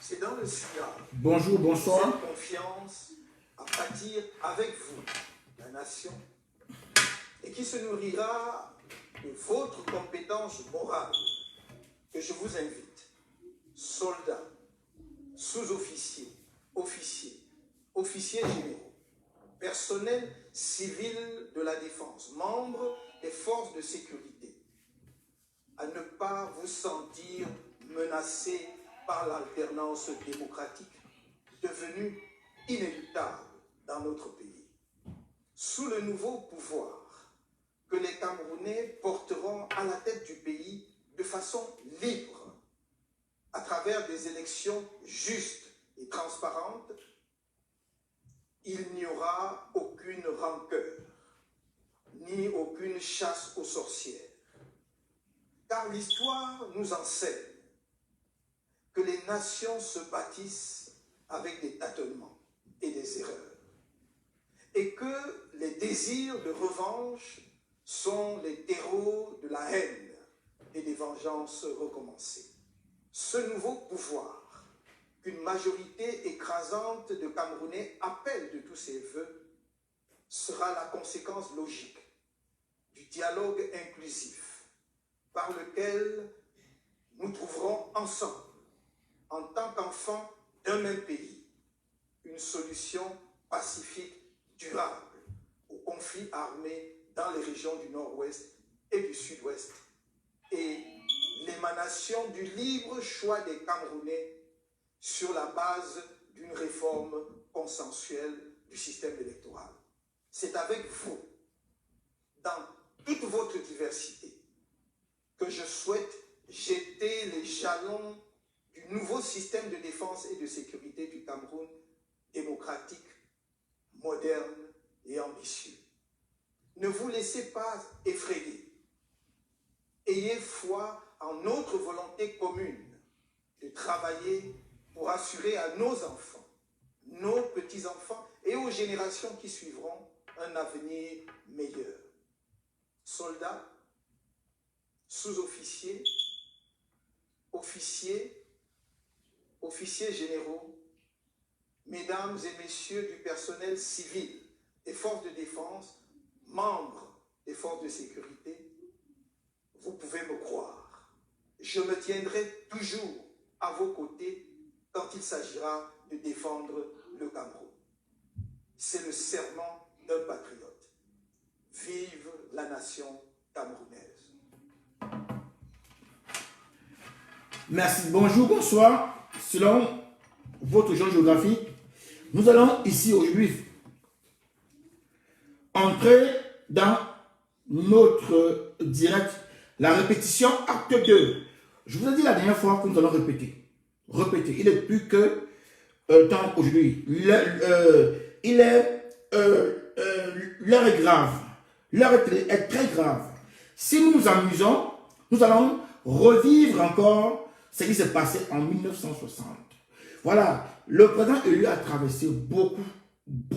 C'est dans le sillage. Bonjour, bonsoir. Cette confiance à bâtir avec vous la nation et qui se nourrira de votre compétence morale que je vous invite, soldats, sous-officiers, officiers, officiers généraux, personnel civil de la défense, membres des forces de sécurité, à ne pas vous sentir menacés par l'alternance démocratique devenue inéluctable dans notre pays. Sous le nouveau pouvoir que les Camerounais porteront à la tête du pays de façon libre, à travers des élections justes et transparentes, il n'y aura aucune rancœur, ni aucune chasse aux sorcières. Car l'histoire nous enseigne que les nations se bâtissent avec des tâtonnements et des erreurs, et que les désirs de revanche sont les terreaux de la haine et des vengeances recommencées. Ce nouveau pouvoir qu'une majorité écrasante de Camerounais appelle de tous ses voeux sera la conséquence logique du dialogue inclusif par lequel nous trouverons ensemble, en tant qu'enfants d'un même pays, une solution pacifique durable aux conflits armés dans les régions du Nord-Ouest et du Sud-Ouest et l'émanation du libre choix des Camerounais sur la base d'une réforme consensuelle du système électoral. C'est avec vous, dans toute votre diversité, que je souhaite jeter les jalons du nouveau système de défense et de sécurité du Cameroun, démocratique, moderne et ambitieux. Ne vous laissez pas effrayer. Ayez foi en notre volonté commune de travailler pour assurer à nos enfants, nos petits-enfants et aux générations qui suivront un avenir meilleur. Soldats, sous-officiers, officiers, officiers généraux, mesdames et messieurs du personnel civil des forces de défense, membres des forces de sécurité, vous pouvez me croire. Je me tiendrai toujours à vos côtés quand il s'agira de défendre le Cameroun. C'est le serment d'un patriote. Vive la nation camerounaise. Merci. Bonjour, bonsoir. Selon votre genre géographique, nous allons ici aujourd'hui entrer dans notre direct, la répétition acte 2. Je vous ai dit la dernière fois que nous allons répéter. Répéter. Il est plus que temps aujourd'hui. L'heure est grave. L'heure est très grave. Si nous nous amusons, nous allons revivre encore ce qui s'est passé en 1960. Voilà, le président élu a traversé beaucoup de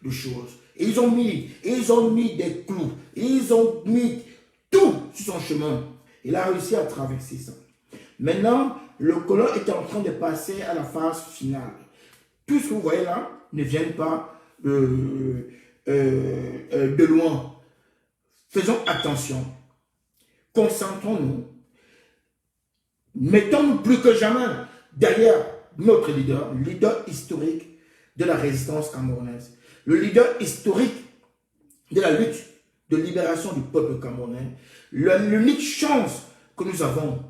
choses. Et ils ont mis des clous, ils ont mis tout sur son chemin. Il a réussi à traverser ça. Maintenant, le colon est en train de passer à la phase finale. Tout ce que vous voyez là ne vient pas de loin. Faisons attention. Concentrons-nous. Mettons-nous plus que jamais derrière notre leader historique de la résistance camerounaise, le leader historique de la lutte de libération du peuple camerounais, l'unique chance que nous avons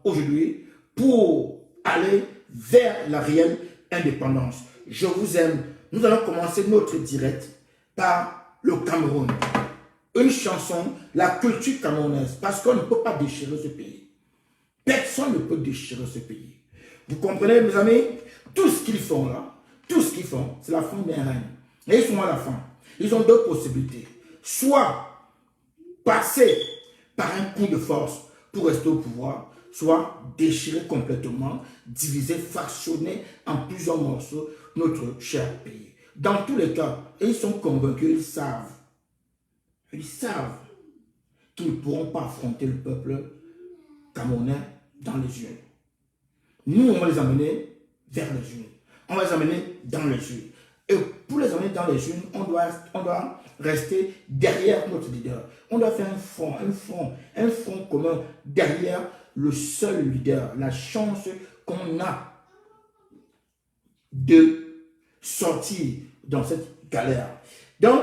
aujourd'hui pour aller vers la réelle indépendance. Je vous aime. Nous allons commencer notre direct par le Cameroun. Une chanson, la culture camerounaise, parce qu'on ne peut pas déchirer ce pays. Personne ne peut déchirer ce pays. Vous comprenez, mes amis? Tout ce qu'ils font là, tout ce qu'ils font, c'est la fin d'un règne. Et ils sont à la fin. Ils ont deux possibilités. Soit passer par un coup de force pour rester au pouvoir, soit déchirer complètement, diviser, fractionner en plusieurs morceaux notre cher pays. Dans tous les cas, ils sont convaincus, ils savent qu'ils ne pourront pas affronter le peuple Camerounais dans les urnes. Nous, on va les amener vers les urnes. On va les amener dans les urnes. Et pour les amener dans les urnes, on doit rester derrière notre leader. On doit faire un front commun derrière le seul leader. La chance qu'on a de sortir dans cette galère. Donc,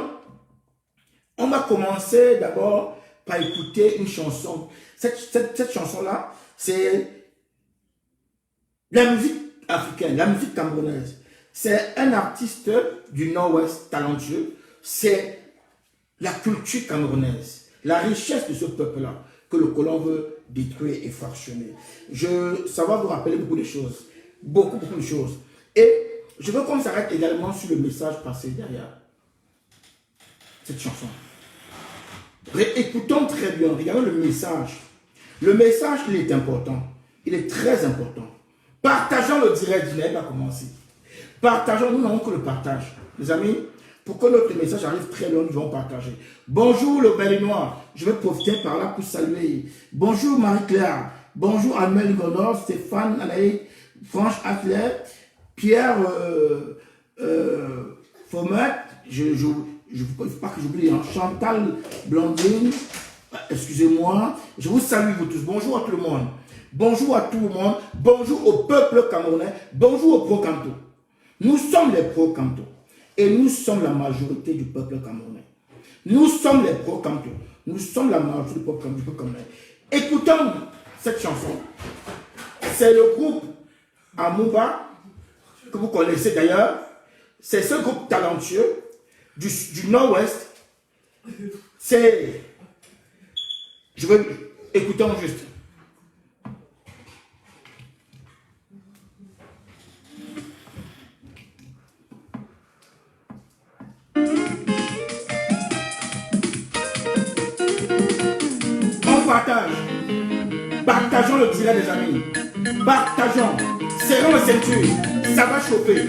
on va commencer d'abord par écouter une chanson. Cette chanson-là, c'est la musique africaine, la musique camerounaise. C'est un artiste du Nord-Ouest talentueux. C'est la culture camerounaise, la richesse de ce peuple-là que le colon veut détruire et fractionner. Ça va vous rappeler beaucoup de choses. Beaucoup de choses. Et je veux qu'on s'arrête également sur le message passé derrière cette chanson. Écoutons très bien, regardons le message. Le message, il est important. Il est très important. Partageons le direct du net à commencer. Partageons, nous n'avons que le partage. Les amis, pour que notre message arrive très loin, nous devons partager. Bonjour le Berlinois, je vais profiter par là pour saluer. Bonjour Marie-Claire, bonjour Amel Gondor, Stéphane, Anaïs, Franche Atler, Pierre Fomette, je ne veux pas que j'oublie, hein, Chantal Blandine, excusez-moi, je vous salue vous tous, bonjour à tout le monde. Bonjour à tout le monde, bonjour au peuple camerounais, bonjour au pro-canto. Nous sommes les pro-canto et nous sommes la majorité du peuple camerounais. Nous sommes les pro-canto, nous sommes la majorité du peuple camerounais. Écoutons cette chanson. C'est le groupe Amouba, que vous connaissez d'ailleurs. C'est ce groupe talentueux du Nord-Ouest. Écoutons juste. Partageons le direct des amis. Partageons. Serrons les ceintures. Ça va chauffer.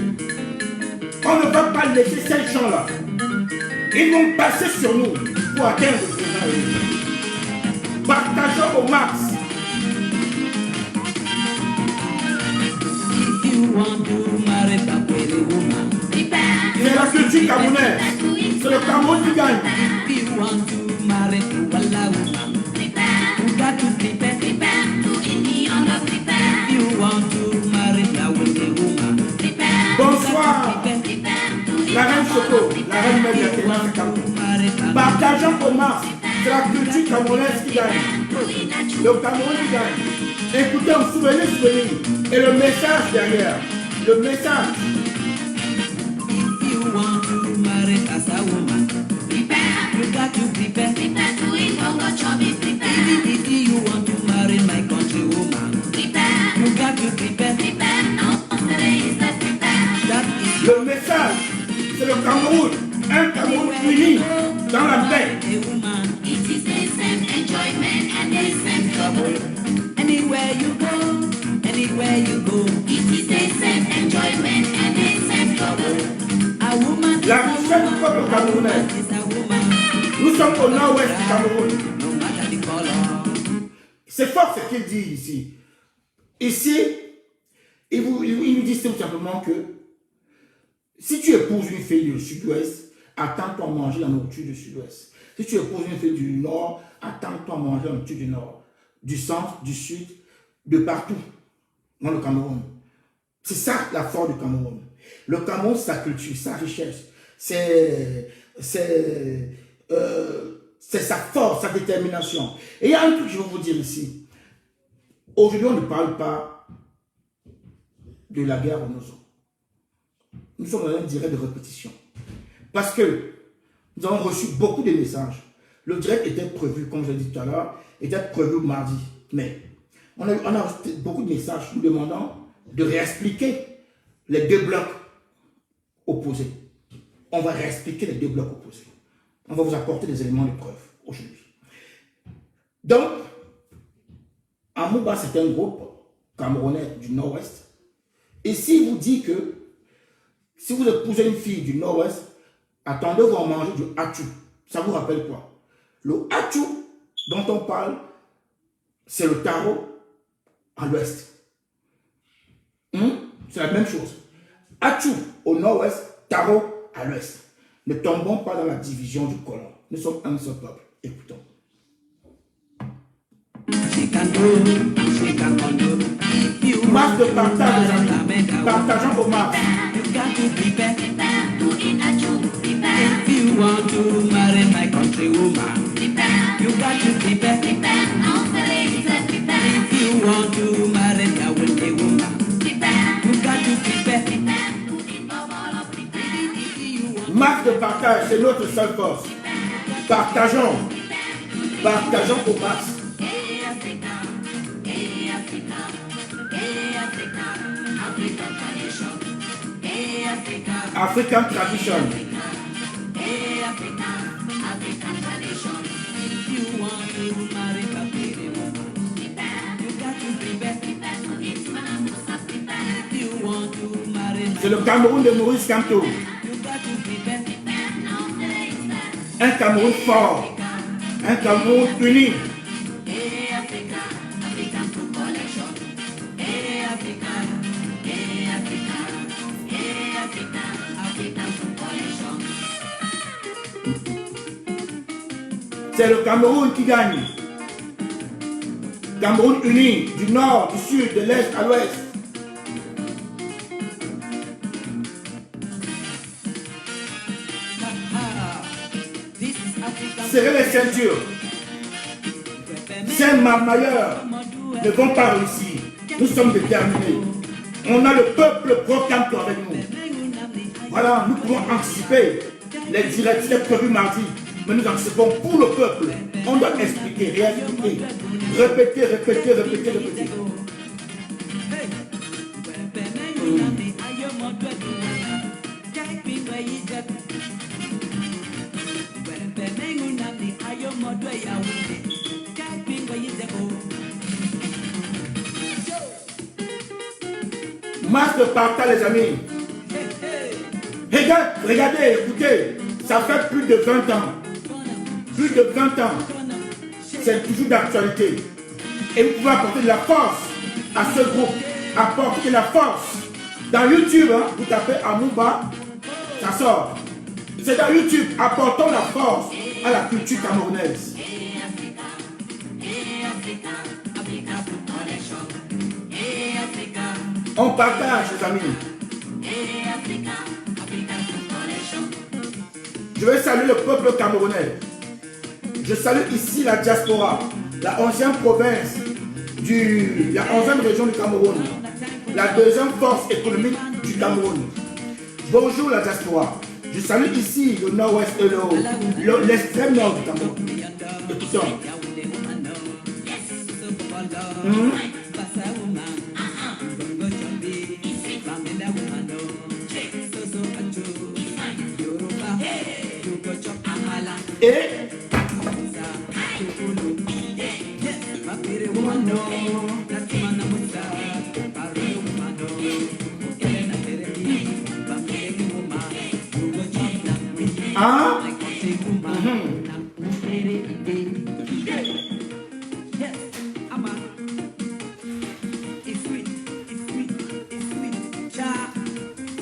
On ne va pas laisser ces gens-là. Ils vont passer sur nous pour atteindre le président. Partageons au max. C'est la culture camerounaise. C'est le Cameroun qui gagne. Bonsoir, la reine Choco, la reine Médiatéma de Cameroun. Partageons au Mars, c'est la culture camerounaise qui gagne. Le Cameroun qui gagne. Écoutez, souvenez. Et le message derrière. Le message. You got to prepare to eat bongo chubby, prepare. If you want to marry my country woman, prepare. You got to prepare, no, today is the prepare. Le message, c'est le Cameroun, un Cameroun uni dans la paix. It is the same enjoyment and the same trouble. Anywhere you go, it is the same enjoyment and the same trouble. A woman, la richesse du peuple camerounais. Nous sommes au nord-ouest du Cameroun. C'est fort ce qu'il dit ici. Ici, il nous dit tout simplement que si tu épouses une fille du sud-ouest, attends-toi à manger la nourriture du sud-ouest. Si tu épouses une fille du nord, attends-toi à manger la nourriture du nord, du centre, du sud, de partout dans le Cameroun. C'est ça la force du Cameroun. Le Cameroun, c'est sa culture, sa richesse. C'est sa force, sa détermination. Et il y a un truc que je veux vous dire ici. Aujourd'hui, on ne parle pas de la guerre au Nozo. Nous sommes dans un direct de répétition. Parce que nous avons reçu beaucoup de messages. Le direct était prévu, comme je l'ai dit tout à l'heure, était prévu mardi. Mais on a reçu beaucoup de messages nous demandant de réexpliquer les deux blocs opposés. On va réexpliquer les deux blocs opposés. On va vous apporter des éléments de preuve aujourd'hui. Donc, Amouba, c'est un groupe camerounais du Nord-Ouest. Et s'il vous dit que si vous épousez une fille du Nord-Ouest, attendez-vous à manger du hachou. Ça vous rappelle quoi? Le hachou dont on parle, c'est le taro à l'ouest. C'est la même chose. Atchou au nord-ouest, Taro à l'ouest. Ne tombons pas dans la division du colon. Nous sommes un seul peuple. Écoutons. Marche de partage, les amis. Partageons au marche. If you want to marry my country woman, you got to prepare. If you want to marry a wealthy woman, you got to prepare. Marche de partage, c'est notre seule force. Partageons. Partageons au max. African tradition. C'est le Cameroun de Maurice Kamto. Un Cameroun fort. Un Cameroun uni. C'est le Cameroun qui gagne. Cameroun uni, du nord, du sud, de l'est à l'ouest. Serrez les ceintures. Ces marmailleurs ne vont pas réussir. Nous sommes déterminés. On a le peuple pro-Kamto avec nous. Voilà, nous pouvons anticiper les directives prévues mardi. Mais nous anticipons pour le peuple. On doit expliquer, réexpliquer. Répéter, répéter, répéter, répéter. Marche de partage, les amis. Regardez, écoutez. Ça fait plus de 20 ans. Plus de 20 ans. C'est toujours d'actualité. Et vous pouvez apporter de la force à ce groupe. Apporter de la force. Dans YouTube, hein, vous tapez Amouba, ça sort. C'est dans YouTube. Apportons la force à la culture camerounaise. On partage, les amis. Je vais saluer le peuple camerounais. Je salue ici la diaspora, la 11e province, la 11e région du Cameroun, la 2e force économique du Cameroun. Bonjour la diaspora. Je salue ici le nord-ouest et l'extrême nord du Cameroun. Écoutons. Et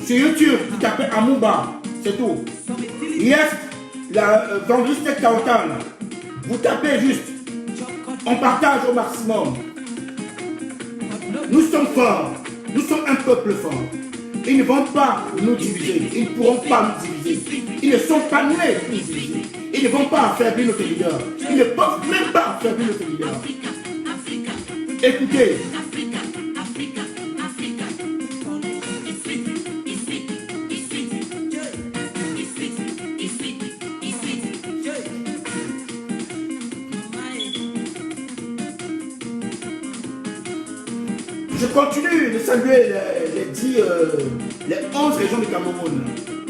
sur YouTube, vous tapez Amouba, c'est tout. Yes, la vendredi Kaotan, vous tapez juste. On partage au maximum. Nous sommes forts. Nous sommes un peuple fort. Ils ne vont pas nous diviser. Ils ne pourront pas nous diviser. Ils ne sont pas nés pour nous diviser. Ils ne vont pas affaiblir notre leader. Ils ne peuvent même pas affaiblir notre leader. Écoutez. Je continue de saluer les 11 régions du Cameroun.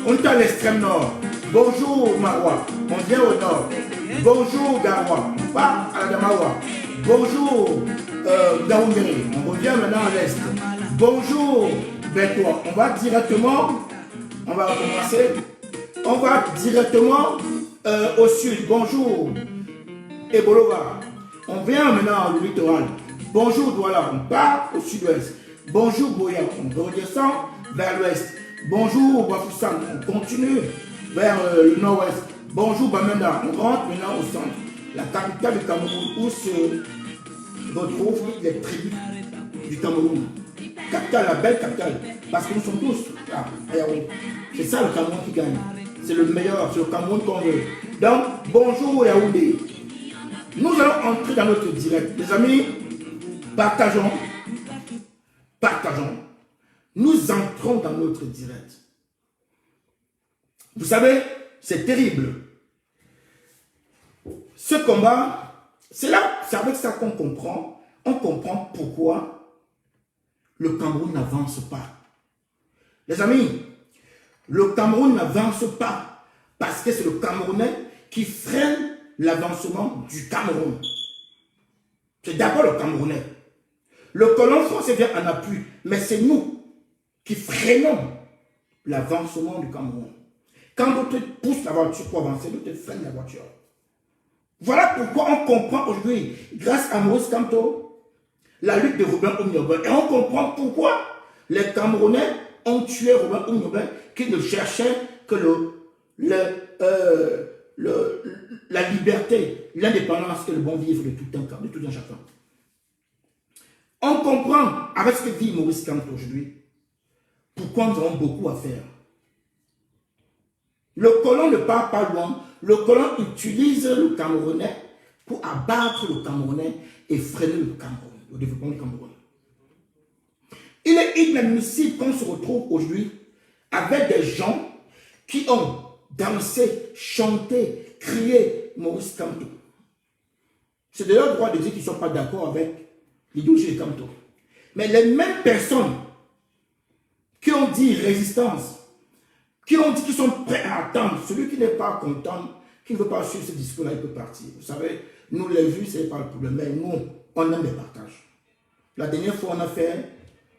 On est à l'extrême nord. Bonjour Marois, on vient au nord. Bonjour Garoua, on part à Damawa. Bonjour Gaoundéré, on revient maintenant à l'est. Bonjour Bétois, on va directement, on va recommencer. On va directement au sud. Bonjour Ebolova, on vient maintenant au littoral. Bonjour Douala, on part au sud-ouest. Bonjour Boya, on redescend vers l'ouest. Bonjour Bafoussam, on continue vers le nord-ouest. Bonjour Bamenda, on rentre maintenant au centre. La capitale du Cameroun où se retrouvent toutes les tribus du Cameroun. Capitale, la belle capitale. Parce que nous sommes tous là, à Yaoundé. C'est ça le Cameroun qui gagne. C'est le meilleur, c'est le Cameroun qu'on veut. Donc, bonjour Yaoundé. Nous allons entrer dans notre direct. Les amis, partageons. Nous entrons dans notre direct. Vous savez, c'est terrible. Ce combat, c'est avec ça qu'on comprend. On comprend pourquoi le Cameroun n'avance pas. Les amis, le Cameroun n'avance pas parce que c'est le Camerounais qui freine l'avancement du Cameroun. C'est d'abord le Camerounais. Le colon français vient en appui, mais c'est nous qui freinons l'avancement du Cameroun. Quand on te pousse la voiture pour avancer, on te freine la voiture. Voilà pourquoi on comprend aujourd'hui, grâce à Maurice Kamto, la lutte de Robin Oumyobin. Et on comprend pourquoi les Camerounais ont tué Robin Oumyobin, qui ne cherchait que la liberté, l'indépendance et le bon vivre de tout un chacun. On comprend, avec ce que dit Maurice Kamto aujourd'hui, pourquoi nous avons beaucoup à faire. Le colon ne part pas loin. Le colon utilise le Camerounais pour abattre le Camerounais et freiner le Cameroun, le développement du Cameroun. Il est inadmissible qu'on se retrouve aujourd'hui avec des gens qui ont dansé, chanté, crié Maurice Kamto. C'est de leur droit de dire qu'ils ne sont pas d'accord avec l'idéologie de Kamto. Mais les mêmes personnes qui ont dit résistance, qui ont dit qu'ils sont prêts à attendre, celui qui n'est pas content, qui ne veut pas suivre ce discours-là, il peut partir. Vous savez, nous les vues, ce n'est pas le problème, mais nous, on aime les partages. La dernière fois,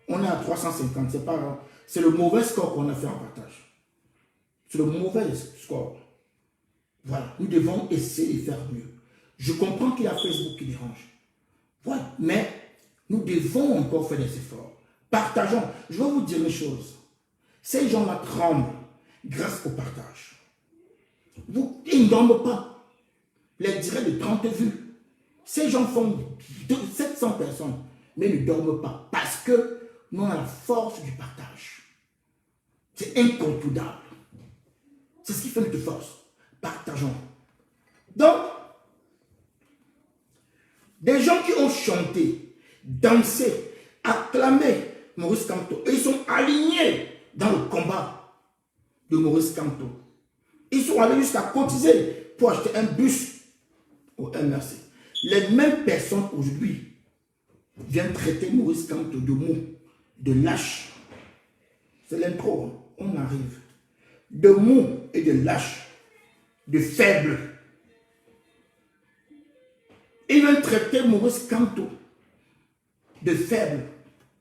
on est à 350, c'est pas grave. C'est le mauvais score qu'on a fait en partage. C'est le mauvais score. Voilà, nous devons essayer de faire mieux. Je comprends qu'il y a Facebook qui dérange. Voilà, mais nous devons encore faire des efforts. Partageons. Je vais vous dire une chose. Ces gens-là tremblent grâce au partage. Ils ne dorment pas. Les directs de 30 vues. Ces gens font 700 personnes, mais ils ne dorment pas parce que nous avons la force du partage. C'est incontournable. C'est ce qui fait notre force. Partageons. Donc, des gens qui ont chanté, dansé, acclamé Maurice Kamto, et ils sont alignés dans le combat de Maurice Kamto. Ils sont allés jusqu'à cotiser pour acheter un bus au MRC. Les mêmes personnes aujourd'hui viennent traiter Maurice Kamto de mou, de lâche. C'est l'intro, on arrive. De mou et de lâche, de faible. Ils viennent traiter Maurice Kamto de faible,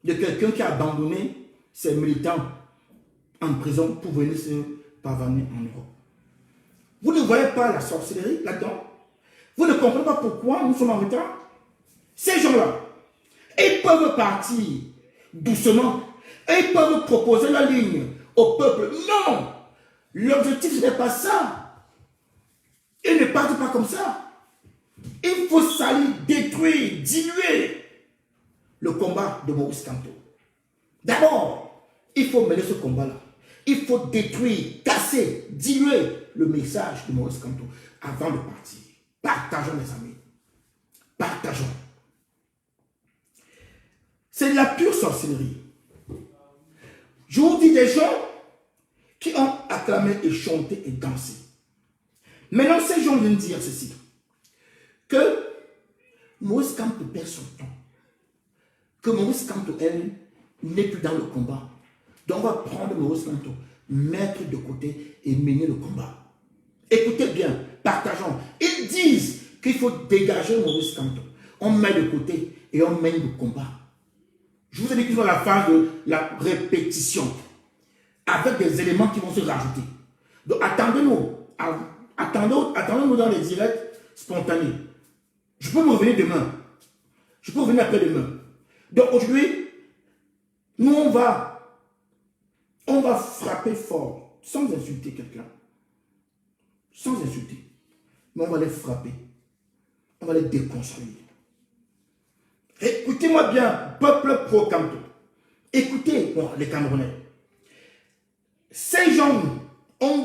de quelqu'un qui a abandonné ses militants en prison pour venir se pavaner en Europe. Vous ne voyez pas la sorcellerie là-dedans? Vous ne comprenez pas pourquoi nous sommes en retard? Ces gens-là, ils peuvent partir doucement et ils peuvent proposer la ligne au peuple. Non! L'objectif, ce n'est pas ça. Ils ne partent pas comme ça. Il faut salir, détruire, diluer le combat de Maurice Kamto. D'abord, il faut mener ce combat-là. Il faut détruire, casser, diluer le message de Maurice Kamto avant de partir. Partageons, les amis. Partageons. C'est de la pure sorcellerie. Je vous dis des gens qui ont acclamé et chanté et dansé. Maintenant, ces gens viennent dire ceci. Que Maurice Kamto perd son temps. Que Maurice Kamto, elle, n'est plus dans le combat. Donc on va prendre Maurice Kamto, mettre de côté et mener le combat. Écoutez bien, partageons. Ils disent qu'il faut dégager Maurice Kamto. On met de côté et on mène le combat. Je vous ai dit qu'ils sont à la phase de la répétition, avec des éléments qui vont se rajouter. Donc attendez-nous. Attendons-nous dans les directs spontanés. Je peux me revenir demain. Je peux venir après-demain. Donc aujourd'hui, nous on va frapper fort, sans insulter quelqu'un. Sans insulter. Mais on va les frapper. On va les déconstruire. Écoutez-moi bien, peuple pro-Camto. Écoutez, bon, les Camerounais. Ces gens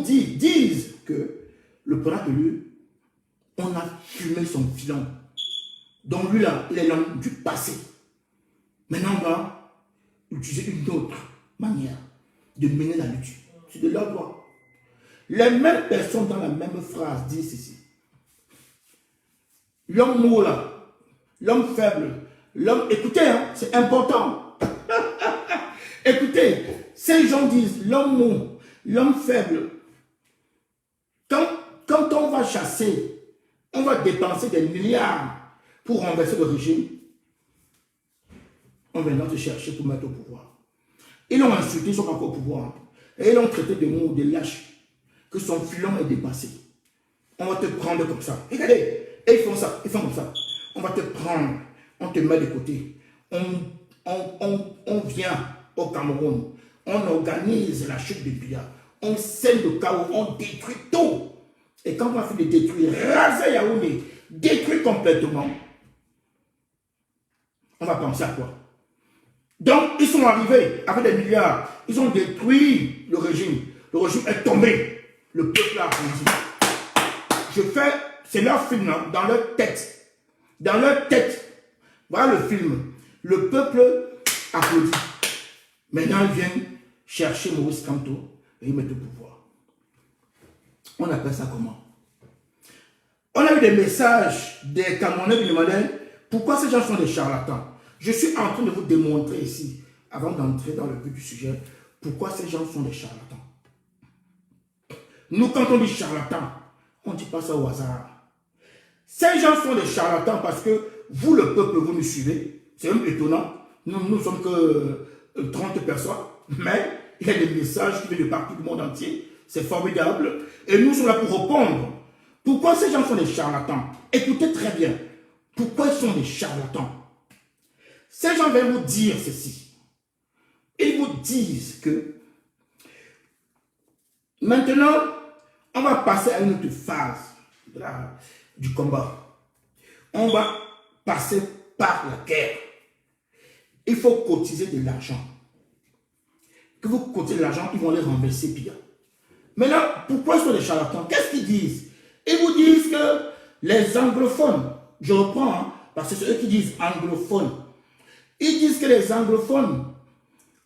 disent que le prenant de lui, on a fumé son filon. Donc lui là, il est l'homme du passé. Maintenant, on va utiliser une autre manière de mener la lutte. C'est de leur droit. Les mêmes personnes dans la même phrase disent ceci. L'homme mou là, l'homme faible, l'homme... Écoutez, hein, c'est important. Écoutez, ces gens disent l'homme mou, l'homme faible. Quand on va chasser, on va dépenser des milliards pour renverser le régime. On viendra te chercher pour mettre au pouvoir. Ils l'ont insulté, ils sont encore au pouvoir. Et ils l'ont traité de mou, de lâche, que son filon est dépassé. On va te prendre comme ça. Regardez, et ils font ça, ils font comme ça. On va te prendre, on te met de côté. On vient au Cameroun, on organise la chute de Biya, on sème le chaos, on détruit tout. Et quand on a fait de détruire, raser Yaoundé, détruire complètement, on va penser à quoi? Donc, ils sont arrivés avec des milliards, ils ont détruit le régime. Le régime est tombé. Le peuple a applaudi. C'est leur film, hein, dans leur tête. Dans leur tête. Voilà le film. Le peuple applaudit. Maintenant, ils viennent chercher Maurice Kamto et ils mettent au pouvoir. On appelle ça comment? On a eu des messages des Camerounais qui demandaient pourquoi ces gens sont des charlatans. Je suis en train de vous démontrer ici, avant d'entrer dans le but du sujet, pourquoi ces gens sont des charlatans. Nous, quand on dit charlatans, on ne dit pas ça au hasard. Ces gens sont des charlatans parce que vous, le peuple, vous nous suivez. C'est même étonnant. Nous ne sommes que 30 personnes, mais il y a des messages qui viennent de partout du monde entier. C'est formidable. Et nous sommes là pour répondre. Pourquoi ces gens sont des charlatans? Écoutez très bien. Pourquoi ils sont des charlatans? Ces gens viennent vous dire ceci. Ils vous disent que maintenant, on va passer à une autre phase du combat. On va passer par la guerre. Il faut cotiser de l'argent. Que vous cotisez de l'argent, ils vont les renverser bien. Maintenant, pourquoi ils sont des charlatans? Qu'est-ce qu'ils disent? Ils vous disent que les anglophones, je reprends, hein, parce que c'est eux qui disent anglophones. Ils disent que les anglophones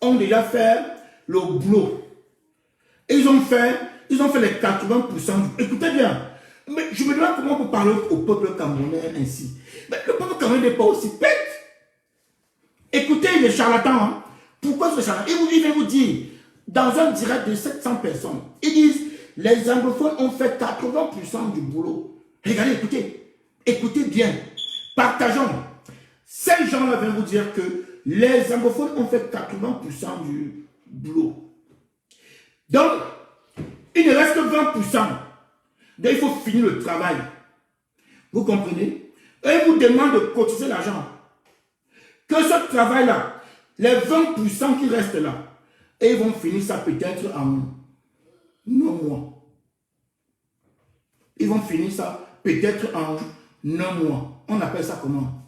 ont déjà fait le boulot. Et ils ont fait les 80%. Écoutez bien, mais je me demande comment vous parlez au peuple camerounais ainsi. Mais le peuple camerounais n'est pas aussi bête. Écoutez les charlatans. Hein. Pourquoi ces charlatans? Ils viennent vous dire, dans un direct de 700 personnes, ils disent, les anglophones ont fait 80% du boulot. Regardez, écoutez. Écoutez bien. Partageons. Ces gens-là viennent vous dire que les anglophones ont fait 80% du boulot. Donc, il ne reste que 20%. Donc, il faut finir le travail. Vous comprenez? Et ils vous demandent de cotiser l'argent. Que ce travail-là, les 20% qui restent là, et ils vont finir ça peut-être en 9 mois. Ils vont finir ça peut-être en 9 mois. On appelle ça comment?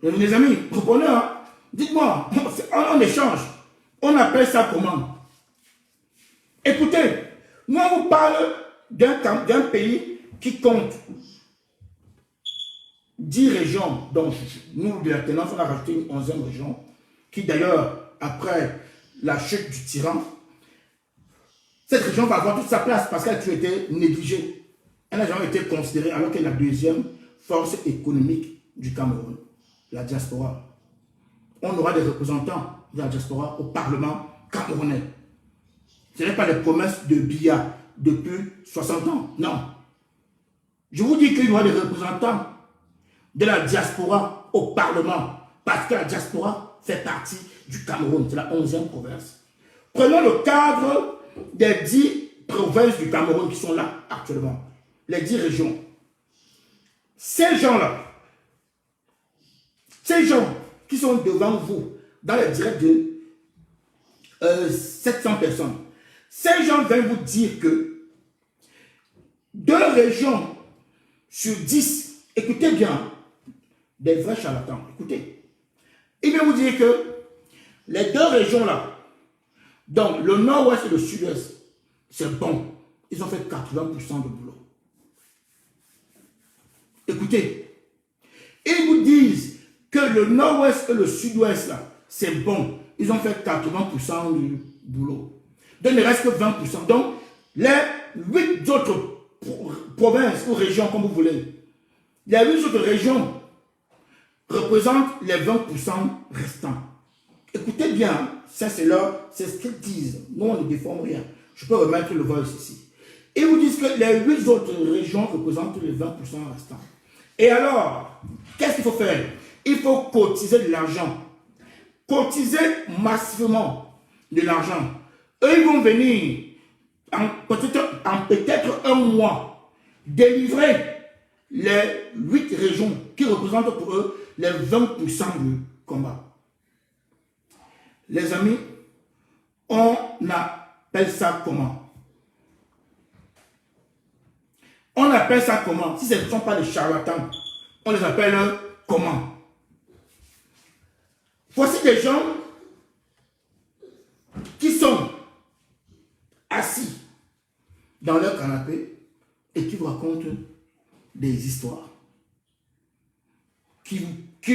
Les amis, reprenez, hein? Dites-moi, on échange. On appelle ça comment? Écoutez, moi on vous parle d'un pays qui compte 10 régions. Donc, nous, de la tenance, on a rajouté une 11e région, qui d'ailleurs, après la chute du tyran, cette région va avoir toute sa place parce qu'elle a toujours été négligée. Elle n'a jamais été considérée alors qu'elle est la deuxième force économique du Cameroun. La diaspora. On aura des représentants de la diaspora au Parlement camerounais. Ce n'est pas les promesses de Biya depuis 60 ans. Non. Je vous dis qu'il y aura des représentants de la diaspora au Parlement parce que la diaspora fait partie du Cameroun. C'est la 11e province. Prenons le cadre des 10 provinces du Cameroun qui sont là actuellement. Les 10 régions. Ces gens-là, ces gens qui sont devant vous, dans le direct de 700 personnes, ces gens viennent vous dire que 2 régions sur 10, écoutez bien, des vrais charlatans, écoutez. Ils viennent vous dire que les 2 régions là, donc le nord-ouest et le sud-ouest, c'est bon. Ils ont fait 80% de boulot. Écoutez, ils vous disent que le nord-ouest et le sud-ouest là, c'est bon. Ils ont fait 80% du boulot. Donc il ne reste que 20%. Donc les 8 autres provinces ou régions, comme vous voulez, les 8 autres régions représentent les 20% restants. Écoutez bien, ça c'est ce qu'ils disent. Nous on ne déforme rien. Je peux remettre le voice ici. Ils vous disent que les 8 autres régions représentent les 20% restants. Et alors, qu'est-ce qu'il faut faire? Il faut cotiser de l'argent. Cotiser massivement de l'argent. Eux, ils vont venir en peut-être un mois délivrer les 8 régions qui représentent pour eux les 20% du combat. Les amis, on appelle ça comment? On appelle ça comment? Si ce ne sont pas des charlatans, on les appelle comment? Voici des gens qui sont assis dans leur canapé et qui vous racontent des histoires. Qui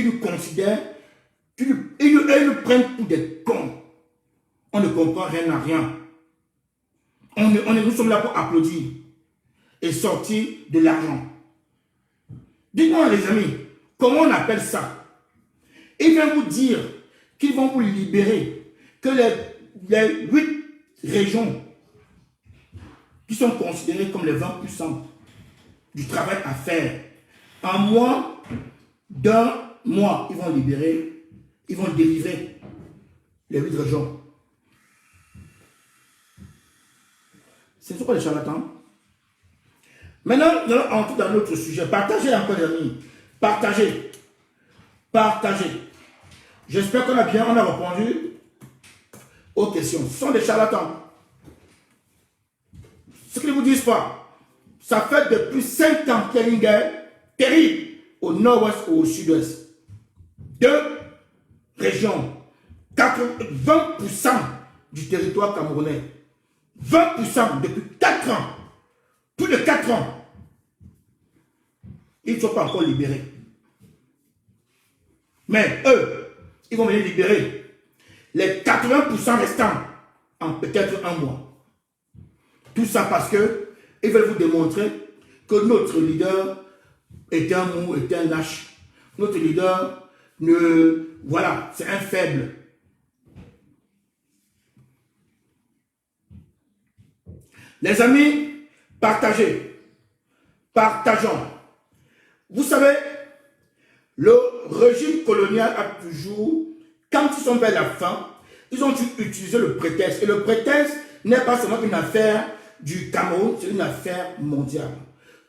nous considèrent, ils nous prennent pour des cons. On ne comprend rien à rien. Nous sommes là pour applaudir et sortir de l'argent. Dites-moi les amis, comment on appelle ça? Ils viennent vous dire qu'ils vont vous libérer, que les 8 régions qui sont considérées comme les 20% du travail à faire, en moins d'un mois, ils vont libérer, ils vont délivrer les 8 régions. Ce ne sont pas des charlatans. Maintenant, nous allons entrer dans notre sujet. Partagez encore les amis. Partagez. Partagez. J'espère qu'on a répondu aux questions. Ce sont des charlatans. Ce qu'ils ne vous disent pas, ça fait depuis 5 ans qu'il y a une guerre terrible au nord-ouest ou au sud-ouest. 2 régions, 20% du territoire camerounais. 20% depuis 4 ans. Plus de 4 ans. Ils ne sont pas encore libérés. Mais eux, ils vont venir libérer les 80% restants en peut-être un mois. Tout ça parce que ils veulent vous démontrer que notre leader est un mou, est un lâche. Notre leader, voilà, c'est un faible. Les amis, partagez. Partageons. Vous savez, le régime colonial a toujours, quand ils sont vers la fin, ils ont dû utiliser le prétexte. Et le prétexte n'est pas seulement une affaire du Cameroun, c'est une affaire mondiale.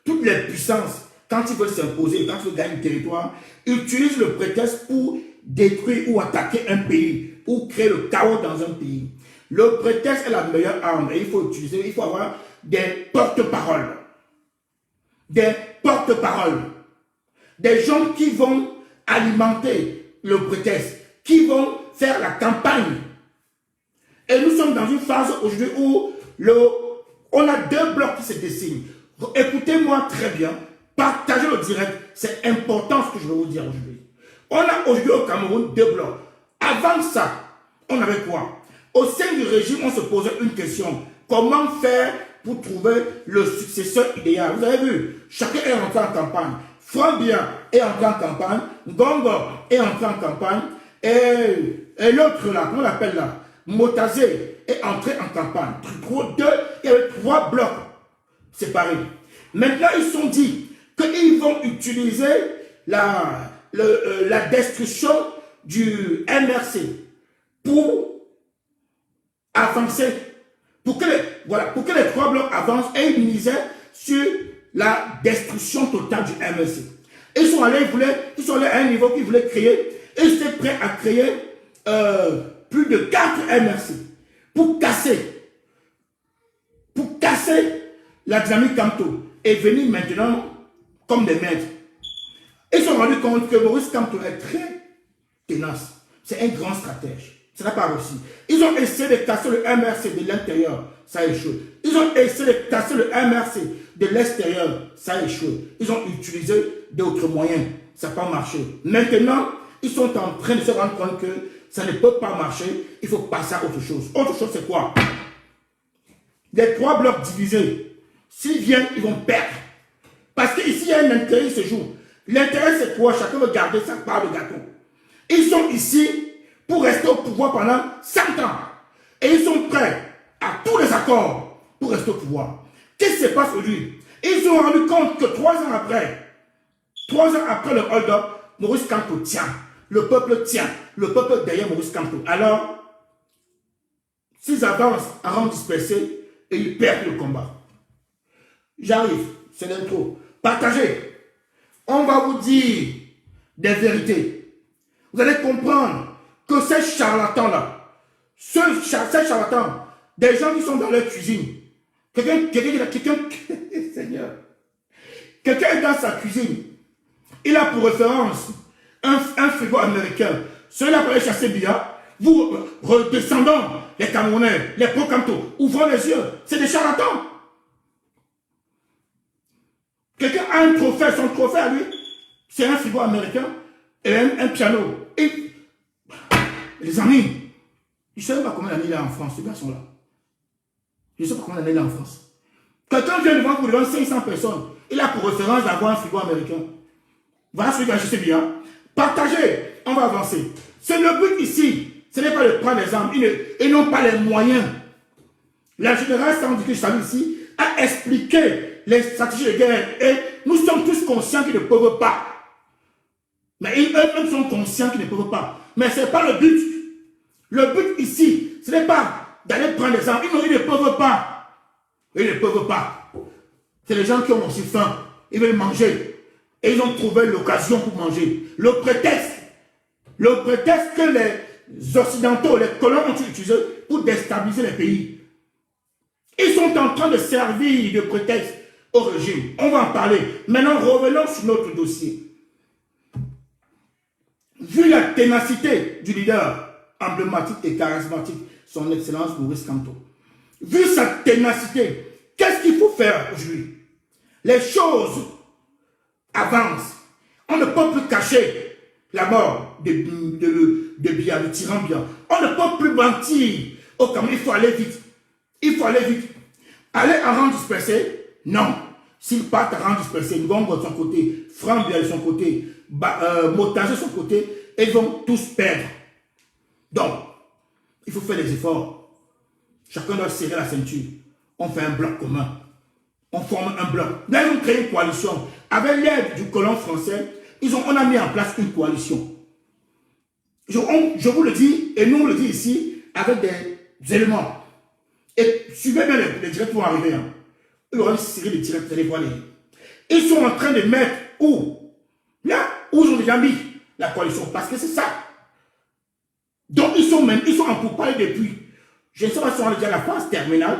Toutes les puissances, quand ils veulent s'imposer, quand ils veulent gagner un territoire, utilisent le prétexte pour détruire ou attaquer un pays, ou créer le chaos dans un pays. Le prétexte est la meilleure arme et il faut utiliser, il faut avoir des porte-paroles. Des porte-paroles. Des gens qui vont alimenter le prétexte, qui vont faire la campagne. Et nous sommes dans une phase aujourd'hui où on a 2 blocs qui se dessinent. Écoutez-moi très bien, partagez le direct, c'est important ce que je vais vous dire aujourd'hui. On a aujourd'hui au Cameroun 2 blocs. Avant ça, on avait quoi? Au sein du régime, on se posait une question. Comment faire pour trouver le successeur idéal? Vous avez vu, chacun est rentré en campagne. Frambien est entré en campagne. Ngongo est entré en campagne. Et l'autre là, comment on l'appelle là? Motazé est entré en campagne. Il y avait 3 blocs séparés. Maintenant, ils se sont dit qu'ils vont utiliser la destruction du MRC pour avancer, pour que les 3 blocs avancent, et ils misaient sur la destruction totale du MRC. Ils sont allés à un niveau qu'ils voulaient créer Et ils étaient prêts à créer plus de 4 MRC pour casser la dynamique Kamto et venir maintenant comme des maîtres. Ils se sont rendus compte que Maurice Kamto est très tenace. C'est un grand stratège. Ça n'a pas réussi. Ils ont essayé de casser le MRC de l'intérieur. Ça a échoué. Ils ont essayé de casser le MRC de l'extérieur. Ça a échoué. Ils ont utilisé d'autres moyens. Ça n'a pas marché. Maintenant, ils sont en train de se rendre compte que ça ne peut pas marcher. Il faut passer à autre chose. Autre chose, c'est quoi? Les 3 blocs divisés, s'ils viennent, ils vont perdre. Parce qu'ici, il y a un intérêt qui se joue. L'intérêt, c'est quoi? Chacun veut garder sa part de gâteau. Ils sont ici pour rester au pouvoir pendant 100 ans. Et ils sont prêts à tous les accords pour rester au pouvoir. Qu'est-ce qui se passe aujourd'hui? Ils se sont rendus compte que 3 ans après le hold-up, Maurice Kamto tient. Le peuple tient. Le peuple derrière Maurice Kamto. Alors, s'ils avancent à rang dispersé, et ils perdent le combat. J'arrive, c'est l'intro. Partagez. On va vous dire des vérités. Vous allez comprendre que ces charlatans-là, ces charlatans, des gens qui sont dans leur cuisine, Seigneur, quelqu'un est dans sa cuisine, il a pour référence un frigo américain. Ceux-là pour aller chasser Bia, vous redescendant, les Camerounais, les pro-Kamto, ouvrons les yeux, c'est des charlatans. Quelqu'un a un trophée, son trophée à lui, c'est un frigo américain et un piano. Et les amis, je ne sais pas combien d'années il a en France, ce garçon-là. Je ne sais pas combien d'années il a en France. Quelqu'un vient devant pour devant 500 personnes, il a pour référence d'avoir un frigo américain. Voilà ce que je sais bien. Partagez, on va avancer. C'est le but ici. Ce n'est pas de prendre les armes, et non pas les moyens. La générale Sandiki Chalou ici a expliqué les stratégies de guerre et nous sommes tous conscients qu'ils ne peuvent pas. Mais eux-mêmes sont conscients qu'ils ne peuvent pas. Mais ce n'est pas le but. Le but ici, ce n'est pas d'aller prendre les armes. Ils ne peuvent pas. Ils ne peuvent pas. C'est les gens qui ont aussi faim. Ils veulent manger. Et ils ont trouvé l'occasion pour manger. Le prétexte que les Occidentaux, les colons ont utilisé pour déstabiliser les pays. Ils sont en train de servir de prétexte au régime. On va en parler. Maintenant, revenons sur notre dossier. Vu la ténacité du leader emblématique et charismatique, son Excellence Maurice Kamto, vu sa ténacité, qu'est-ce qu'il faut faire aujourd'hui? Les choses avancent. On ne peut plus cacher la mort de Bia, de tyran Bia. On ne peut plus mentir. Oh, comme il faut aller vite. Il faut aller vite. Aller en rang dispersé? Non. S'ils partent en rang dispersé, Ngongo de son côté, Franc Bia de son côté, Motage de son côté, ils vont tous perdre. Donc, il faut faire des efforts. Chacun doit serrer la ceinture. On fait un bloc commun. On forme un bloc. Là, ils ont créé une coalition. Avec l'aide du colon français, on a mis en place une coalition. Je vous le dis, et nous on le dit ici, avec des éléments. Et suivez bien les directs vont arriver. Hein. Il y aura une série de directs, vous allez voir. Ils sont en train de mettre où? Là où ils ont déjà mis la coalition. Parce que c'est ça. Donc ils sont en pourparlers depuis. Je ne sais pas si on est déjà à la phase terminale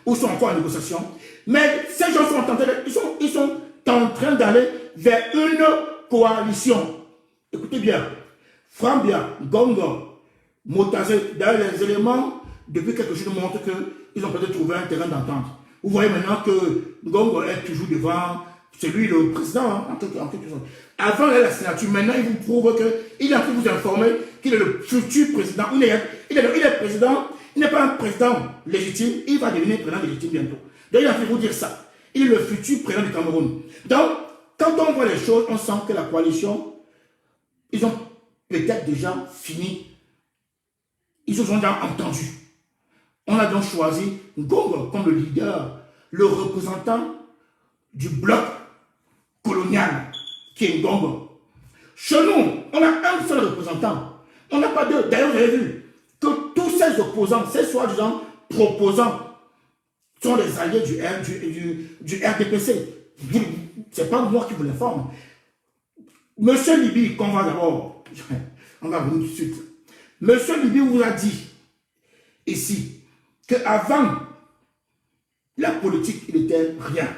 ou sont encore en négociation. Mais ces gens sont en train ils sont en train d'aller vers une coalition. Écoutez bien. Frambia, Gongo, Motazé, d'ailleurs les éléments, depuis quelques jours, montrent qu'ils ont peut-être trouvé un terrain d'entente. Vous voyez maintenant que Gongo est toujours devant celui, le président, hein, en quelque sorte. Avant la signature, maintenant il vous prouve qu'il est en train de vous informer qu'il est le futur président. Il est président, il n'est pas un président légitime, il va devenir président légitime bientôt. Donc il a fait vous dire ça. Il est le futur président du Cameroun. Donc, quand on voit les choses, on sent que la coalition, ils ont peut-être déjà fini. Ils se sont déjà entendus. On a donc choisi Ngongo comme le leader, le représentant du bloc colonial, qui est Ngongo. Chez nous, on a un seul représentant. On n'a pas deux. D'ailleurs, vous avez vu que tous ces opposants, ces soi-disant proposants, sont les alliés du RDPC. Ce n'est pas moi qui vous l'informe. Monsieur Libi, qu'on va d'abord, On va venir tout de suite. Monsieur Libye vous a dit ici qu'avant la politique, il n'était rien.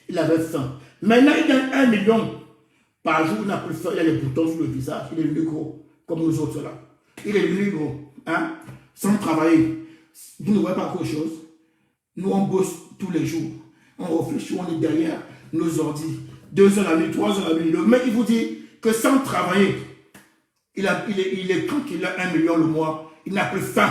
Il avait faim. Maintenant, il gagne 1 million par jour. Il n'a plus faim. Il a les boutons sur le visage. Il est devenu gros, comme nous autres là. Il est devenu gros. Hein? Sans travailler. Vous ne voyez pas autre chose. Nous, on bosse tous les jours. On réfléchit, on est derrière nos ordi. 2 heures la nuit, 3 heures la nuit. Le mec, il vous dit que sans travailler, il est tranquille, il a 1 million le mois. Il n'a plus faim.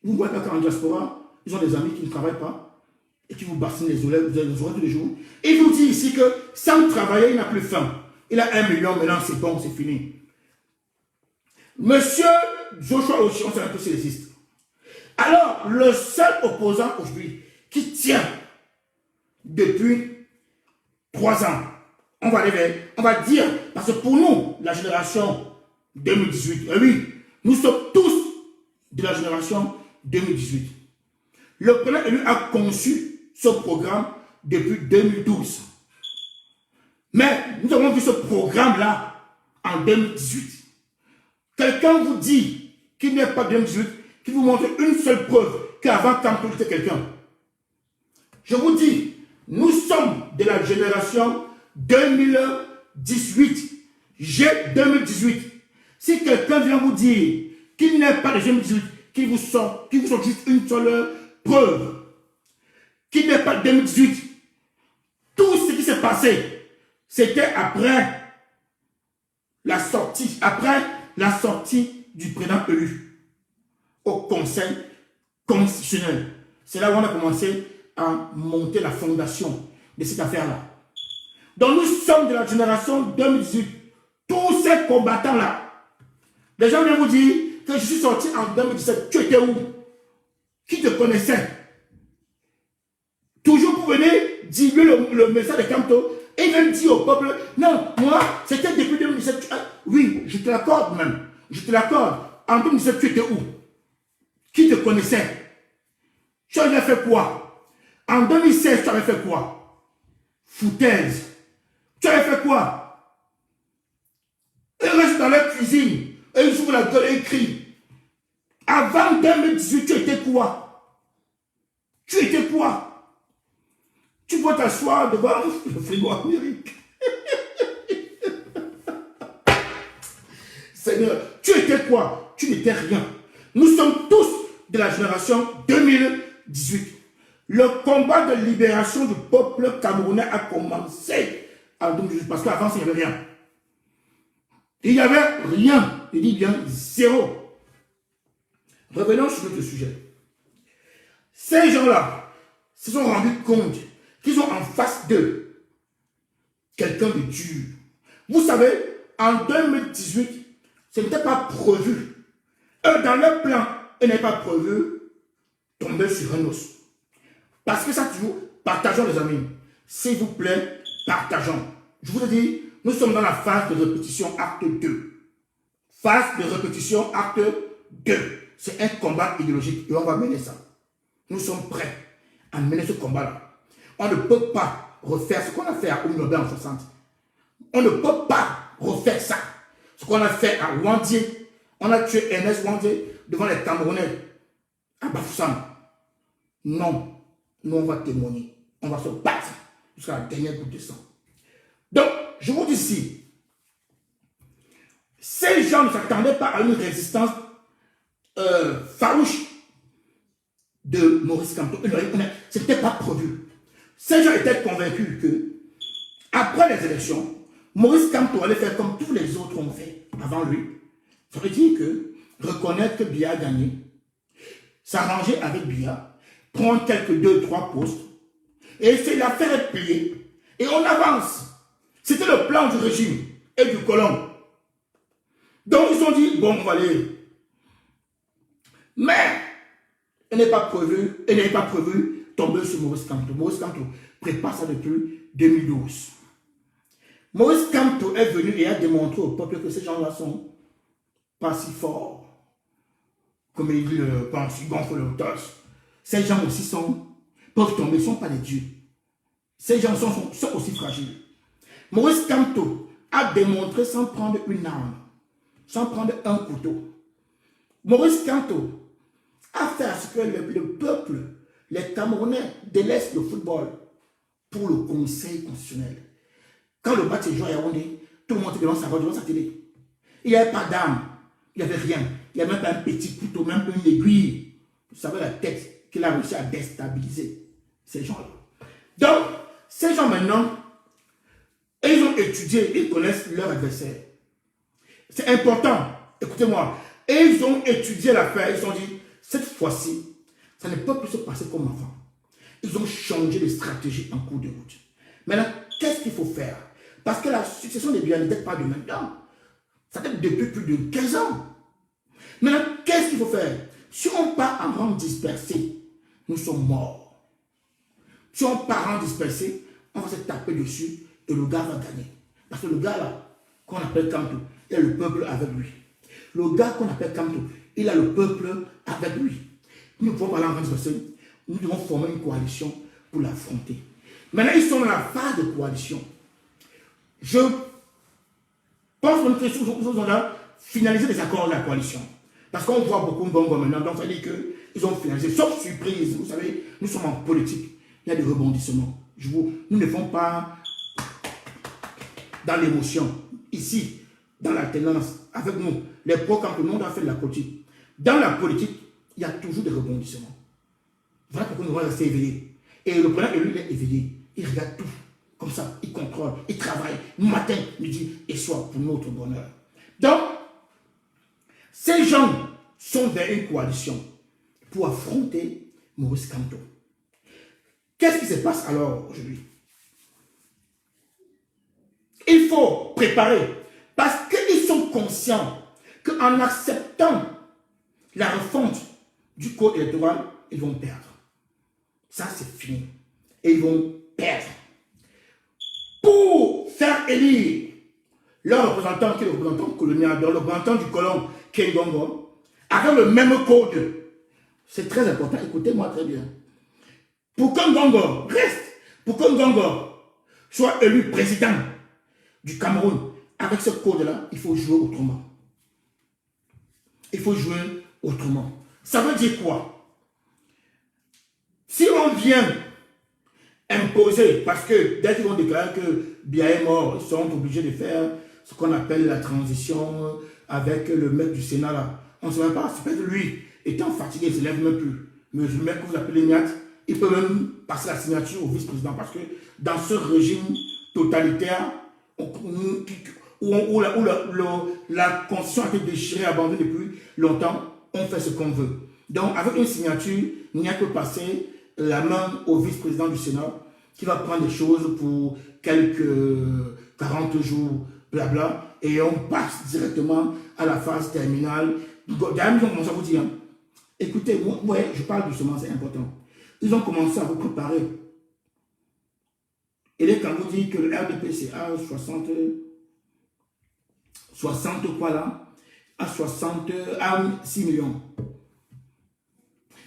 Vous voyez pas qu'en diaspora, ils ont des amis qui ne travaillent pas et qui vous bassinent les oreilles tous les jours. Et il vous dit ici que sans travailler, il n'a plus faim. Il a 1 million, maintenant c'est bon, c'est fini. Monsieur Joshua Ochi, on sait un peu s'il existe. Alors, le seul opposant aujourd'hui qui tient depuis 3 ans, on va dire, parce que pour nous, la génération 2018, oui, nous sommes tous de la génération 2018. Le président élu a conçu ce programme depuis 2012. Mais nous avons vu ce programme-là en 2018. Quelqu'un vous dit qu'il n'est pas 2018, qu'il vous montre une seule preuve qu'avant Camto était quelqu'un. Je vous dis, nous sommes de la génération 2018. J'ai 2018. Si quelqu'un vient vous dire qu'il n'est pas de 2018, qu'il vous sort juste une seule preuve, qu'il n'est pas de 2018, tout ce qui s'est passé, c'était après la sortie du président élu au Conseil constitutionnel. C'est là où on a commencé à monter la fondation de cette affaire-là. Donc nous sommes de la génération 2018. Tous ces combattants-là, les gens viennent vous dire que je suis sorti en 2017. Tu étais où? Qui te connaissait? Toujours pour venir diluer le message de Camto et il vient dire au peuple, non, moi, c'était depuis 2017. Oui, je te l'accorde même. Je te l'accorde. En 2017, tu étais où? Qui te connaissait? Tu avais fait quoi? En 2016, tu avais fait quoi? Foutaise. Tu avais fait quoi? Ils restent dans leur cuisine et ils ouvrent la gueule et ils crient. Avant 2018, tu étais quoi? Tu étais quoi? Tu peux t'asseoir devant le frigo Amérique. Seigneur, tu étais quoi? Tu n'étais rien. Nous sommes tous de la génération 2018. Le combat de libération du peuple camerounais a commencé en 2018 parce qu'avant, il n'y avait rien. Il n'y avait rien. Il dit bien zéro. Revenons sur notre sujet. Ces gens-là se sont rendus compte qu'ils ont en face d'eux quelqu'un de dur. Vous savez, en 2018, ce n'était pas prévu. Eux, dans leur plan, ils n'avaient pas prévu tomber sur un os. Parce que ça, toujours, partageons les amis. S'il vous plaît, partageons. Je vous ai dit, nous sommes dans la phase de répétition acte 2. Phase de répétition acte 2. C'est un combat idéologique et on va mener ça. Nous sommes prêts à mener ce combat-là. On ne peut pas refaire ce qu'on a fait à Oumnobe en 60. On ne peut pas refaire ça. Ce qu'on a fait à Wandier. On a tué Ernest Wandier devant les Camerounais à Bafoussam. Non. Nous, on va témoigner. On va se battre jusqu'à la dernière goutte de sang. Donc, je vous dis ici, ces gens ne s'attendaient pas à une résistance farouche de Maurice Kamto. Ce n'était pas prévu. Ces gens étaient convaincus que, après les élections, Maurice Kamto allait faire comme tous les autres ont fait avant lui. Ça veut dire que reconnaître que Biya a gagné, s'arranger avec Biya, prendre quelques 2-3 postes, et essayer de la faire plier. Et on avance. C'était le plan du régime et du colon. Donc ils ont dit, bon, on va aller. Mais, il n'est pas prévu tomber sur Maurice Kamto. Maurice Kamto prépare ça depuis 2012. Maurice Kamto est venu et a démontré au peuple que ces gens-là sont pas si forts. Comme il le pense, il gonfle le torse. Ces gens aussi peuvent tomber, ils ne sont pas des dieux. Ces gens sont aussi fragiles. Maurice Kamto a démontré sans prendre une arme, sans prendre un couteau. Maurice Kamto a fait à ce que le peuple, les Camerounais, délaissent le football pour le Conseil constitutionnel. Quand le match est joué à Yaoundé, tout le monde était devant sa télé. Il n'y avait pas d'armes, il n'y avait rien. Il n'y avait même pas un petit couteau, même pas une aiguille. Vous savez la tête qu'il a réussi à déstabiliser ces gens-là. Donc, ces gens maintenant, ils ont étudié, ils connaissent leur adversaire. C'est important, écoutez-moi. Et ils ont étudié l'affaire, ils ont dit, cette fois-ci, ça ne peut plus se passer comme avant. Ils ont changé de stratégie en cours de route. Maintenant, qu'est-ce qu'il faut faire? Parce que la succession des biens ne date pas de maintenant. Ça date depuis plus de 15 ans. Maintenant, qu'est-ce qu'il faut faire? Si on part en rang dispersé, nous sommes morts. Si on part en dispersé, on va se taper dessus et le gars va gagner. Parce que le gars là, qu'on appelle Kamto, il a le peuple avec lui. Le gars qu'on appelle Kamto, il a le peuple avec lui. Nous pouvons parler en rang dispersé, nous devons former une coalition pour l'affronter. Maintenant, ils sont dans la phase de coalition. Je pense que nous allons finaliser les accords de la coalition. Parce qu'on voit beaucoup de bonbons maintenant, donc ça veut dire qu'ils ont finalisé. Sauf surprise, vous savez, nous sommes en politique. Il y a des rebondissements. Nous ne faisons pas dans l'émotion. Ici, dans la tendance, avec nous, les pro-camps, tout le monde a fait de la politique. Dans la politique, il y a toujours des rebondissements. Voilà pourquoi nous devons rester éveillés. Et le président élu, il est éveillé. Il regarde tout. Comme ça, il contrôle, il travaille matin, midi et soir pour notre bonheur. Donc, ces gens sont vers une coalition pour affronter Maurice Kamto. Qu'est-ce qui se passe alors aujourd'hui? Il faut préparer parce qu'ils sont conscients qu'en acceptant la refonte du code électoral, ils vont perdre. Ça, c'est fini. Et ils vont perdre. Pour faire élire leur représentant, qui est le représentant colonial, le représentant du colon, qui est Ngongo, avec le même code. C'est très important, écoutez-moi très bien. Pour que Ngongo reste, pour que Ngongo soit élu président du Cameroun, avec ce code-là, il faut jouer autrement. Il faut jouer autrement. Ça veut dire quoi? Si on vient imposer, parce que dès qu'ils vont déclarer que Biya est mort, ils sont obligés de faire ce qu'on appelle la transition avec le maître du Sénat là. On ne sait même pas, c'est peut-être lui, étant fatigué, il ne se lève même plus. Mais le mec que vous appelez Niat, il peut même passer la signature au vice-président parce que dans ce régime totalitaire où la constitution a été déchirée, abandonnée depuis longtemps, on fait ce qu'on veut. Donc avec une signature, Niat peut passer la main au vice-président du Sénat qui va prendre des choses pour quelques 40 jours, blabla, et on passe directement à la phase terminale. D'ailleurs, ils ont commencé à vous dire, hein, écoutez, moi, je parle doucement, c'est important. Ils ont commencé à vous préparer. Et là, quand vous dites que le RDPC a 60 quoi là, à 6 millions.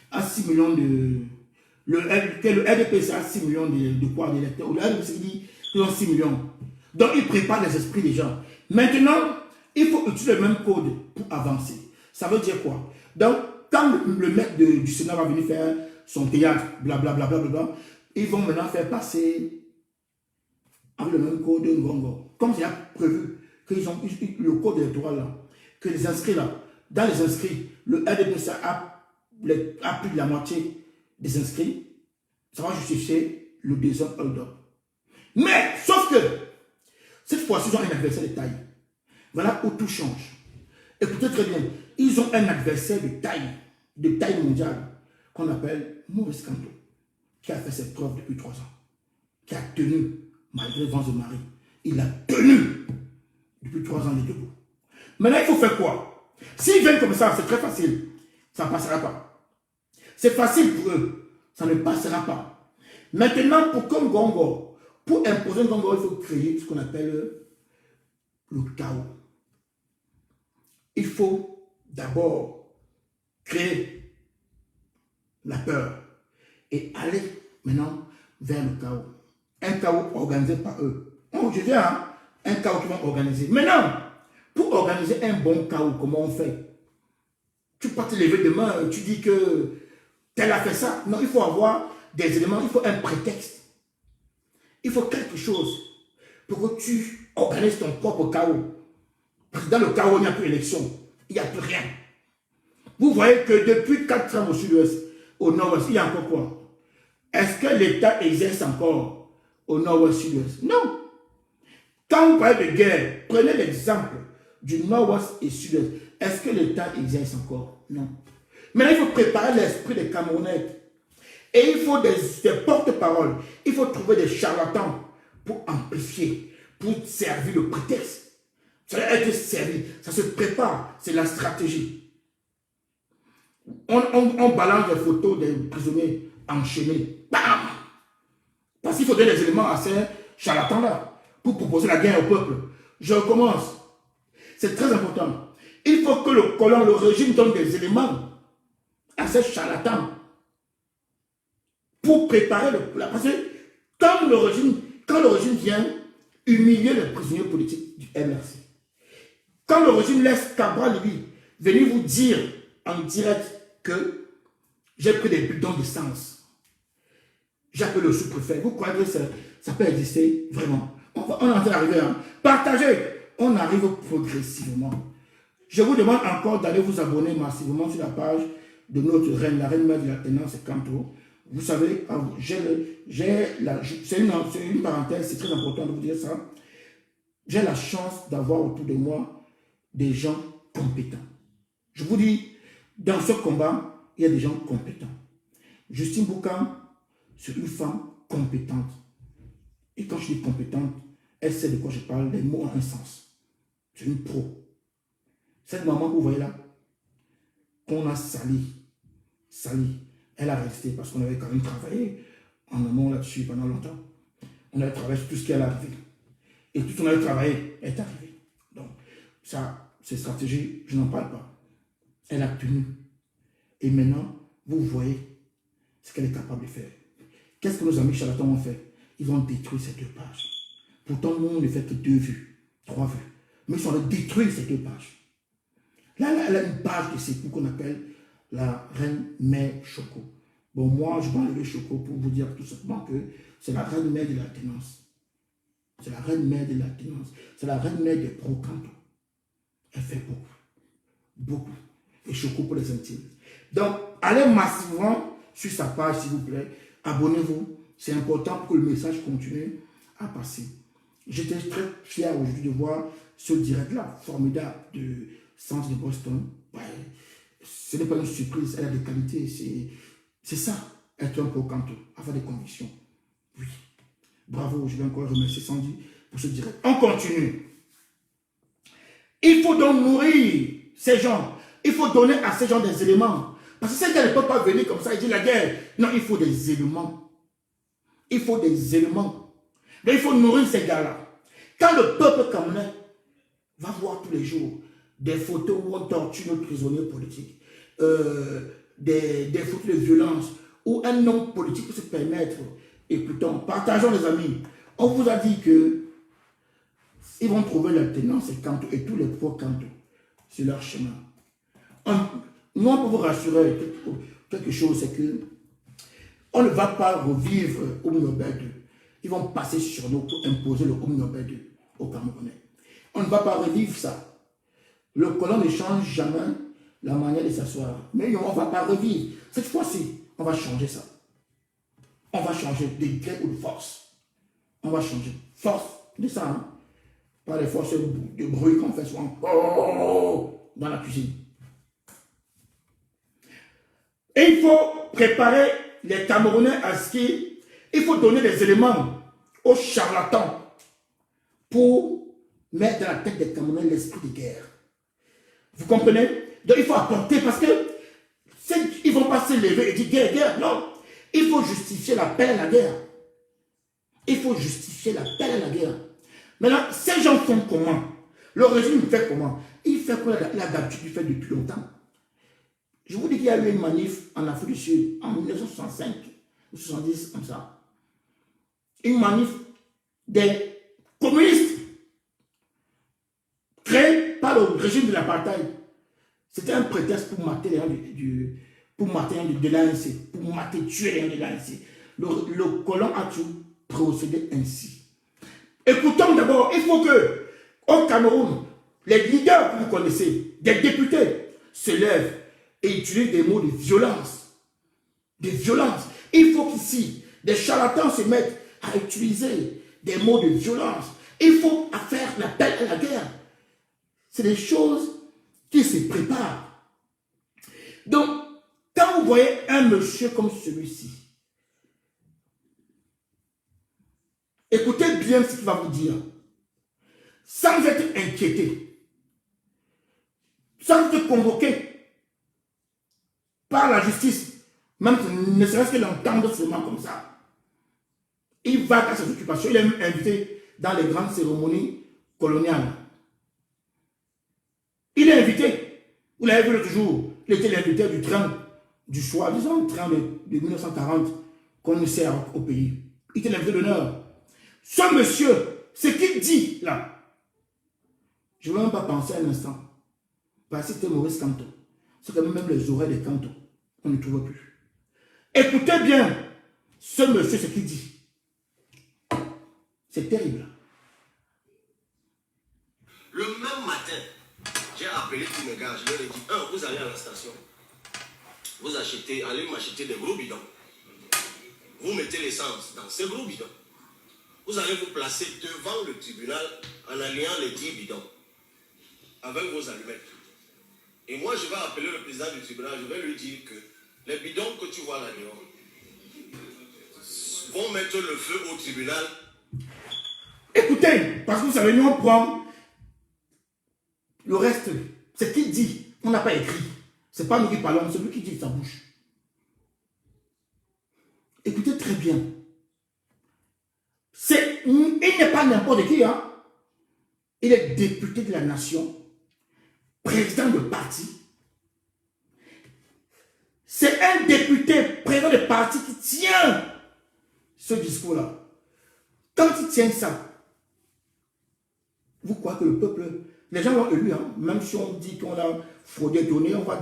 À 6 millions de... Le RDPC a 6 millions de quoi d'électeurs. Le RDPC dit qu'ils ont 6 millions. Donc, ils préparent les esprits des gens. Maintenant, il faut utiliser le même code pour avancer. Ça veut dire quoi? Donc, quand le maître du Sénat va venir faire son théâtre, blablabla, ils vont maintenant faire passer avec le même code de Ngongo. Comme c'est prévu qu'ils ont le code électoral là, que les inscrits là, dans les inscrits, le RDPC a plus de la moitié des inscrits, ça va justifier le deuxième hold-up. Mais, sauf que, cette fois-ci, ils ont un adversaire de taille. Voilà où tout change. Écoutez très bien, ils ont un adversaire de taille mondiale, qu'on appelle Maurice Kamto, qui a fait ses preuves depuis 3 ans, qui a tenu, malgré vents de marée, il a tenu depuis 3 ans les debout. Maintenant, il faut faire quoi? S'ils viennent comme ça, c'est très facile, ça ne passera pas. C'est facile pour eux, ça ne passera pas. Maintenant, pour comme Ngongo, pour imposer Ngongo, il faut créer ce qu'on appelle le chaos. Il faut d'abord créer la peur et aller maintenant vers le chaos. Un chaos organisé par eux. Oh, je viens, hein? un chaos qu'ils vont organiser. Maintenant, pour organiser un bon chaos, comment on fait? Tu peux pas te lever demain, tu dis que tel a fait ça. Non, il faut avoir des éléments, il faut un prétexte. Il faut quelque chose pour que tu organises ton propre chaos. Parce que dans le chaos, il n'y a plus d'élection, il n'y a plus rien. Vous voyez que depuis 4 ans au sud-ouest, au nord-ouest, il y a encore quoi? Est-ce que l'État exerce encore au nord-ouest, sud-ouest? Non. Quand vous parlez de guerre, prenez l'exemple du nord-ouest et sud-ouest. Est-ce que l'État exerce encore? Non. Maintenant, il faut préparer l'esprit des Camerounais. Et il faut des porte-paroles. Il faut trouver des charlatans pour amplifier, pour servir de prétexte. Ça doit être servi. Ça se prépare. C'est la stratégie. On balance les photos des prisonniers enchaînés. Bam! Parce qu'il faut donner des éléments à ces charlatans-là pour proposer la guerre au peuple. Je recommence. C'est très important. Il faut que le colon, le régime donne des éléments à ces charlatans pour préparer la... Parce que quand le régime vient humilier les prisonniers politiques du MRC, quand le régime laisse Cabral, lui, venir vous dire en direct que j'ai pris des bidons d'essence, j'appelle le sous-préfet, vous croyez que ça peut exister vraiment? On est en train d'arriver à partager. On arrive progressivement. Je vous demande encore d'aller vous abonner massivement sur la page de notre reine, la reine mère de la Tenance Kanto. Vous savez, c'est une parenthèse, c'est très important de vous dire ça. J'ai la chance d'avoir autour de moi des gens compétents. Je vous dis, dans ce combat, il y a des gens compétents. Justine Boucan, c'est une femme compétente. Et quand je dis compétente, elle sait de quoi je parle, les mots ont un sens. C'est une pro. Cette maman que vous voyez là, qu'on a sali, elle a resté parce qu'on avait quand même travaillé en amont là-dessus pendant longtemps. On avait travaillé sur tout ce qui est arrivé. Et tout ce qu'on avait travaillé est arrivé. Donc, ça, ces stratégies, je n'en parle pas. Elle a tenu. Et maintenant, vous voyez ce qu'elle est capable de faire. Qu'est-ce que nos amis charlatans ont fait? Ils ont détruit ces 2 pages. Pourtant, nous, on ne fait que 2 vues, 3 vues. Mais ils ont détruit ces 2 pages. Là, elle a une page de Sékou qu'on appelle la reine mère Choco. Bon, moi, je vais enlever Choco pour vous dire tout simplement que c'est la reine mère de la Tenance. C'est la reine mère de la Tenance. C'est la reine mère des pro-Kanto. Elle fait beaucoup. Beaucoup. Et Choco pour les intimes. Donc, allez massivement sur sa page, s'il vous plaît. Abonnez-vous. C'est important pour que le message continue à passer. J'étais très fier aujourd'hui de voir ce direct-là, formidable, de Centre de Boston. Ouais, ce n'est pas une surprise, elle a des qualités. C'est ça, être un pro-Kanto, avoir des convictions. Oui. Bravo, je vais encore remercier Sandy pour ce direct. On continue. Il faut donc nourrir ces gens. Il faut donner à ces gens des éléments. Parce que ces gens ne peuvent pas venir comme ça et dire la guerre. Non, il faut des éléments. Il faut des éléments. Mais il faut nourrir ces gars-là. Quand le peuple camerounais va voir tous les jours des photos où on torture nos prisonniers politiques, des photos de violence, où un homme politique peut se permettre, écoutons, partageons les amis, on vous a dit que ils vont trouver la Tenance Kanto et tous les pro-Kanto sur leur chemin. Nous, on peut vous rassurer quelque chose, c'est que on ne va pas revivre Oumnobel 2. Ils vont passer sur nous pour imposer le Oumnobel 2 aux Camerounais. On ne va pas revivre ça. Le colon ne change jamais la manière de s'asseoir. Mais on ne va pas revivre. Cette fois-ci, on va changer ça. On va changer de gré ou de force. On va changer. Force de ça, hein? Pas les forces de bruit qu'on fait souvent dans la cuisine. Et il faut préparer les Camerounais à ce qu'il faut donner des éléments aux charlatans pour mettre dans la tête des Camerounais l'esprit de guerre. Vous comprenez? Donc il faut apporter parce que ils ne vont pas se lever et dire guerre, guerre. Non. Il faut justifier l'appel à la guerre. Il faut justifier l'appel à la guerre. Maintenant, ces gens font comment? Le régime fait comment? Il fait quoi? Il a d'habitude, il fait depuis longtemps. Je vous dis qu'il y a eu une manif en Afrique du Sud en 1965 ou 70, comme ça. Une manif des communistes créé par le régime de l'apartheid. C'était un prétexte pour mater les gens de l'ANC, pour mater, tuer les gens de l'ANC. Le colon a tout procédé ainsi. Écoutons d'abord, il faut que, au Cameroun, les leaders que vous connaissez, des députés, se lèvent et utilisent des mots de violence. De violence. Il faut qu'ici, des charlatans se mettent à utiliser des mots de violence. Il faut faire l'appel à la guerre. C'est des choses qui se préparent. Donc, quand vous voyez un monsieur comme celui-ci, écoutez bien ce qu'il va vous dire, sans être inquiété, sans être convoqué par la justice, même ne serait-ce que l'entendre seulement comme ça. Il va à ses occupations, il est même invité dans les grandes cérémonies coloniales. Il est invité. Vous l'avez vu l'autre jour, il était l'invité du train du choix, disons, le train de 1940 qu'on nous sert au pays. Il était l'invité d'honneur. Ce monsieur, ce qu'il dit là, je ne veux même pas penser un instant. Parce que c'était Maurice Kamto. C'est quand même les oreilles de Kamto. On ne trouve plus. Écoutez bien ce monsieur, ce qu'il dit. C'est terrible. Le même matin, j'ai appelé tous mes gars. Je leur ai dit, vous allez à la station. Vous achetez, allez m'acheter des gros bidons. Vous mettez l'essence dans ces gros bidons. Vous allez vous placer devant le tribunal en alliant les 10 bidons avec vos allumettes. Et moi, je vais appeler le président du tribunal, je vais lui dire que les bidons que tu vois là dehors vont mettre le feu au tribunal. Écoutez, parce que vous savez, nous on prend le reste, ce qu'il dit, on n'a pas écrit. Ce n'est pas nous qui parlons, c'est lui qui dit sa bouche. Écoutez très bien. Il n'est pas n'importe qui, hein. Il est député de la nation, président de parti. C'est un député, président de parti qui tient ce discours-là. Quand il tient ça, vous croyez que le peuple, les gens l'ont élu, hein, même si on dit qu'on a fraudé, donné, on va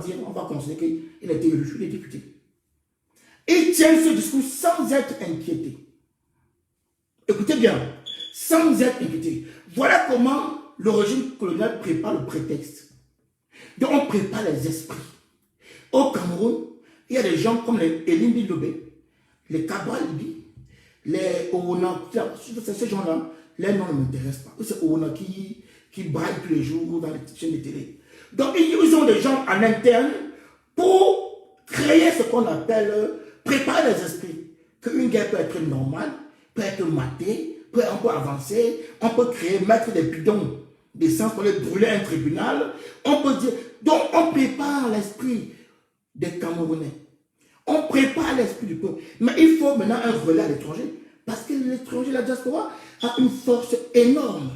considérer qu'il a été élu, il est député. Il tient ce discours sans être inquiété. Écoutez bien, sans être inquiété. Voilà comment le régime colonial prépare le prétexte. Donc on prépare les esprits. Au Cameroun, il y a des gens comme les Elimbi Lobé, les Cabral Libi, les Oona, ces gens-là, les noms ne m'intéressent pas. C'est Oona qui braille tous les jours dans les chaînes de télé. Donc ils ont des gens en interne pour créer ce qu'on appelle préparer les esprits. Qu'une guerre peut être normale, peut être matée, on peut avancer, on peut créer, mettre des bidons d'essence pour les brûler un tribunal. On peut dire, donc on prépare l'esprit des Camerounais. On prépare l'esprit du peuple. Mais il faut maintenant un relais à l'étranger. Parce que l'étranger, la diaspora, a une force énorme.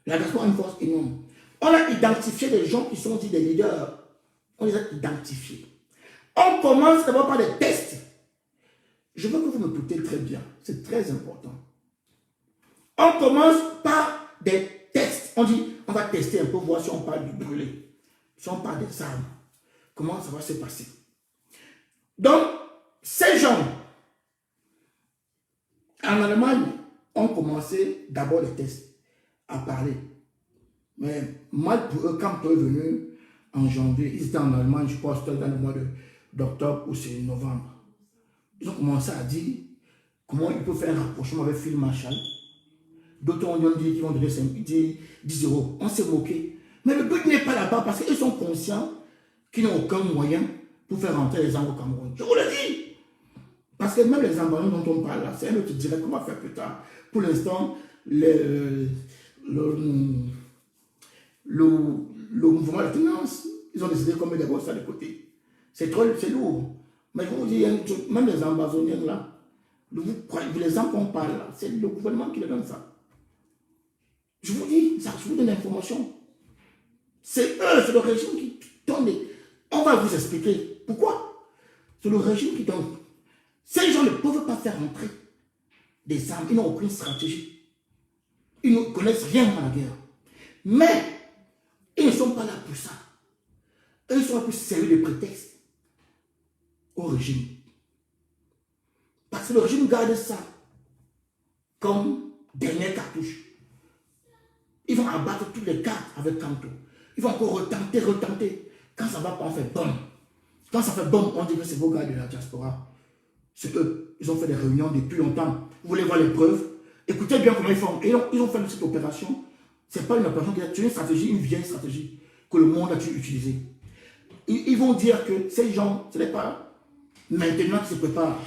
La diaspora a une force énorme. On a identifié des gens qui sont dits des leaders. On les a identifiés. On commence d'abord par des tests. Je veux que vous me écoutez très bien. C'est très important. On commence par des tests. On dit, on va tester un peu, voir si on parle du brûlé. Si on parle des armes. Comment ça va se passer? Donc, ces gens, en Allemagne, ont commencé d'abord les tests à parler. Mais mal pour eux, quand eux venus en janvier, ils étaient en Allemagne, je pense, dans le mois d'octobre ou c'est novembre. Ils ont commencé à dire comment ils peuvent faire un rapprochement avec Phil Marshall. D'autres ont dit qu'ils vont donner 10 euros. On s'est moqué. Mais le but n'est pas là-bas parce qu'ils sont conscients qu'ils n'ont aucun moyen pour faire rentrer les gens au Cameroun. Je vous le dis. Parce que même les emballons dont on parle là, c'est un autre direct qu'on va faire plus tard. Pour l'instant, le mouvement de finance, ils ont décidé qu'on met d'abord ça de côté. C'est lourd. Mais je vous dis, même les Amazoniens là, les gens qu'on parle là, c'est le gouvernement qui leur donne ça. Je vous dis, ça, je vous donne l'information. C'est eux, c'est le régime qui donne. On va vous expliquer pourquoi. C'est le régime qui donne. Ces gens ne peuvent pas faire entrer des armes. Ils n'ont aucune stratégie. Ils ne connaissent rien à la guerre. Mais ils ne sont pas là pour ça. Eux, ils sont là pour servir de prétexte au régime. Parce que le régime garde ça comme dernière cartouche. Ils vont abattre toutes les cartes avec Kanto. Ils vont encore retenter. Quand ça va pas, on fait bon. Quand ça fait bon, on dit que c'est vos gars de la diaspora. C'est eux. Ils ont fait des réunions depuis longtemps. Vous voulez voir les preuves? Écoutez bien comment ils font. Et ils ont fait cette opération. Ce n'est pas une opération qui a tué une stratégie, une vieille stratégie que le monde a dû utiliser. Ils vont dire que ces gens, ce n'est pas maintenant qu'ils se préparent.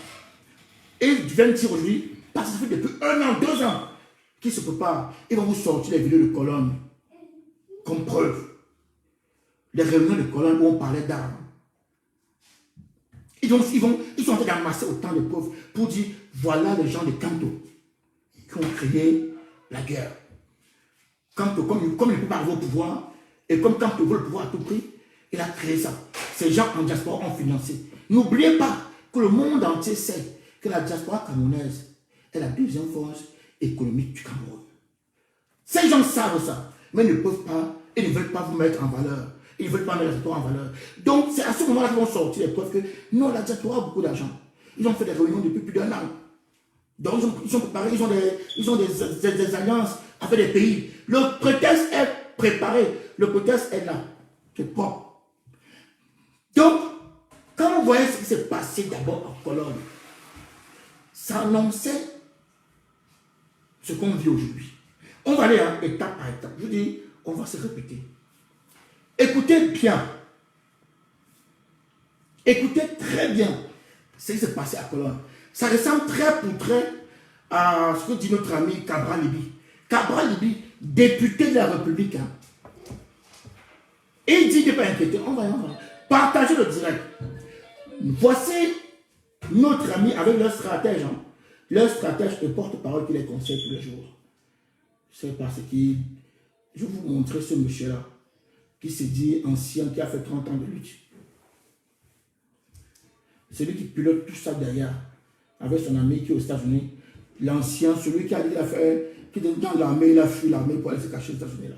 Et ils viennent dire aujourd'hui, parce que ça fait depuis 1 an, 2 ans qu'ils se préparent. Ils vont vous sortir les vidéos de colonnes comme preuve. Les réunions de colonnes où on parlait d'armes. Ils sont en train d'amasser autant de preuves pour dire, voilà les gens de Kanto qui ont créé la guerre. Kanto, comme il ne peut pas arriver au pouvoir, et comme Kanto veut le pouvoir à tout prix, il a créé ça. Ces gens en diaspora ont financé. N'oubliez pas que le monde entier sait que la diaspora camerounaise est la deuxième force économique du Cameroun. Ces gens savent ça, mais ne peuvent pas, et ne veulent pas vous mettre en valeur. Ils ne veulent pas mettre la diaspora en valeur. Donc, c'est à ce moment-là qu'ils vont sortir les preuves que non, la diaspora a beaucoup d'argent. Ils ont fait des réunions depuis plus d'1 an. Donc, ils sont préparés, ils ont des alliances avec des pays. Le prétexte est préparé. Le prétexte est là. C'est propre. Donc, quand vous voyez ce qui s'est passé d'abord en Cologne, ça annonçait ce qu'on vit aujourd'hui. On va aller étape par étape. Je vous dis, on va se répéter. Écoutez bien. Écoutez très bien ce qui s'est passé à Cologne. Ça ressemble très pour très à ce que dit notre ami Cabral Libi. Cabral Libi, député de la République. Hein. Et il dit qu'il n'est pas inquiété. On va. Partagez le direct. Voici notre ami avec leur stratège. Hein. Leur stratège et porte-parole qui les conseille tous les jours. C'est parce qu'il... Je vais vous montrer ce monsieur-là qui se dit ancien, qui a fait 30 ans de lutte. C'est lui qui pilote tout ça derrière, avec son ami qui est aux États-Unis. L'ancien, celui qui a dit qu'il a fait, qui est dans l'armée, il a fui l'armée pour aller se cacher aux États-Unis là.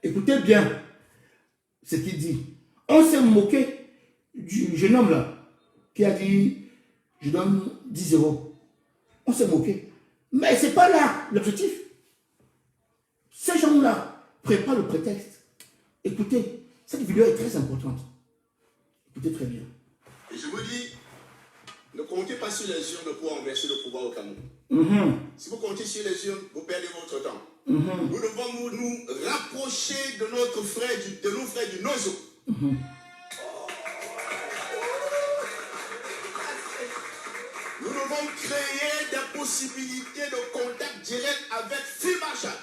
Écoutez bien ce qu'il dit. On s'est moqué du jeune homme là, qui a dit, je donne 10 euros. On s'est moqué. Mais ce n'est pas là l'objectif. Ces gens-là préparent le prétexte. Écoutez, cette vidéo est très importante. Écoutez très bien. Et je vous dis, ne comptez pas sur les urnes pour renverser le pouvoir au Cameroun. Si vous comptez sur les urnes, vous perdez votre temps. Nous devons nous rapprocher de nos frères du Nozo. Nous devons créer des possibilités de contact direct avec Fimacha.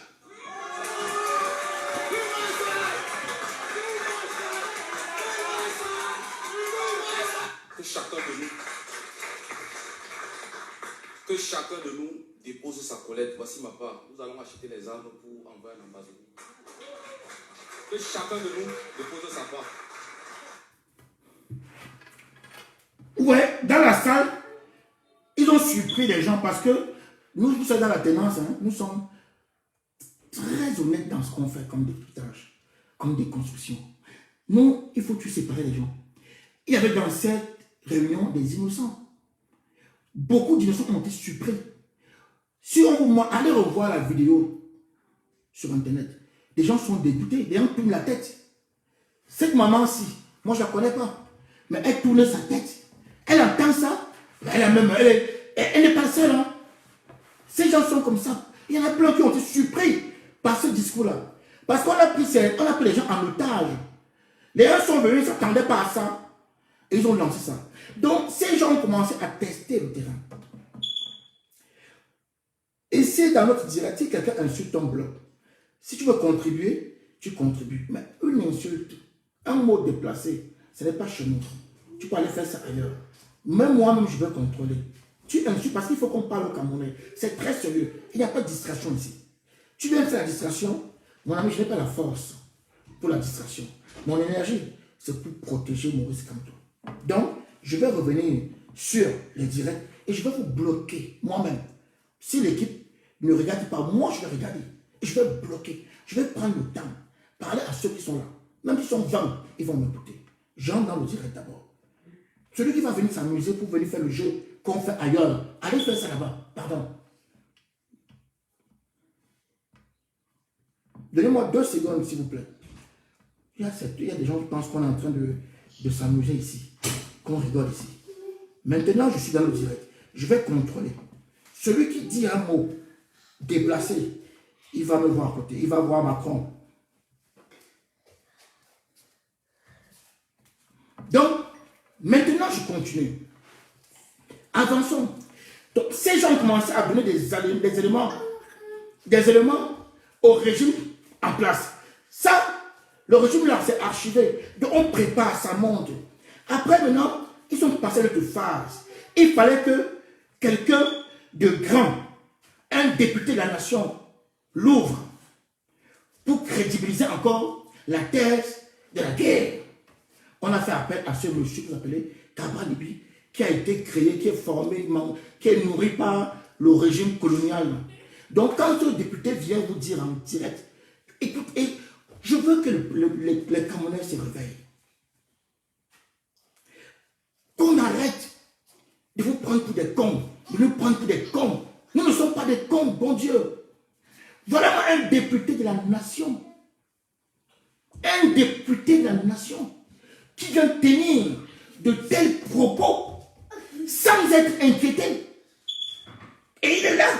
Que chacun de nous dépose sa collecte. Voici ma part. Nous allons acheter les armes pour envoyer un ambassadeur. Que chacun de nous dépose sa part. Ouais, dans la salle, ils ont surpris les gens parce que nous sommes dans la tenance, hein, nous sommes très honnêtes dans ce qu'on fait comme députage, comme des constructions. Nous, il faut tout séparer les gens. Il y avait dans cette réunion des innocents. Beaucoup d'innocents ont été surpris. Si on vous allez revoir la vidéo sur Internet, les gens sont dégoûtés, les gens tournent la tête. Cette maman-ci, moi je ne la connais pas, mais elle tourne sa tête. Elle entend ça, elle n'est pas seule. Hein. Ces gens sont comme ça. Il y en a plein qui ont été surpris par ce discours-là. Parce qu'on a pris les gens en otage. Les gens sont venus, ils ne s'attendaient pas à ça. Et ils ont lancé ça. Donc, ces gens ont commencé à tester le terrain. Et si dans notre direct, si quelqu'un insulte ton bloc, si tu veux contribuer, tu contribues. Mais une insulte, un mot déplacé, ce n'est pas chez nous. Tu peux aller faire ça ailleurs. Même moi-même, je veux contrôler. Tu insultes parce qu'il faut qu'on parle au Camerounais. C'est très sérieux. Il n'y a pas de distraction ici. Tu viens faire la distraction, mon ami, je n'ai pas la force pour la distraction. Mon énergie, c'est pour protéger Maurice Kamto. Donc, je vais revenir sur les directs et je vais vous bloquer moi-même. Si l'équipe ne regardez pas. Moi, je vais regarder. Et je vais bloquer. Je vais prendre le temps. Parler à ceux qui sont là. Même s'ils sont 20, ils vont m'écouter. J'entre dans le direct d'abord. Celui qui va venir s'amuser pour venir faire le jeu qu'on fait ailleurs, allez faire ça là-bas. Pardon. Donnez-moi 2 secondes, s'il vous plaît. Il y a des gens qui pensent qu'on est en train de s'amuser ici. Qu'on rigole ici. Maintenant, je suis dans le direct. Je vais contrôler. Celui qui dit un mot déplacé, il va me voir à côté. Il va voir Macron. Donc, maintenant, je continue. Avançons. Donc, ces gens ont commencé à donner des éléments au régime en place. Ça, le régime là, c'est archivé. Donc, on prépare, ça monte. Après, maintenant, ils sont passés à l'autre phase. Il fallait que quelqu'un de grand, un député de la nation, l'ouvre pour crédibiliser encore la thèse de la guerre. On a fait appel à ce monsieur que vous appelez Cabral Libye, qui a été créé, qui est formé, qui est nourri par le régime colonial. Donc, quand le député vient vous dire en direct, écoutez, je veux que les Camerounais se réveillent. Qu'on arrête de vous prendre pour des cons, de nous prendre pour des cons. Nous ne sommes pas des cons, bon Dieu. Voilà un député de la nation. Un député de la nation qui vient tenir de tels propos sans être inquiété. Et il est là.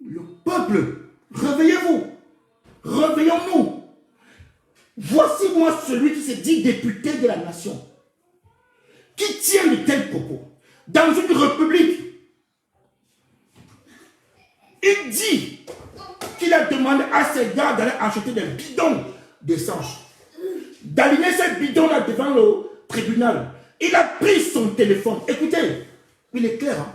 Le peuple, réveillez-vous. Réveillons-nous. Voici moi celui qui se dit député de la nation, qui tient de tels propos dans une république. Il dit qu'il a demandé à ses gars d'aller acheter des bidons d'essence, d'aligner ces bidons-là devant le tribunal. Il a pris son téléphone. Écoutez, il est clair. Hein?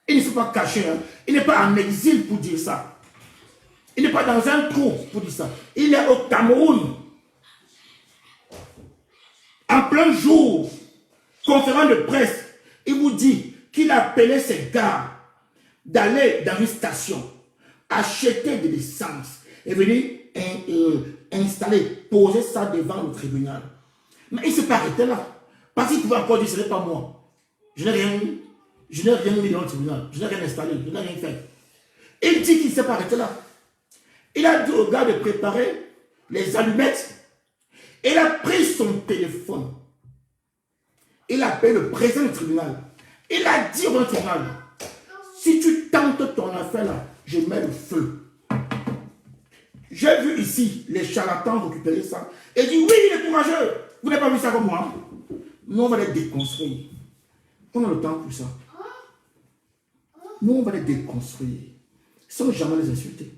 Il ne s'est pas caché. Hein? Il n'est pas en exil pour dire ça. Il n'est pas dans un trou pour dire ça. Il est au Cameroun. En plein jour, conférence de presse, il vous dit qu'il a appelé ses gars d'aller dans une station, acheter de l'essence et venir installer, poser ça devant le tribunal. Mais il ne s'est pas arrêté là. Parce qu'il pouvait encore dire, ce n'est pas moi. Je n'ai rien mis dans le tribunal. Je n'ai rien installé. Je n'ai rien fait. Il dit qu'il ne s'est pas arrêté là. Il a dit au gars de préparer les allumettes. Il a pris son téléphone. Il a appelé le président du tribunal. Il a dit au tribunal, si tu tentes ton affaire là, je mets le feu. J'ai vu ici les charlatans récupérer ça. Et dit, oui, il est courageux. Vous n'avez pas vu ça comme moi. Nous, on va les déconstruire. On a le temps pour ça. Nous, on va les déconstruire. Sans jamais les insulter.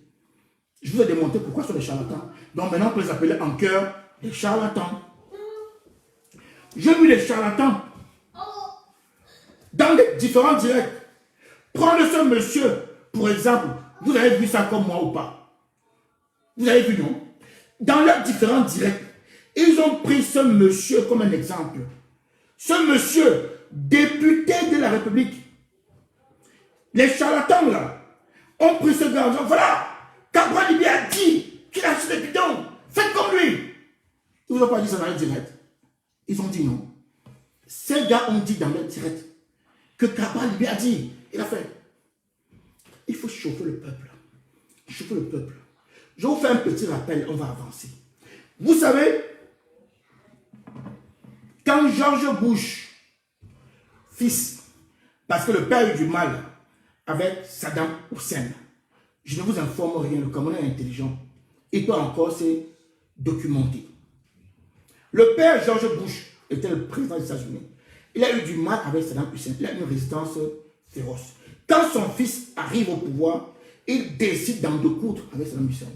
Je vous ai démontré pourquoi ce sont des charlatans. Donc maintenant, on peut les appeler en cœur des charlatans. J'ai vu les charlatans dans les différents directs. Prenez ce monsieur, pour exemple, vous avez vu ça comme moi ou pas? Vous avez vu, non? Dans leurs différents directs, ils ont pris ce monsieur comme un exemple. Ce monsieur, député de la République. Les charlatans, là, ont pris ce gars. Voilà, Cabral Libye a dit qu'il a acheté des bidons. Faites comme lui. Ils ne vous ont pas dit ça dans le direct. Ils ont dit non. Ces gars ont dit dans le direct que Cabral Libye a dit. Il a fait. Il faut chauffer le peuple. Chauffer le peuple. Je vous fais un petit rappel, on va avancer. Vous savez, quand George Bush, fils, parce que le père a eu du mal avec Saddam Hussein, je ne vous informe rien, le Cameroun est intelligent. Il peut encore se documenter. Le père George Bush était le président des États-Unis. Il a eu du mal avec Saddam Hussein. Il a eu une résistance féroce. Quand son fils arrive au pouvoir, il décide d'en découdre avec Saddam Hussein.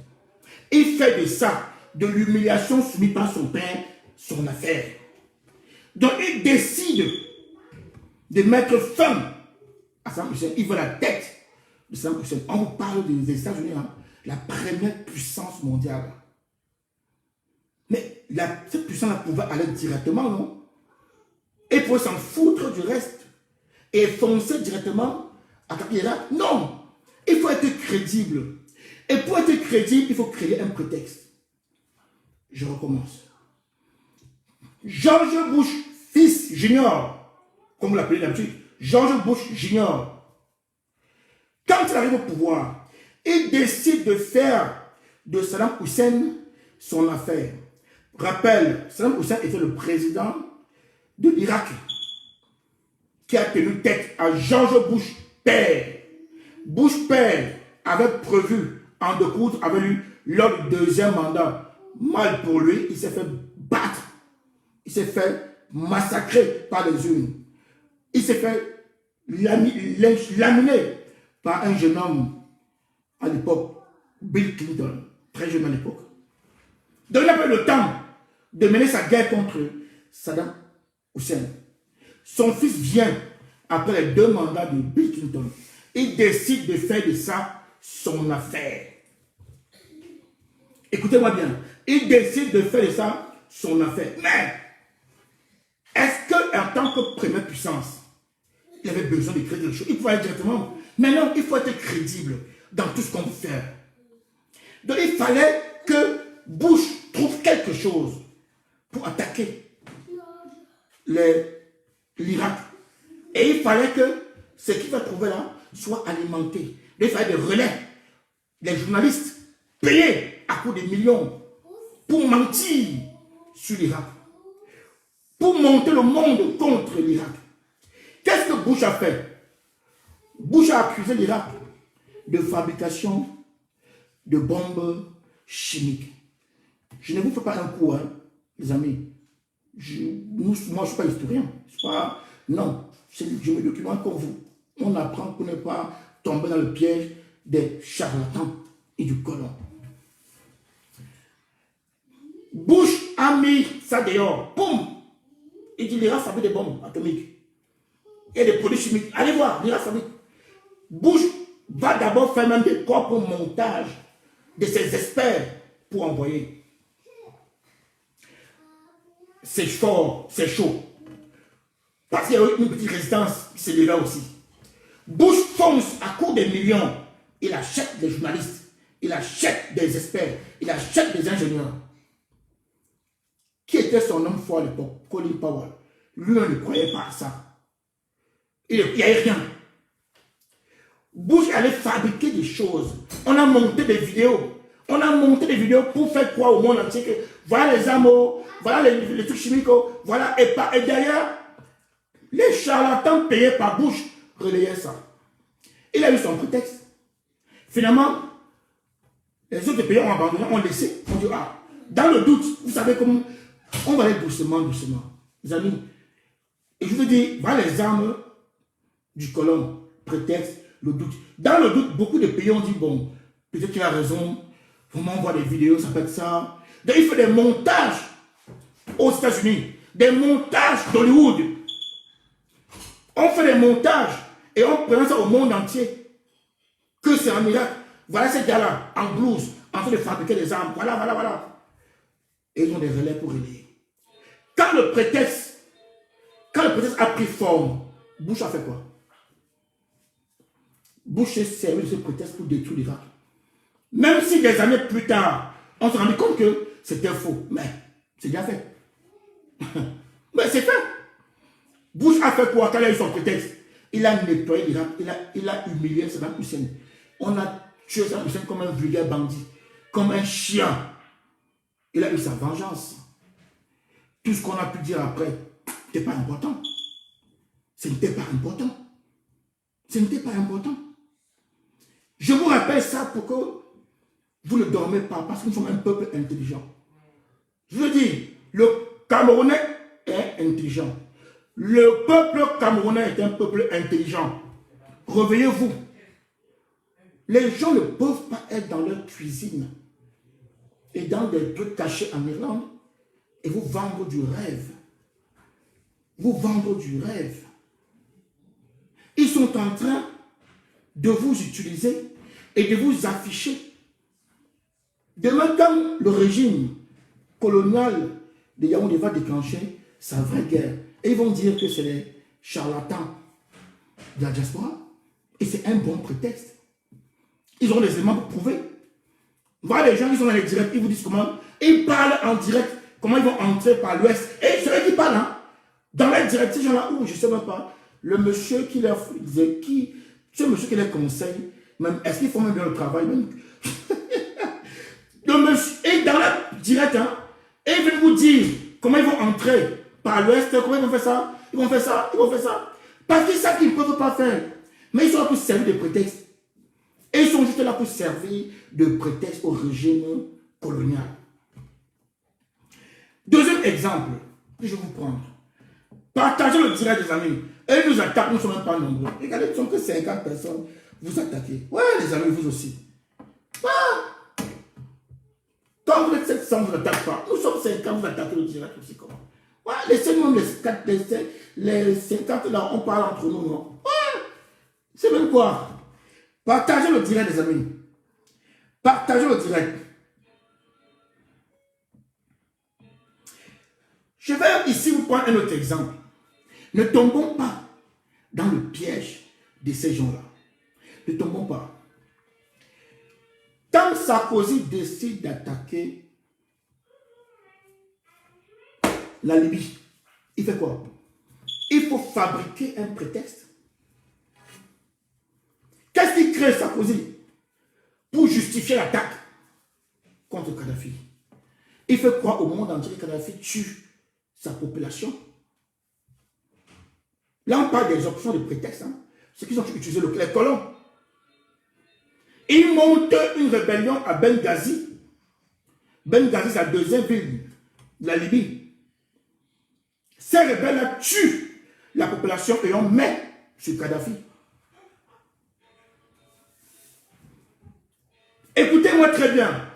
Il fait de ça, de l'humiliation subie par son père, son affaire. Donc il décide de mettre fin à Saddam Hussein. Il veut la tête de Saddam Hussein. On vous parle des États-Unis, hein, la première puissance mondiale. Mais cette puissance pouvait aller directement, non? Et pour s'en foutre du reste. et foncer directement à l'Irak. Non, il faut être crédible. Et pour être crédible, il faut créer un prétexte. Je recommence. George Bush, fils junior, comme vous l'appelez d'habitude, George Bush junior, quand il arrive au pouvoir, il décide de faire de Saddam Hussein son affaire. Rappel, Saddam Hussein était le président de l'Irak qui a tenu tête à George Bush père. Bush père avait prévu en découdre avec lui lors du deuxième mandat. Mal pour lui, il s'est fait battre. Il s'est fait massacrer par les urnes. Il s'est fait laminer par un jeune homme à l'époque, Bill Clinton, très jeune à l'époque. Donc il n'a pas eu le temps de mener sa guerre contre Saddam Hussein. Son fils vient après les 2 mandats de Bill Clinton. Il décide de faire de ça son affaire. Écoutez-moi bien. Il décide de faire de ça son affaire. Mais est-ce qu'en tant que première puissance, il avait besoin de créer quelque chose? Il pouvait aller directement. Mais non, il faut être crédible dans tout ce qu'on veut faire. Donc il fallait que Bush trouve quelque chose pour attaquer l'Irak. Et il fallait que ce qu'il va trouver là soit alimenté. Il fallait des relais. Les journalistes payés à coups de millions pour mentir sur l'Irak. Pour monter le monde contre l'Irak. Qu'est-ce que Bush a fait? Bush a accusé l'Irak de fabrication de bombes chimiques. Je ne vous fais pas un coup, hein, les amis. Moi, je ne suis pas historien. Non, je me documente comme vous. On apprend pour ne pas tomber dans le piège des charlatans et du colon. Bush a mis ça dehors. Boum! Il dit l'Irak fabrique des bombes atomiques. Et des produits chimiques. Allez voir, l'Irak fabrique. Bush va d'abord faire même des propres montages de ses experts pour envoyer. C'est fort, c'est chaud. Parce qu'il y a une petite résistance qui s'est levée aussi. Bush fonce à court de millions. Il achète des journalistes, il achète des experts, il achète des ingénieurs. Qui était son homme fort à l'époque? Colin Powell. Lui, on ne croyait pas à ça. Il n'y avait rien. Bush allait fabriquer des choses. On a monté des vidéos. On a monté des vidéos pour faire croire au monde entier que voilà les armes, voilà les trucs chimiques, voilà. Et derrière, les charlatans payés par Bush relayaient ça. Il a eu son prétexte. Finalement, les autres pays ont abandonné, ont laissé. On dit, ah, dans le doute, vous savez comment on va aller doucement, doucement. Les amis, et je vous dis, voilà les armes du colon, prétexte, le doute. Dans le doute, beaucoup de pays ont dit, bon, peut-être qu'il a raison, vraiment on voit des vidéos, ça peut être ça. Donc il fait des montages aux États-Unis, des montages d'Hollywood. On fait des montages et on présente ça au monde entier. Que c'est un miracle. Voilà ces gars-là, en blouse, en train de fabriquer des armes. Voilà, voilà, voilà. Et ils ont des relais pour relayer. Quand le prétexte a pris forme, Bush a fait quoi? Bush s'est servi de ce prétexte pour détruire l'Irak. Même si des années plus tard, on s'est rendu compte que c'était faux. Mais c'est déjà fait. Mais c'est fait. Bush a fait quoi quand il a eu son prétexte? Il a nettoyé l'Irak, il a humilié Saddam Hussein. On a tué Saddam Hussein comme un vulgaire bandit, comme un chien. Il a eu sa vengeance. Tout ce qu'on a pu dire après, n'était pas important. Ce n'était pas important. Ce n'était pas important. Je vous rappelle ça pour que vous ne dormez pas, parce que nous sommes un peuple intelligent. Je veux dire, le Camerounais est intelligent. Le peuple camerounais est un peuple intelligent. Réveillez-vous. Les gens ne peuvent pas être dans leur cuisine et dans des trucs cachés en Irlande et vous vendre du rêve. Vous vendre du rêve. Ils sont en train de vous utiliser et de vous afficher. Demain, quand le régime colonial de Yaoundé va déclencher sa vraie guerre, et ils vont dire que c'est les charlatans. de la diaspora. Et c'est un bon prétexte. Ils ont les éléments pour prouver. Voilà les gens qui sont dans les directs, ils vous disent comment. Ils parlent en direct, comment ils vont entrer par l'ouest. Et c'est eux qui parlent. Hein. Dans les directs, ces gens-là, je ne sais même pas, le monsieur qui leur disait, ce monsieur qui les conseille, même, est-ce qu'ils font même bien le travail même? Le monsieur, et dans la direct, hein, et ils veulent vous dire comment ils vont entrer par l'ouest, comment ils vont faire ça, ils vont faire ça, ils vont faire ça. Parce qu'ils savent qu'ils ne peuvent pas faire. Mais ils sont là pour servir de prétexte. Et ils sont juste là pour servir de prétexte au régime colonial. Deuxième exemple que je vais vous prendre. Partagez le direct des amis. Et ils nous attaquent, nous ne sommes même pas nombreux. Regardez, nous ne sommes que 50 personnes. Vous attaquez. Ouais, les amis, vous aussi. Ah. Quand vous êtes 700, vous n'attaquez pas. Nous sommes 50, vous attaquez le direct aussi. Comment? Ouais, laissez-nous les 50 là, on parle entre nous. Non? Ouais. C'est même quoi? Partagez le direct, les amis. Partagez le direct. Je vais ici vous prendre un autre exemple. Ne tombons pas dans le piège de ces gens-là. Ne tombons pas. Quand Sarkozy décide d'attaquer la Libye, il fait quoi? Il faut fabriquer un prétexte. Qu'est-ce qu'il crée, Sarkozy? Pour justifier l'attaque contre Kadhafi. Il fait croire au monde entier que Kadhafi tue sa population. Là, on parle des options de prétexte. Hein. Ceux qui ont utilisé les colons. Ils montent une rébellion à Benghazi. Benghazi, c'est la deuxième ville de la Libye. Ces rebelles-là tuent la population et on met sur Kadhafi. Écoutez-moi très bien.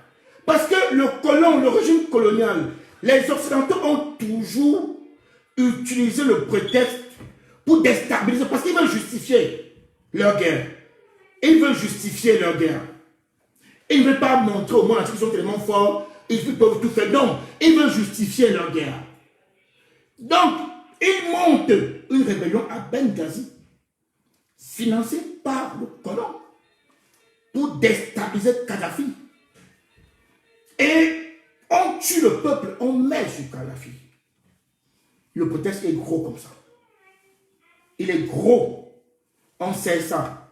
Parce que le colon, le régime colonial, les Occidentaux ont toujours utilisé le prétexte pour déstabiliser. Parce qu'ils veulent justifier leur guerre. Ils veulent justifier leur guerre. Ils ne veulent pas montrer au monde qu'ils sont tellement forts, ils peuvent tout faire. Non, ils veulent justifier leur guerre. Donc, ils montent une rébellion à Benghazi, financée par le colon, pour déstabiliser Kadhafi. Et on tue le peuple, on met sur Kadhafi. Le prétexte est gros comme ça. Il est gros. On sait ça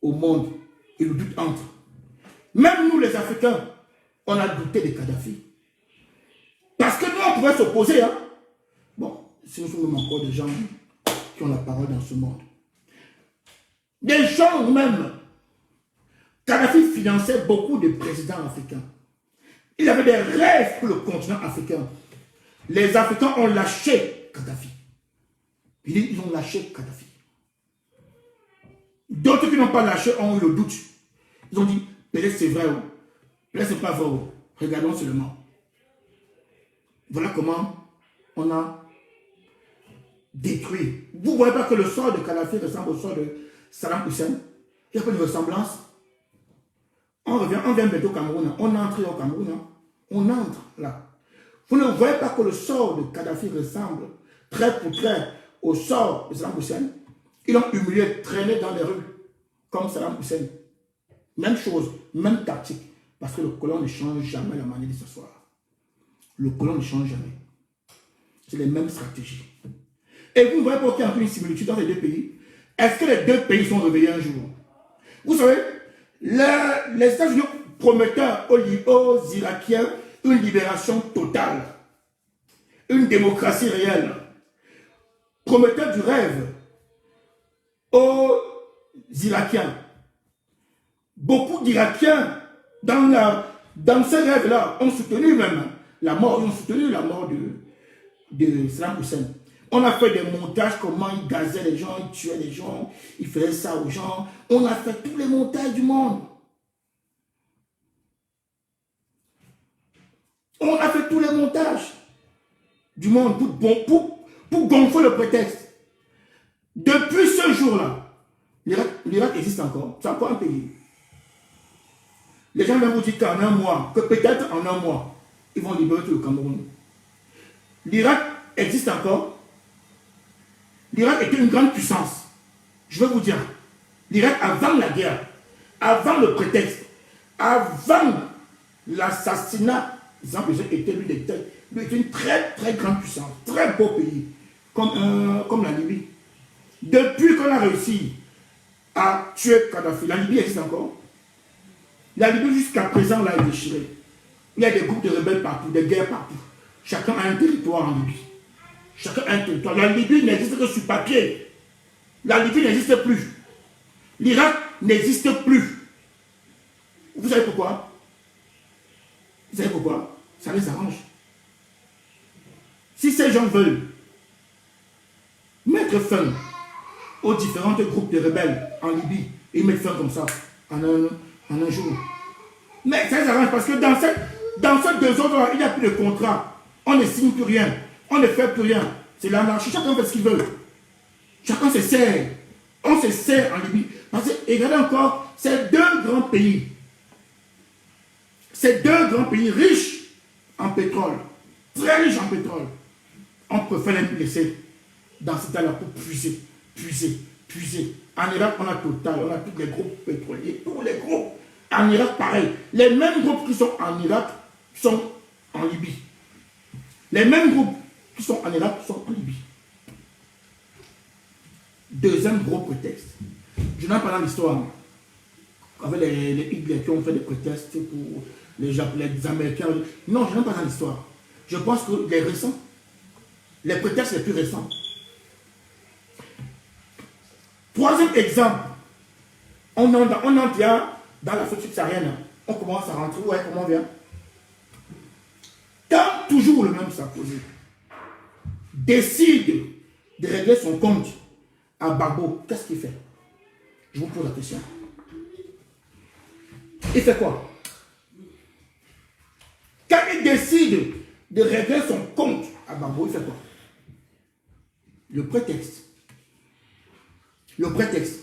au monde. Et le doute entre. Même nous les Africains, on a douté de Kadhafi. Parce que nous, on pouvait s'opposer. Hein? Bon, si nous sommes encore des gens qui ont la parole dans ce monde. Des gens même. Kadhafi finançait beaucoup de présidents africains. Il avait des rêves pour le continent africain. Les Africains ont lâché Kadhafi. Ils ont lâché Kadhafi. D'autres qui n'ont pas lâché ont eu le doute. Ils ont dit, peut-être c'est vrai, peut-être c'est pas vrai. Regardons seulement. Voilà comment on a détruit. Vous ne voyez pas que le sort de Kadhafi ressemble au sort de Saddam Hussein? Il n'y a pas de ressemblance. On vient bientôt au Cameroun. On entre au Cameroun. On entre là. Vous ne voyez pas que le sort de Kadhafi ressemble trait pour trait au sort de Saddam Hussein? Ils l'ont humilié, traîné dans les rues, comme Saddam Hussein. Même chose, même tactique. Parce que le colon ne change jamais la manière de s'asseoir. Le colon ne change jamais. C'est les mêmes stratégies. Et vous ne voyez pas qu'il y a une similitude dans les deux pays? Est-ce que les deux pays sont réveillés un jour? Vous savez, les États-Unis promettaient aux Irakiens une libération totale, une démocratie réelle, promettaient du rêve aux Irakiens. Beaucoup d'Irakiens, dans ce rêve-là, ont soutenu même la mort, de Saddam Hussein. On a fait des montages, comment ils gazaient les gens, ils tuaient les gens, ils faisaient ça aux gens. On a fait tous les montages du monde. On a fait tous les montages du monde pour gonfler le prétexte. Depuis ce jour-là, l'Irak existe encore. C'est encore un pays. Les gens vont vous dire qu'en un mois, que peut-être en un mois, ils vont libérer tout le Cameroun. L'Irak existe encore. L'Irak était une grande puissance. Je vais vous dire, l'Irak, avant la guerre, avant le prétexte, avant l'assassinat, Jean-Pierre était lui était une très très grande puissance, très beau pays, comme la Libye. Depuis qu'on a réussi à tuer Kadhafi, la Libye existe encore. La Libye jusqu'à présent là est déchirée. Il y a des groupes de rebelles partout, des guerres partout. Chacun a un territoire en Libye. Chacun a un territoire. La Libye n'existe que sur papier. La Libye n'existe plus. L'Irak n'existe plus. Vous savez pourquoi? Vous savez pourquoi? Ça les arrange. Si ces gens veulent mettre fin aux différents groupes de rebelles en Libye, ils mettent fin comme ça en un jour. Mais ça les arrange parce que dans ces 2 autres, il n'y a plus de contrat. On ne signe plus rien. On ne fait plus rien. C'est l'anarchie. Chacun fait ce qu'il veut. Chacun se sert. On se sert en Libye. Parce que, et regardez encore, ces 2 grands pays. Ces 2 grands pays riches en pétrole. Très riches en pétrole. On préfère les laisser dans cet état-là pour puiser. En Irak, on a Total, on a tous les groupes pétroliers, tous les groupes. En Irak, pareil. Les mêmes groupes qui sont en Irak sont en Libye. Les mêmes groupes qui sont en Irak sont en Libye. Deuxième gros prétexte. Je n'ai pas dans l'histoire. Avec les Hitler qui ont fait des prétextes pour les Américains. Non, je n'ai pas dans l'histoire. Je pense que les récents, les prétextes les plus récents. Troisième exemple. On entre dans l'Afrique subsaharienne. On commence à rentrer. Ouais, comment on vient? Quand toujours le même Sarkozy décide de régler son compte à Gbagbo, qu'est-ce qu'il fait? Je vous pose la question. Il fait quoi? Quand il décide de régler son compte à Gbagbo, il fait quoi? Le prétexte. Le prétexte.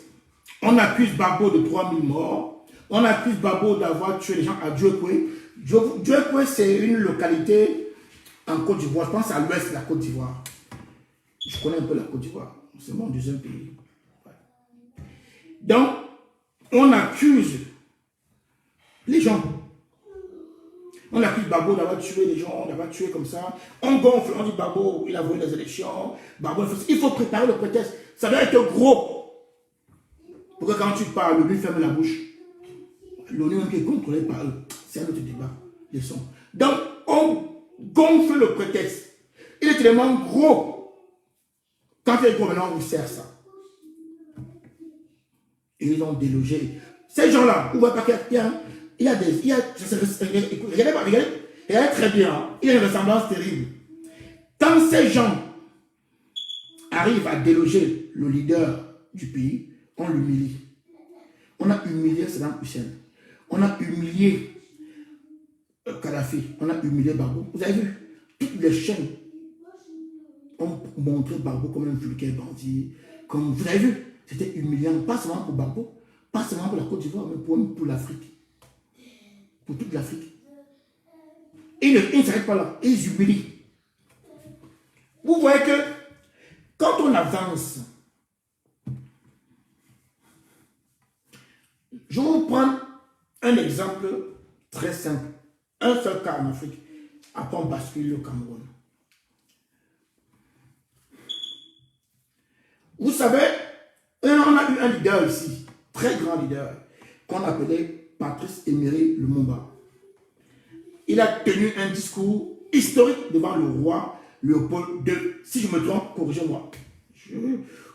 On accuse Gbagbo de 3000 morts. On accuse Gbagbo d'avoir tué les gens à Djouekoué. Djouekoué, c'est une localité en Côte d'Ivoire. Je pense à l'ouest de la Côte d'Ivoire. Je connais un peu la Côte d'Ivoire. C'est mon deuxième pays. Ouais. Donc, on accuse les gens. On accuse Gbagbo d'avoir tué les gens, d'avoir tué comme ça. On gonfle, on dit Gbagbo, il a volé les élections. Gbagbo, il faut préparer le prétexte. Ça doit être gros. Pour que quand tu parles, l'ONU ferme la bouche. L'ONU même qui est contrôlée par eux. C'est un autre débat. Donc, on gonfle le prétexte. Il est tellement gros. Quand il est gros, maintenant, on vous sert ça. Et ils ont délogé. Ces gens-là, vous voyez pas qu'il y a des... Regardez très bien. Hein. Il y a une ressemblance terrible. Quand ces gens arrivent à déloger le leader du pays, on l'humilie. On a humilié Saddam Hussein. On a humilié Kadhafi. On a humilié Gbagbo. Vous avez vu, toutes les chaînes ont montré Gbagbo comme un vulgaire bandit. Comme, vous avez vu, c'était humiliant. Pas seulement pour Gbagbo, pas seulement pour la Côte d'Ivoire, mais pour l'Afrique. Pour toute l'Afrique. Ils ne s'arrêtent pas là. Ils humilient. Vous voyez que quand on avance, je vais vous prendre un exemple très simple. Un seul cas en Afrique. Après, on bascule le Cameroun. Vous savez, on a eu un leader ici, très grand leader, qu'on appelait Patrice Emery Lumumba. Il a tenu un discours historique devant le roi Léopold II. Si je me trompe, corrigez-moi.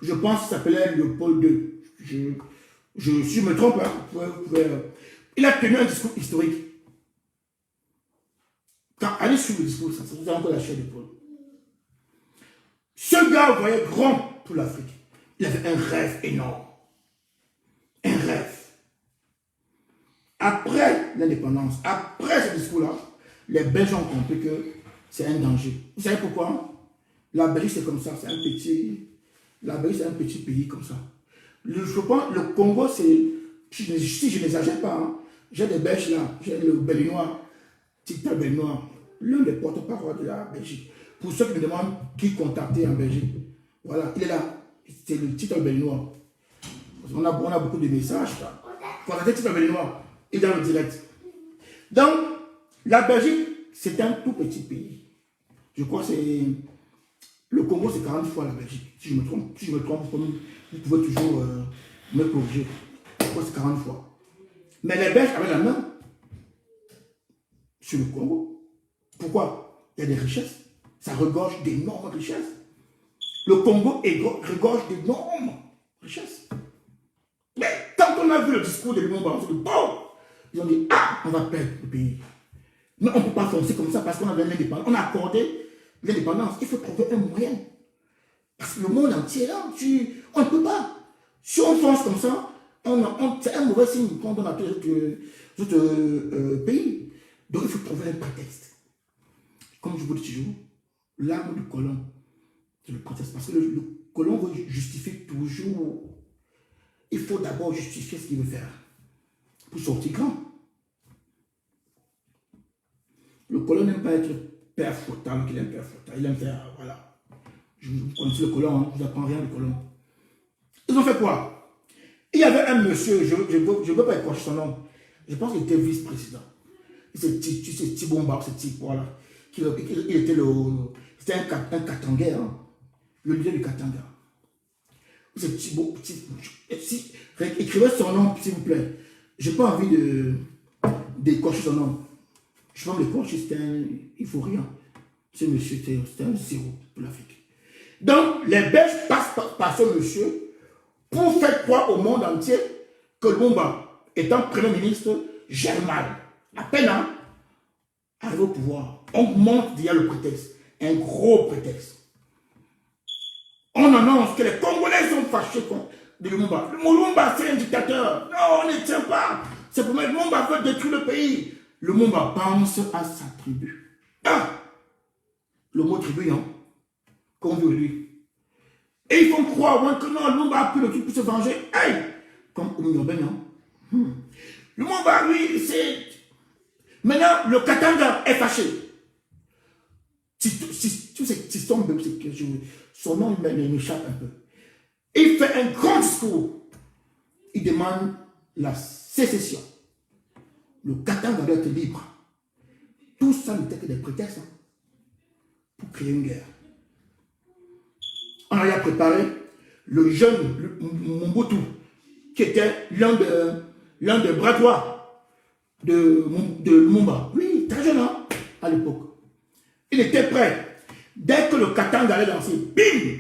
Je pense qu'il s'appelait Léopold II. Si je me trompe, hein, il a tenu un discours historique. Quand allez sur le discours, ça vous a encore la chair d'épaule. Ce gars voyait grand pour l'Afrique. Il avait un rêve énorme. Un rêve. Après l'indépendance, après ce discours-là, les Belges ont compris que c'est un danger. Vous savez pourquoi? La Belgique, c'est comme ça. C'est un petit... La Belgique, c'est un petit pays comme ça. Je pense le Congo, c'est... Si je n'exagère pas, hein, j'ai des Belges là. J'ai le Belinois, Tita Belinois, l'un des porte-parole de la Belgique. Pour ceux qui me demandent qui contacter en Belgique, voilà, il est là. C'est le Tita Belinois. On a beaucoup de messages. Contactez cet événement et dans le direct. Donc, la Belgique, c'est un tout petit pays. Je crois que c'est... Le Congo, c'est 40 fois la Belgique. Si je me trompe, vous pouvez toujours me corriger. Je crois que c'est 40 fois. Mais les Belges avaient la main sur le Congo. Pourquoi? Il y a des richesses. Ça regorge d'énormes richesses. Le Congo regorge d'énormes richesses. Mais quand on a vu le discours de Lumumba, on s'est dit, bon, ils ont dit, ah, on va perdre le pays. Mais on ne peut pas foncer comme ça parce qu'on avait l'indépendance. On a accordé l'indépendance. Il faut trouver un moyen. Parce que le monde entier, là, on ne peut pas. Si on fonce comme ça, c'est un mauvais signe qu'on donne à tous les autres pays. Donc il faut trouver un prétexte. Comme je vous dis toujours, l'arme du colon, c'est le prétexte. Parce que le colon veut justifier toujours. Il faut d'abord justifier ce qu'il veut faire pour sortir grand. Le colon n'aime pas être père fouettard, qu'il aime père fouettard. Il aime faire, voilà. Vous connaissez le colon, hein, je ne vous apprends rien du colon. Ils ont fait quoi? Il y avait un monsieur, je ne veux pas écorcher son nom, je pense qu'il était vice-président. C'est Tibomba, c'est type, voilà. C'était un Katanga, hein, le leader du Katanga. C'est Tibomba, écrivez son nom, s'il vous plaît. Je n'ai pas envie d'écorcher son nom. Je pense que l'écorcher, il ne faut rien. Ce monsieur, c'était un zéro pour l'Afrique. Donc, les Belges passent par ce monsieur pour faire croire au monde entier que Lumumba, étant Premier ministre, gère mal. À peine, hein, arrivé au pouvoir, on monte via le prétexte, un gros prétexte. On annonce que les Congolais sont fâchés contre Lumumba. Lumumba, c'est un dictateur. Non, on ne tient pas. C'est pour moi, Lumumba veut détruire le pays. Lumumba pense à sa tribu. Ah, le mot tribu, hein, qu'on veut lui. Et ils font croire que non, Lumumba a pris le truc pour se venger. Hey, comme Oumioben, hein. Lumumba, lui, c'est... Maintenant, le Katanga est fâché. Tu sais, son nom m'échappe un peu. Il fait un grand discours. Il demande la sécession. Le Katanga doit être libre. Tout ça n'était que des prétextes, hein, pour créer une guerre. On a préparé le jeune Mobutu, qui était l'un des bras droits de Lumumba. Oui, très jeune, hein, à l'époque. Il était prêt. Dès que le Katanga allait danser, bim,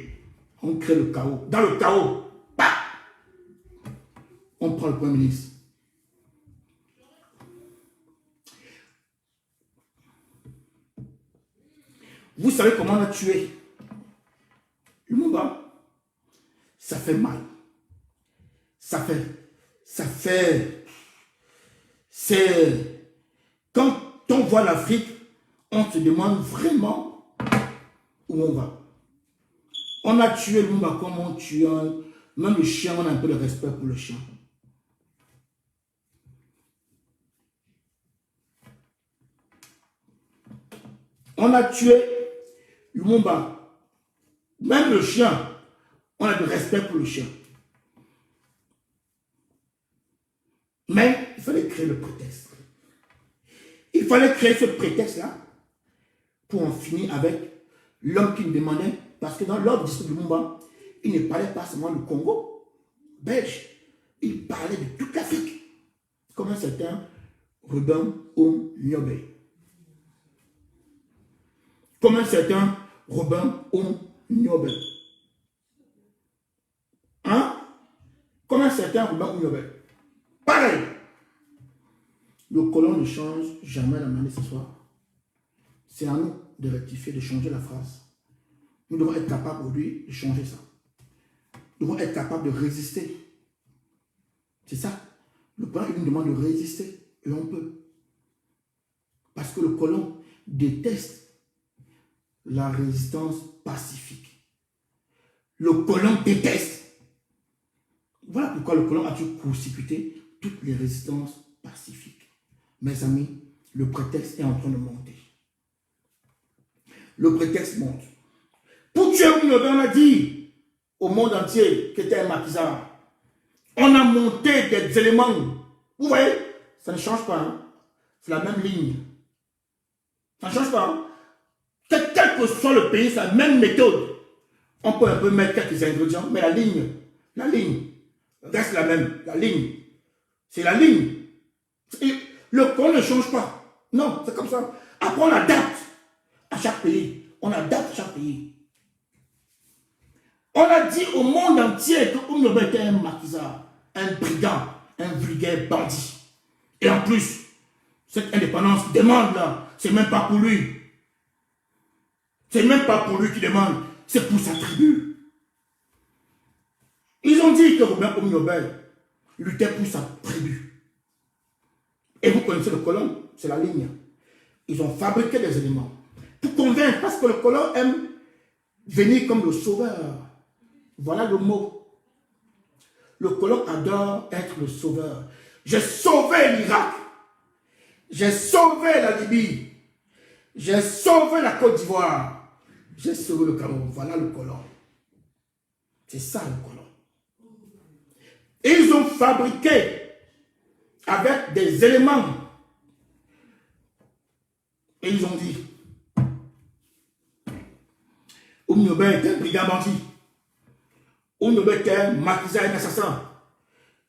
on crée le chaos. Dans le chaos, bah, on prend le Premier ministre. Vous savez comment on a tué Lumumba? Ça fait mal. C'est... Quand on voit l'Afrique, on se demande vraiment où on va. On a tué Lumumba comme on tue même le chien, on a un peu de respect pour le chien. On a tué Lumumba. Même le chien, on a du respect pour le chien. Mais il fallait créer le prétexte. Il fallait créer ce prétexte-là pour en finir avec l'homme qui nous demandait, parce que dans l'ordre du discours de Lumumba, il ne parlait pas seulement du Congo belge, il parlait de toute l'Afrique, comme un certain Robin Oum-Niobe. Comme un certain Robin Oum-Niobe. Hein? Comme un certain Robin Oum-Niobe. Pareil. Le colon ne change jamais la manière ce soir. C'est à nous de rectifier, de changer la phrase. Nous devons être capables aujourd'hui de changer ça. Nous devons être capables de résister. C'est ça. Le colon, il nous demande de résister. Et on peut. Parce que le colon déteste la résistance pacifique. Le colon déteste. Voilà pourquoi le colon a dû court-circuiter toutes les résistances pacifiques. Mes amis, le prétexte est en train de monter. Le prétexte monte. Pour tuer Oumiobe, on a dit au monde entier que c'était un maquisard, On a monté des éléments. Vous voyez, ça ne change pas. Hein? C'est la même ligne. Ça ne change pas. Hein? Quel que soit le pays, c'est la même méthode. On peut un peu mettre quelques ingrédients, mais la ligne reste la même. La ligne, c'est la ligne. Et le Coran ne change pas. Non, c'est comme ça. Après, on adapte à chaque pays. On adapte à chaque pays. On a dit au monde entier que Oumioba était un maquisard, un brigand, un vulgaire bandit. Et en plus, cette indépendance demande là, c'est même pas pour lui. C'est même pas pour lui qu'il demande, c'est pour sa tribu. Ils ont dit que Robert Oumioba luttait pour sa tribu. Et vous connaissez le colon, c'est la ligne. Ils ont fabriqué des éléments pour convaincre, parce que le colon aime venir comme le sauveur. Voilà le mot. Le colon adore être le sauveur. J'ai sauvé l'Irak. J'ai sauvé la Libye. J'ai sauvé la Côte d'Ivoire. J'ai sauvé le Cameroun. Voilà le colon. C'est ça le colon. Et ils ont fabriqué avec des éléments. Et ils ont dit, Oumioba est un brigand bandit. Oumioba est un maquisard, un assassin.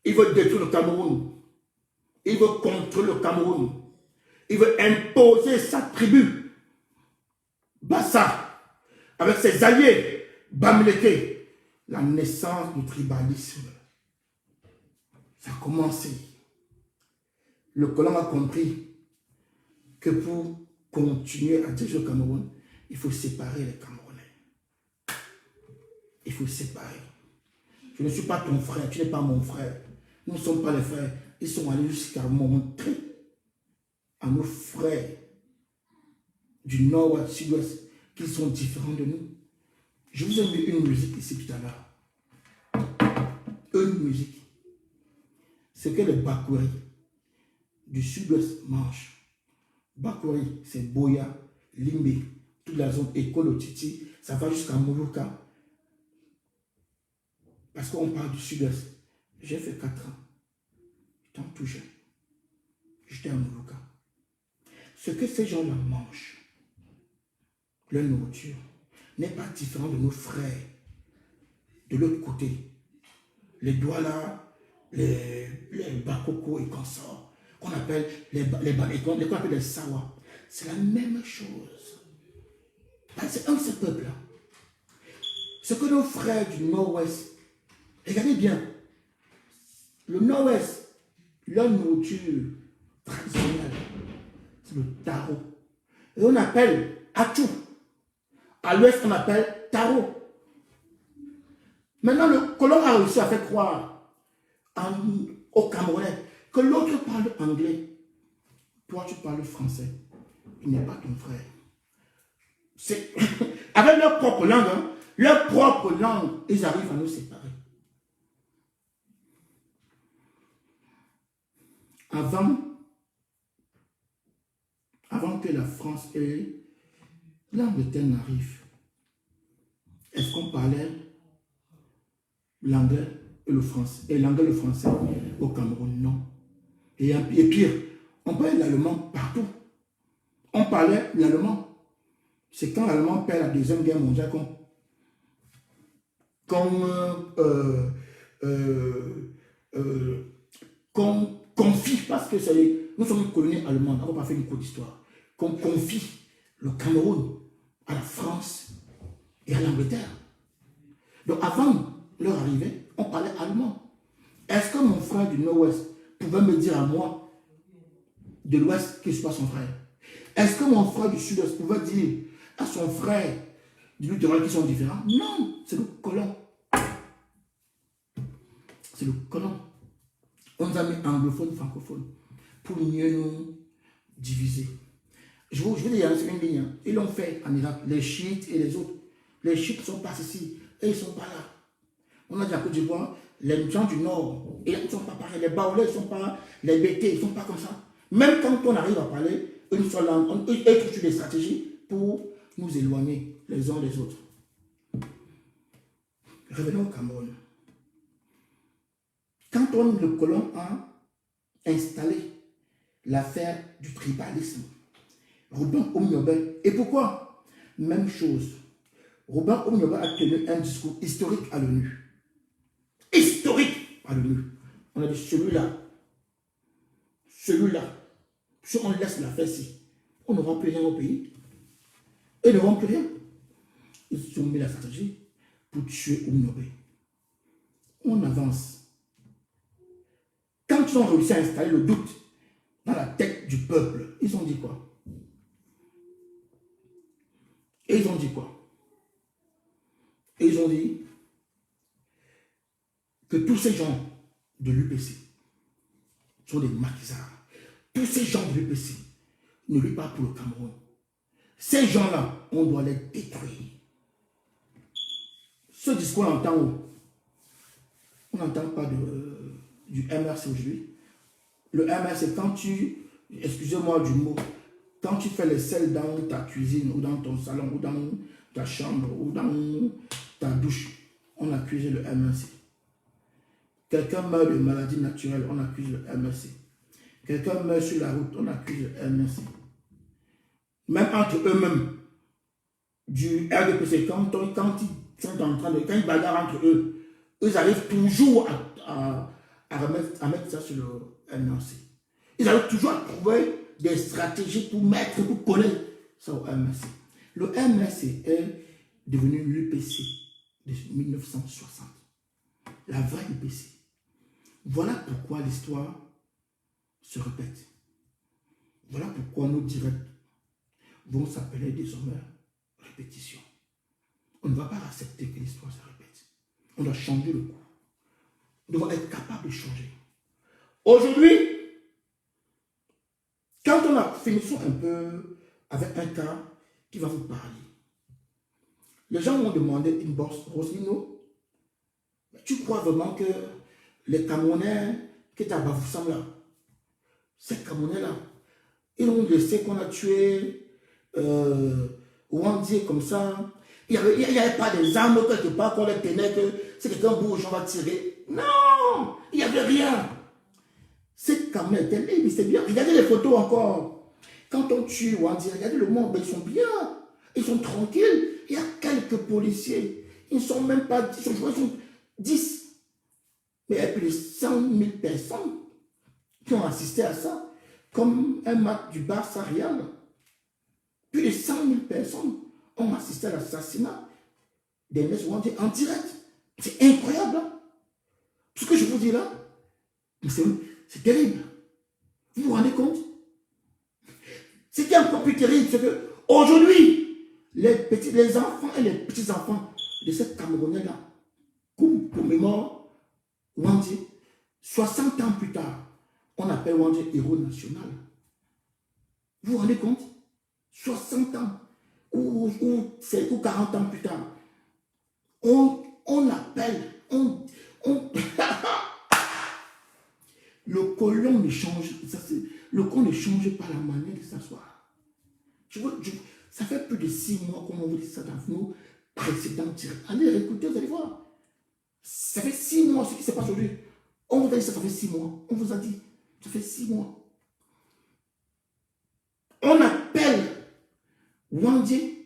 Il veut détruire le Cameroun. Il veut contrôler le Cameroun. Il veut imposer sa tribu. Bassa, avec ses alliés, Bamileke. La naissance du tribalisme. Ça a commencé. Le colon a compris que pour continuer à diriger le Cameroun, il faut séparer les Camerounais. Il faut séparer. Je ne suis pas ton frère, tu n'es pas mon frère. Nous ne sommes pas les frères. Ils sont allés jusqu'à montrer à nos frères du nord ou du sud-ouest qu'ils sont différents de nous. Je vous ai mis une musique ici tout à l'heure. Une musique. Ce que les Bakouri du sud-ouest mangent. Bakouri, c'est Boya, Limbe, toute la zone Ekolo Titi, ça va jusqu'à Moluka. Parce qu'on parle du sud-ouest. J'ai fait 4 ans. J'étais tout jeune. J'étais à Moluka. Ce que ces gens-là mangent, leur nourriture, n'est pas différent de nos frères de l'autre côté. Les Douala, les Bakoko et consorts, qu'on appelle qu'on appelle les Sawa. C'est la même chose. C'est un de ces peuples-là. Ce que nos frères du nord-ouest, regardez bien, le nord-ouest, leur nourriture traditionnelle, c'est le taro. Et on appelle Achou. À l'ouest, on appelle taro. Maintenant, le colon a réussi à faire croire aux Camerounais que l'autre parle anglais. Toi, tu parles français. Il n'est pas ton frère. C'est avec leur propre langue, hein, leur propre langue, ils arrivent à nous séparer. Avant que la France et l'Angleterre n'arrivent, est-ce qu'on parlait l'anglais et le français, et l'anglais et le français au Cameroun? Non. Et pire, on parlait l'allemand partout. On parlait l'allemand. C'est quand l'allemand perd la Deuxième Guerre mondiale qu'on confie, parce que nous sommes une colonie allemande, on va pas faire une cour d'histoire, qu'on confie le Cameroun à la France et à l'Angleterre. Donc avant leur arrivée, on parlait allemand. Est-ce que mon frère du nord-ouest pouvait me dire à moi de l'ouest que je suis pas son frère? Est-ce que mon frère du sud-ouest pouvait dire à son frère du littoral qui sont différents? Non, c'est le colon. C'est le colon. On nous a mis anglophones, francophones pour mieux nous diviser. Je vous dis, c'est une ligne. Ils l'ont fait en Irak, les chiites et les autres. Les chiites sont pas ici et ils ne sont pas là. On a dit à Côte d'Ivoire, les gens du Nord, ils ne sont pas pareils. Les Baoulés, ils ne sont pas, les BT, ils ne sont pas comme ça. Même quand on arrive à parler une seule langue, ils trouvent des stratégies pour nous éloigner les uns des autres. Revenons au Cameroun. Quand le colon a installé l'affaire du tribalisme, Robin Oumioben, et pourquoi? Même chose. Robin Oumioben a tenu un discours historique à l'ONU. Historique à l'ONU. On a dit celui-là, si on laisse l'affaire-ci, on n'aura plus rien au pays. Ils n'auront plus rien. Ils ont mis la stratégie pour tuer Oumioben. On avance. Quand ils ont réussi à installer le doute dans la tête du peuple, ils ont dit quoi? Et ils ont dit quoi? Et ils ont dit que tous ces gens de l'UPC sont des maquisards. Tous ces gens de l'UPC ne luttent pas pour le Cameroun. Ces gens-là, on doit les détruire. Ce discours, on entend où? On n'entend pas du MRC aujourd'hui. Le MRC, quand tu, excusez-moi du mot, quand tu fais les selles dans ta cuisine ou dans ton salon ou dans ta chambre ou dans ta douche, on accuse le MRC. Quelqu'un meurt de maladie naturelle, on accuse le MRC. Quelqu'un meurt sur la route, on accuse le MRC. Même entre eux-mêmes, du RDPC, quand ils sont en train de, quand ils bagarrent entre eux, ils arrivent toujours à mettre ça sur le MRC. Ils arrivent toujours à trouver des stratégies pour mettre, pour coller ça au MRC. Le MRC est devenu l'UPC de 1960. La vraie UPC. Voilà pourquoi l'histoire se répète. Voilà pourquoi nos directs vont s'appeler désormais répétition. On ne va pas accepter que l'histoire se répète. On doit changer le cours. On doit être capable de changer. Aujourd'hui, quand on a fini un peu avec un cas qui va vous parler, les gens m'ont demandé une bourse. Roslino, tu crois vraiment que les Camerounais qui étaient à Bafoussam là, ces Camerounais-là, ils ont laissé qu'on a tué Wandie comme ça. Il n'y avait pas des armes quelque part qu'on les tenait, que c'est quelqu'un bouge, on va tirer. Non, il n'y avait rien. Ces Camerounais étaient libres, c'est bien. Regardez les photos encore. Quand on tue Wandie, regardez le monde, ils sont bien. Ils sont tranquilles. Il y a quelques policiers. Ils ne sont même pas 10, ils sont 10. Mais il y a plus de 100 000 personnes qui ont assisté à ça, comme un match du Barça Real. Plus de 100 000 personnes ont assisté à l'assassinat d'Ernest Wandie en direct. C'est incroyable. Hein? Ce que je vous dis là, c'est terrible. Vous vous rendez compte? Ce qui est encore plus terrible, c'est qu'aujourd'hui, les enfants et les petits-enfants de ces Camerounais-là, commémorent Wandie, 60 ans plus tard, on appelle Wandie héros national. Vous vous rendez compte? 60 ans ou 40 ans plus tard, on appelle, le colon ne change, le colon ne change pas la manière de s'asseoir. Ça fait plus de 6 mois qu'on vous dit ça dans nos précédents directs. Allez écoutez, vous allez voir. Ça fait 6 mois ce qui se passe aujourd'hui. On vous a dit ça fait 6 mois. On vous a dit, ça fait 6 mois. On appelle Wandie,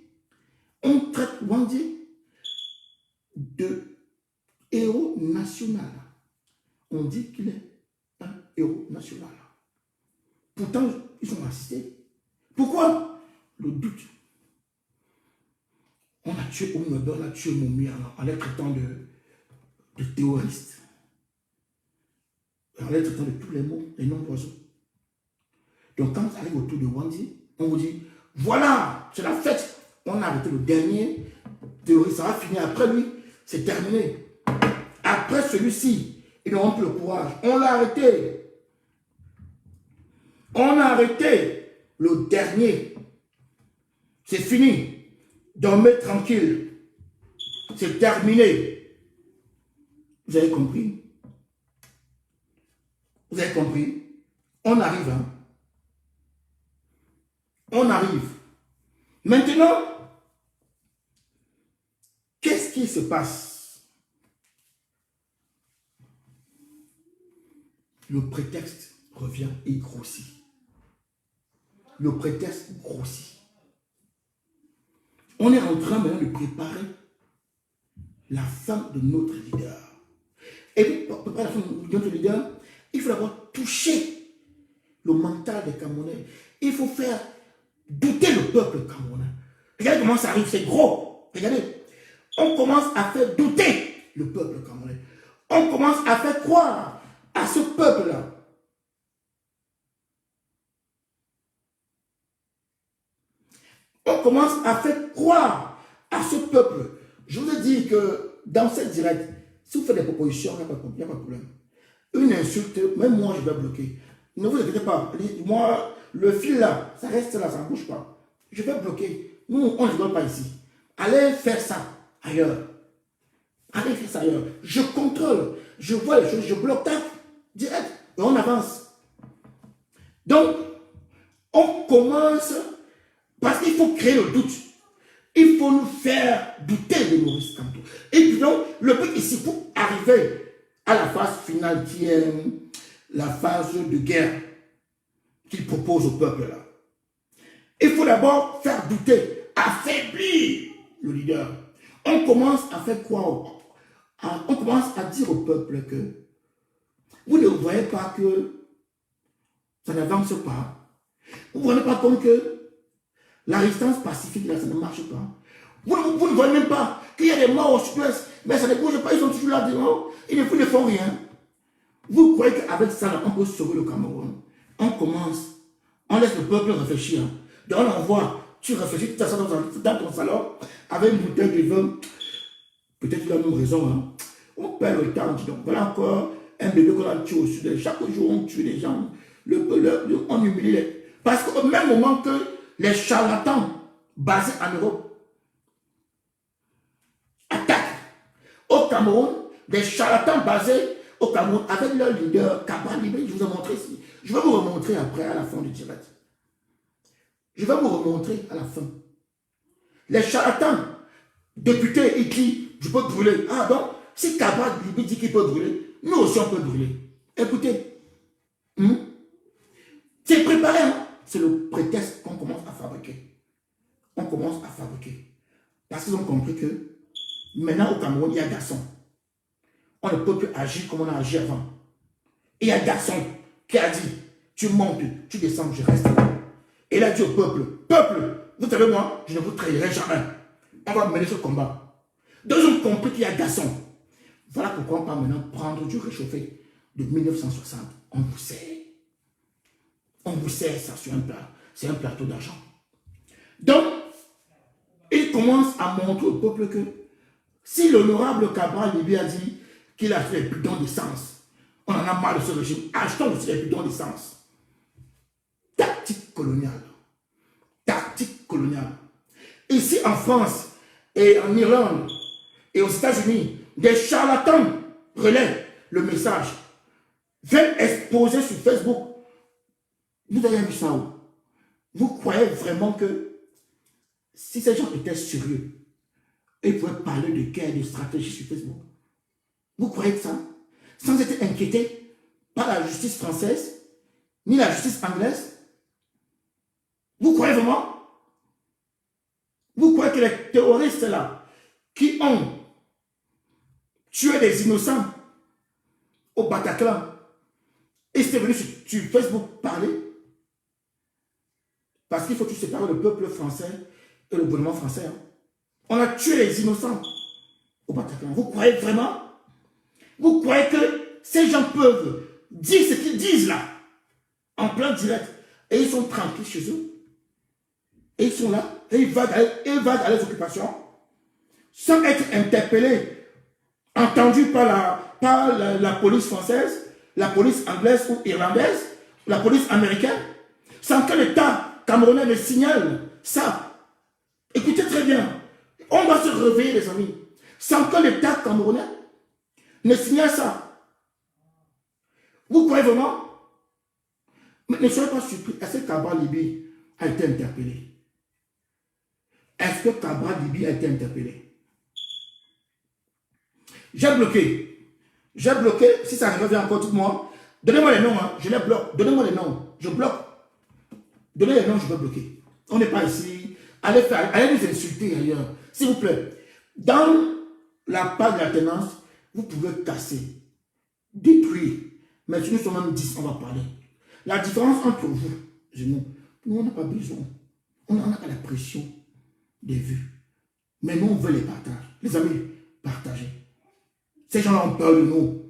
on traite Wandie de héros national. On dit qu'il est un héros national. Pourtant, ils sont assistés. Pourquoi? Le doute. On a tué Oumioben, on a tué Moumi en les traitant de terroristes. En les traitant de tous les mots, les noms d'oiseaux. Donc quand ça arrive autour de Wandie, on vous dit, voilà, c'est la fête. On a arrêté le dernier terroriste, ça va finir après lui, c'est terminé. Après celui-ci, ils n'auront plus le courage. On l'a arrêté. On a arrêté le dernier. C'est fini. Dormez tranquille. C'est terminé. Vous avez compris? Vous avez compris? On arrive. Hein? On arrive. Maintenant, qu'est-ce qui se passe? le prétexte revient et grossit. Le prétexte grossit. On est en train maintenant de préparer la fin de notre leader. Et pour préparer la fin de notre leader, il faut d'abord toucher le mental des Camerounais. Il faut faire douter le peuple camerounais. Regardez comment ça arrive, c'est gros. Regardez. On commence à faire douter le peuple camerounais. On commence à faire croire à ce peuple-là. On commence à faire croire à ce peuple. Je vous ai dit que dans cette direct, si vous faites des propositions, il n'y a pas de problème. Une insulte, même moi, je vais bloquer. Ne vous inquiétez pas. Moi, le fil là, ça reste là, ça ne bouge pas. Je vais bloquer. Nous, on ne rigole pas ici. Allez faire ça ailleurs. Allez faire ça ailleurs. Je contrôle. Je vois les choses. Je bloque, tac, direct. Et on avance. Donc, on commence parce qu'il faut créer le doute. Il faut nous faire douter de Maurice Kamto. Et puis donc, le but ici, pour arriver à la phase finale qui est la phase de guerre qu'il propose au peuple là. Il faut d'abord faire douter, affaiblir le leader. On commence à faire croire, on commence à dire au peuple que vous ne voyez pas que ça n'avance pas. Vous ne vous rendez pas compte que la résistance pacifique là, ça ne marche pas. Vous ne voyez même pas qu'il y a des morts au sud-ouest, mais ça ne bouge pas, ils sont toujours là devant, ils ne font rien. Vous croyez qu'avec ça, là, on peut sauver le Cameroun? On commence, on laisse le peuple réfléchir. Donc on envoie, tu réfléchis, tu t'assois dans ton salon, avec une bouteille de vin. Peut-être qu'il a même raison. Hein. On perd le temps. Donc voilà encore un bébé qu'on a tué au sud. Chaque jour, on tue les gens. On humilie les... Parce qu'au même moment que les charlatans basés en Europe attaquent au Cameroun, des charlatans basés au Cameroun avec leur leader Cabral Libé, je vous ai montré ici. Je vais vous remontrer après à la fin du direct. Je vais vous remontrer à la fin. Les charlatans, députés, ils disent, je peux brûler. Ah donc, si Cabral Libé dit qu'il peut brûler, nous aussi on peut brûler. Écoutez, c'est préparé, hein? C'est le prétexte qu'on commence à fabriquer. On commence à fabriquer. Parce qu'ils ont compris que maintenant au Cameroun, il y a garçon. On ne peut plus agir comme on a agi avant. Et il y a garçon qui a dit, tu montes, tu descends, je reste là. Et il a dit au peuple, peuple, vous savez moi, je ne vous trahirai jamais. On va mener ce combat. Donc ils ont compris qu'il y a garçon. Voilà pourquoi on va maintenant prendre du réchauffé de 1960. On vous sait. On vous sert ça sur un plat. C'est un plateau d'argent. Donc, il commence à montrer au peuple que si l'honorable Cabral Libé a dit qu'il a fait les bidons d'essence, on en a marre de ce régime, achetons aussi les bidons d'essence. Tactique coloniale. Tactique coloniale. Ici en France et en Irlande et aux États-Unis, des charlatans relaient le message, viennent exposer sur Facebook. Vous avez vu ça où? Vous croyez vraiment que si ces gens étaient sérieux, ils pouvaient parler de guerre, de stratégie sur Facebook? Vous croyez que ça? Sans être inquiétés par la justice française, ni la justice anglaise? Vous croyez vraiment? Vous croyez que les terroristes là, qui ont tué des innocents au Bataclan, ils étaient venus sur Facebook parler? Parce qu'il faut tout séparer le peuple français et le gouvernement français. Hein. On a tué les innocents au Bataclan. Vous croyez vraiment? Vous croyez que ces gens peuvent dire ce qu'ils disent là, en plein direct, et ils sont tranquilles chez eux? Et ils sont là, et ils vaguent à leurs occupations, sans être interpellés, entendus par la police française, la police anglaise ou irlandaise, la police américaine, sans que l'État camerounais me signale ça. Écoutez très bien, on doit se réveiller les amis, sans que l'État camerounais ne signale ça. Vous croyez vraiment? Mais ne soyez pas surpris, est-ce que Cabral Libé a été interpellé? Est-ce que Cabral Libé a été interpellé? J'ai bloqué, si ça revient encore tout moi, Donnez-moi les noms, hein. Je les bloque. Donnez-moi les noms, je bloque. Donnez les noms, je peux bloquer. On n'est pas ici. Allez nous insulter ailleurs. S'il vous plaît. Dans la page de la tenance, vous pouvez casser, détruire. Mais si nous sommes même 10, on va parler. La différence entre vous et nous, on n'a pas besoin. On n'a pas la pression des vues. Mais nous, on veut les partages. Les amis, partagez. Ces gens-là ont peur de nous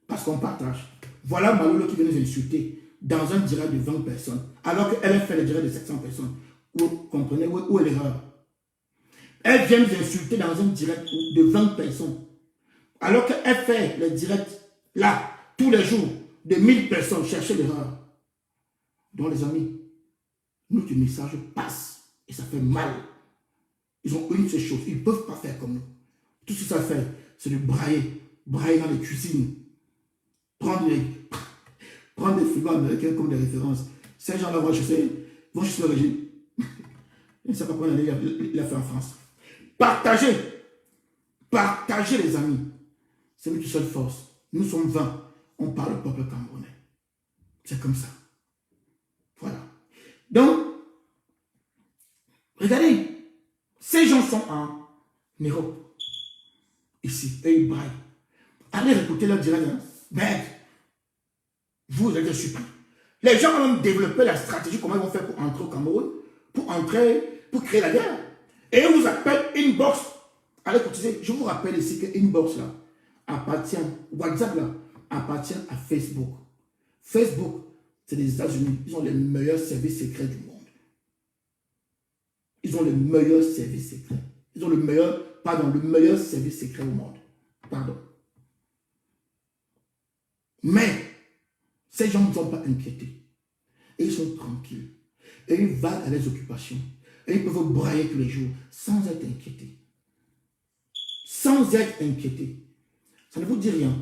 parce qu'on partage. Voilà Malolo qui vient nous insulter dans un direct de 20 personnes, alors qu'elle fait le direct de 700 personnes. Vous comprenez où est l'erreur? Elle vient nous insulter dans un direct de 20 personnes, alors qu'elle fait le direct là, tous les jours, de 1000 personnes. Cherchez l'erreur. Donc les amis, notre message passe et ça fait mal. Ils ont une seule chose, ils ne peuvent pas faire comme nous. Tout ce que ça fait, c'est de brailler dans les cuisines, prendre des frigos américains comme des références. Ces gens-là vont chercher le régime. Ils ne savent pas comment il a fait en France. Partagez les amis. C'est notre seule force. Nous sommes 20. On parle au peuple camerounais. C'est comme ça. Voilà. Donc, regardez. Ces gens sont en Europe. Ici. Et ils braillent. Allez écouter leur direct. Merde. Vous êtes surpris. Les gens ont même développé la stratégie, comment ils vont faire pour entrer au Cameroun, pour créer la guerre. Et ils vous appellent Inbox. Allez cotiser. Je vous rappelle ici que Inbox là appartient, WhatsApp là appartient à Facebook. Facebook, c'est les États-Unis. Ils ont les meilleurs services secrets du monde. Ils ont le meilleur service secret. Ils ont le meilleur service secret au monde. Pardon. Mais, ces gens ne sont pas inquiétés. Et ils sont tranquilles. Et ils vont à leurs occupations. Et ils peuvent brailler tous les jours sans être inquiétés. Sans être inquiétés. Ça ne vous dit rien.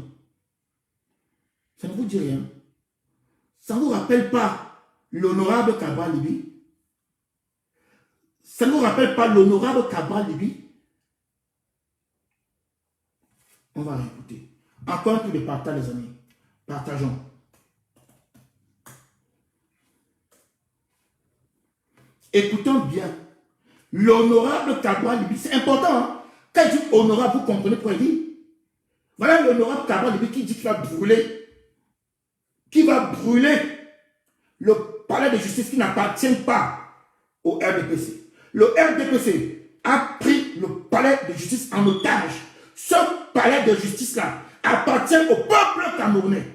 Ça ne vous dit rien. Ça ne vous rappelle pas l'honorable Cabral Libi? Ça ne vous rappelle pas l'honorable Cabral Libi? On va réécouter. Encore un peu de partage, les amis. Partageons. Écoutons bien. L'honorable Cabral Libi, c'est important. Hein? Quand il dit honorable, vous comprenez pourquoi il dit? Voilà l'honorable Cabral Libi qui dit qu'il va brûler. Qui va brûler le palais de justice qui n'appartient pas au RDPC. Le RDPC a pris le palais de justice en otage. Ce palais de justice-là appartient au peuple camerounais.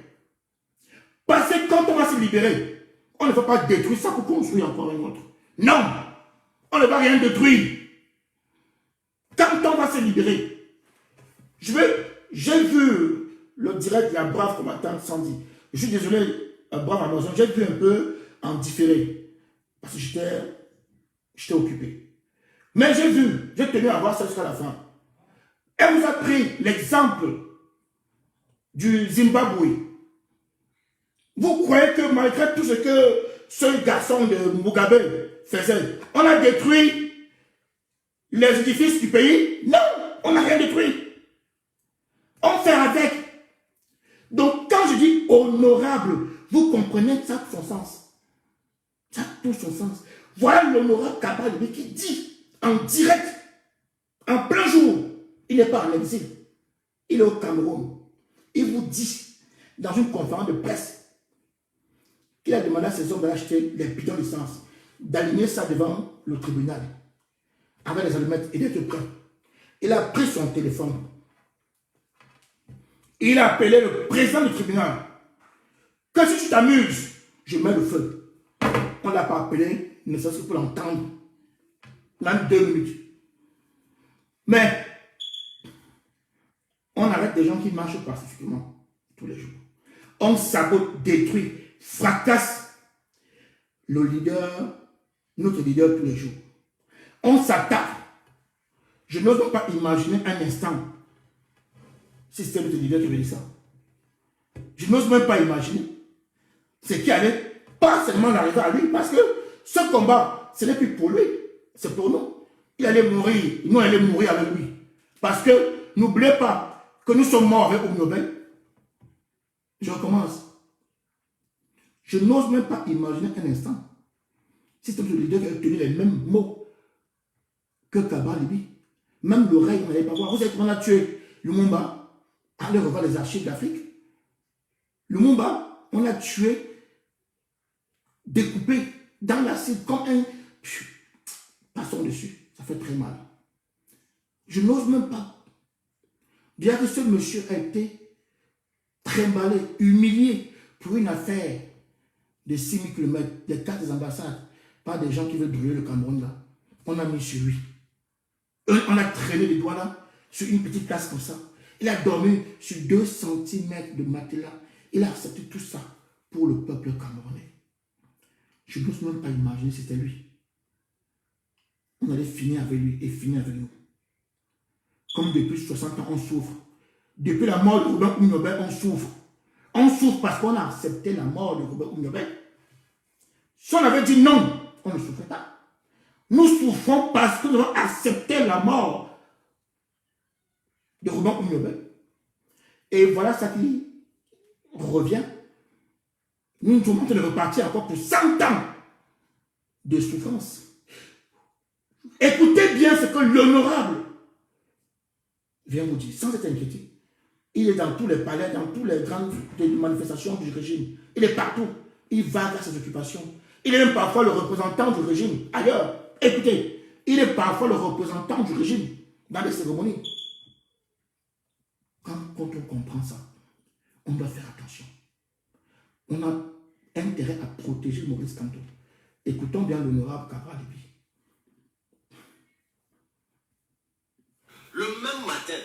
Parce que quand on va se libérer, on ne va pas détruire ça pour construire encore un autre. Non, on ne va rien détruire. Quand on va se libérer, j'ai vu le direct de la brave combattante Sandy. Je suis désolé, brave Amazon, j'ai vu un peu en différé. Parce que j'étais occupé. Mais j'ai tenu à voir ça jusqu'à la fin. Elle vous a pris l'exemple du Zimbabwe. Vous croyez que malgré tout ce que ce garçon de Mugabe faisait, on a détruit les édifices du pays? Non, on n'a rien détruit. On fait avec. Donc quand je dis honorable, vous comprenez que ça a tout son sens. Ça a tout son sens. Voilà l'honorable Cabral qui dit en direct, en plein jour, il n'est pas en exil, il est au Cameroun. Il vous dit, dans une conférence de presse, qu'il a demandé à ses hommes d'acheter les bidons d'essence, d'aligner ça devant le tribunal, avec les allumettes et d'être prêt. Il a pris son téléphone. Il a appelé le président du tribunal. Que si tu t'amuses, je mets le feu. On ne l'a pas appelé, ne serait-ce que pour l'entendre. Même 2 minutes. Mais, on arrête des gens qui marchent pacifiquement tous les jours. On sabote, détruit, fracasse le leader, notre leader tous les jours. On s'attaque. Je n'ose pas imaginer un instant si c'était notre leader qui avait dit ça. Je n'ose même pas imaginer ce qui allait pas seulement arriver à lui, parce que ce combat, ce n'est plus pour lui, c'est pour nous. Il allait mourir, nous allons mourir avec lui. Parce que n'oubliez pas que nous sommes morts avec Oum Nobel. Je recommence. Je n'ose même pas imaginer un instant si c'est le leader qui a tenu les mêmes mots que Kaba Libi. Même l'oreille, on n'allait pas voir. Vous savez comment on a tué Lumumba? Allez revoir les archives d'Afrique. Lumumba, on l'a tué, découpé dans l'acide comme un... Passons dessus, ça fait très mal. Je n'ose même pas dire que ce monsieur a été trimballé, humilié pour une affaire de 6000 km, des 4 ambassades, par des gens qui veulent brûler le Cameroun là. On a mis sur lui. On a traîné les doigts là, sur une petite place comme ça. Il a dormi sur 2 cm de matelas. Il a accepté tout ça pour le peuple camerounais. Je n'ose même pas imaginer si c'était lui. On allait finir avec lui et finir avec nous. Comme depuis 60 ans, on souffre. Depuis la mort de Robert Oumyobé, on souffre. On souffre parce qu'on a accepté la mort de Robert Oumyobé. Si on avait dit non, on ne souffrait pas. Nous souffrons parce que nous avons accepté la mort de Robert Oumyobé. Et voilà ça qui revient. Nous sommes en train de repartir encore pour 100 ans de souffrance. Écoutez bien ce que l'honorable vient vous dire, sans être inquiété. Il est dans tous les palais, dans toutes les grandes manifestations du régime. Il est partout. Il va vers ses occupations. Il est même parfois le représentant du régime ailleurs. Écoutez, il est parfois le représentant du régime dans les cérémonies. Quand on comprend ça, on doit faire attention. On a intérêt à protéger Maurice Kamto. Écoutons bien l'honorable Kaba Libi. Le même matin,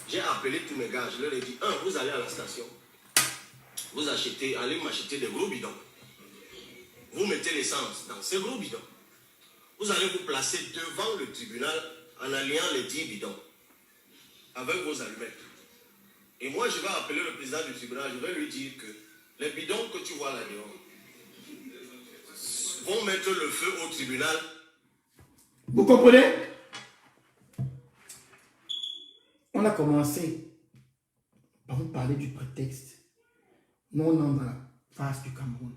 j'ai appelé tous mes gars, je leur ai dit, vous allez à la station, vous achetez, allez m'acheter des gros bidons. Vous mettez l'essence dans ces gros bidons. Vous allez vous placer devant le tribunal en alliant les 10 bidons avec vos allumettes. Et moi, je vais appeler le président du tribunal, je vais lui dire que les bidons que tu vois là-dedans vont mettre le feu au tribunal. Vous comprenez? On a commencé par vous parler du prétexte. Nous, on est dans la face du Cameroun.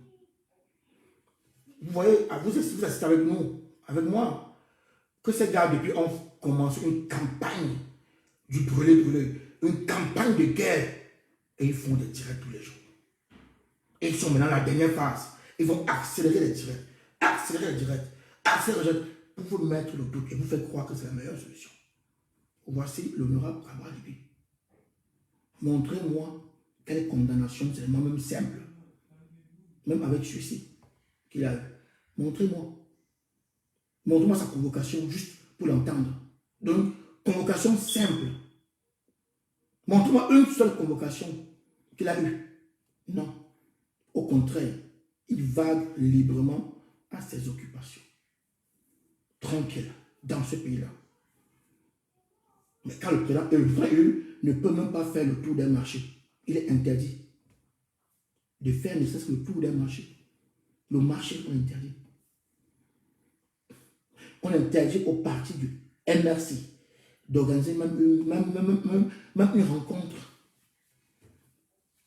Vous voyez, vous assistez avec nous, avec moi, que ces gars, depuis, ont commencé une campagne du brûler, une campagne de guerre. Et ils font des directs tous les jours. Et ils sont maintenant à la dernière phase. Ils vont accélérer les directs, pour vous mettre le doute et vous faire croire que c'est la meilleure solution. Voici l'honorable Kaba Libi. Montrez-moi quelle condamnation, c'est même simple. Même avec suicide qu'il a eu. Montrez-moi. Montrez-moi sa convocation juste pour l'entendre. Donc, convocation simple. Montrez-moi une seule convocation qu'il a eue. Non. Au contraire, il vague librement à ses occupations. Tranquille, dans ce pays-là. Mais quand le président ne peut même pas faire le tour d'un marché, il est interdit de faire ne serait-ce que le tour d'un marché. Le marché, on interdit. On interdit au parti du MRC d'organiser même une rencontre.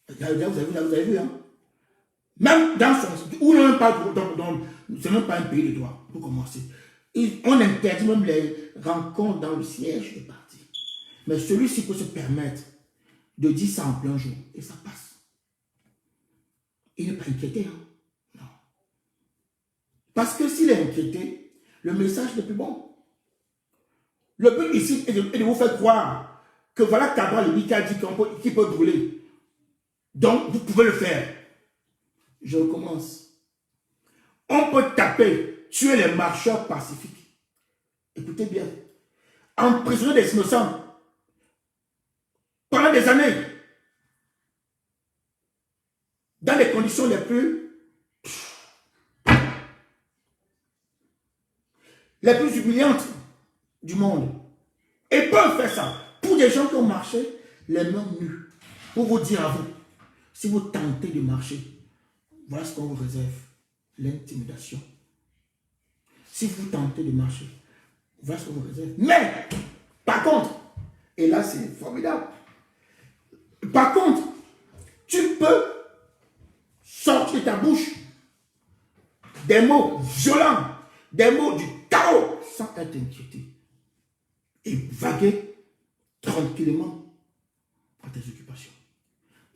Vous avez vu, hein? Même dans son... Où on parle, c'est même pas un pays de droit, pour commencer. On interdit même les rencontres dans le siège du parti. Mais celui-ci peut se permettre de dire ça en plein jour. Et ça passe. Il n'est pas inquiété. Hein? Non. Parce que s'il est inquiété, le message n'est plus bon. Le but ici est de vous faire croire que voilà Kaba Libi qui a dit qu'il peut brûler. Donc, vous pouvez le faire. Je recommence. On peut taper, tuer les marcheurs pacifiques. Écoutez bien. Emprisonner des innocents. Pendant des années, dans les conditions les plus humiliantes du monde. Et peuvent faire ça pour des gens qui ont marché les mains nues. Pour vous dire à vous, si vous tentez de marcher, voilà ce qu'on vous réserve, l'intimidation. Si vous tentez de marcher, voilà ce qu'on vous réserve. Mais, par contre, et là c'est formidable, par contre, tu peux sortir de ta bouche des mots violents, des mots du chaos, sans être inquiété. Et vaguer tranquillement à tes occupations.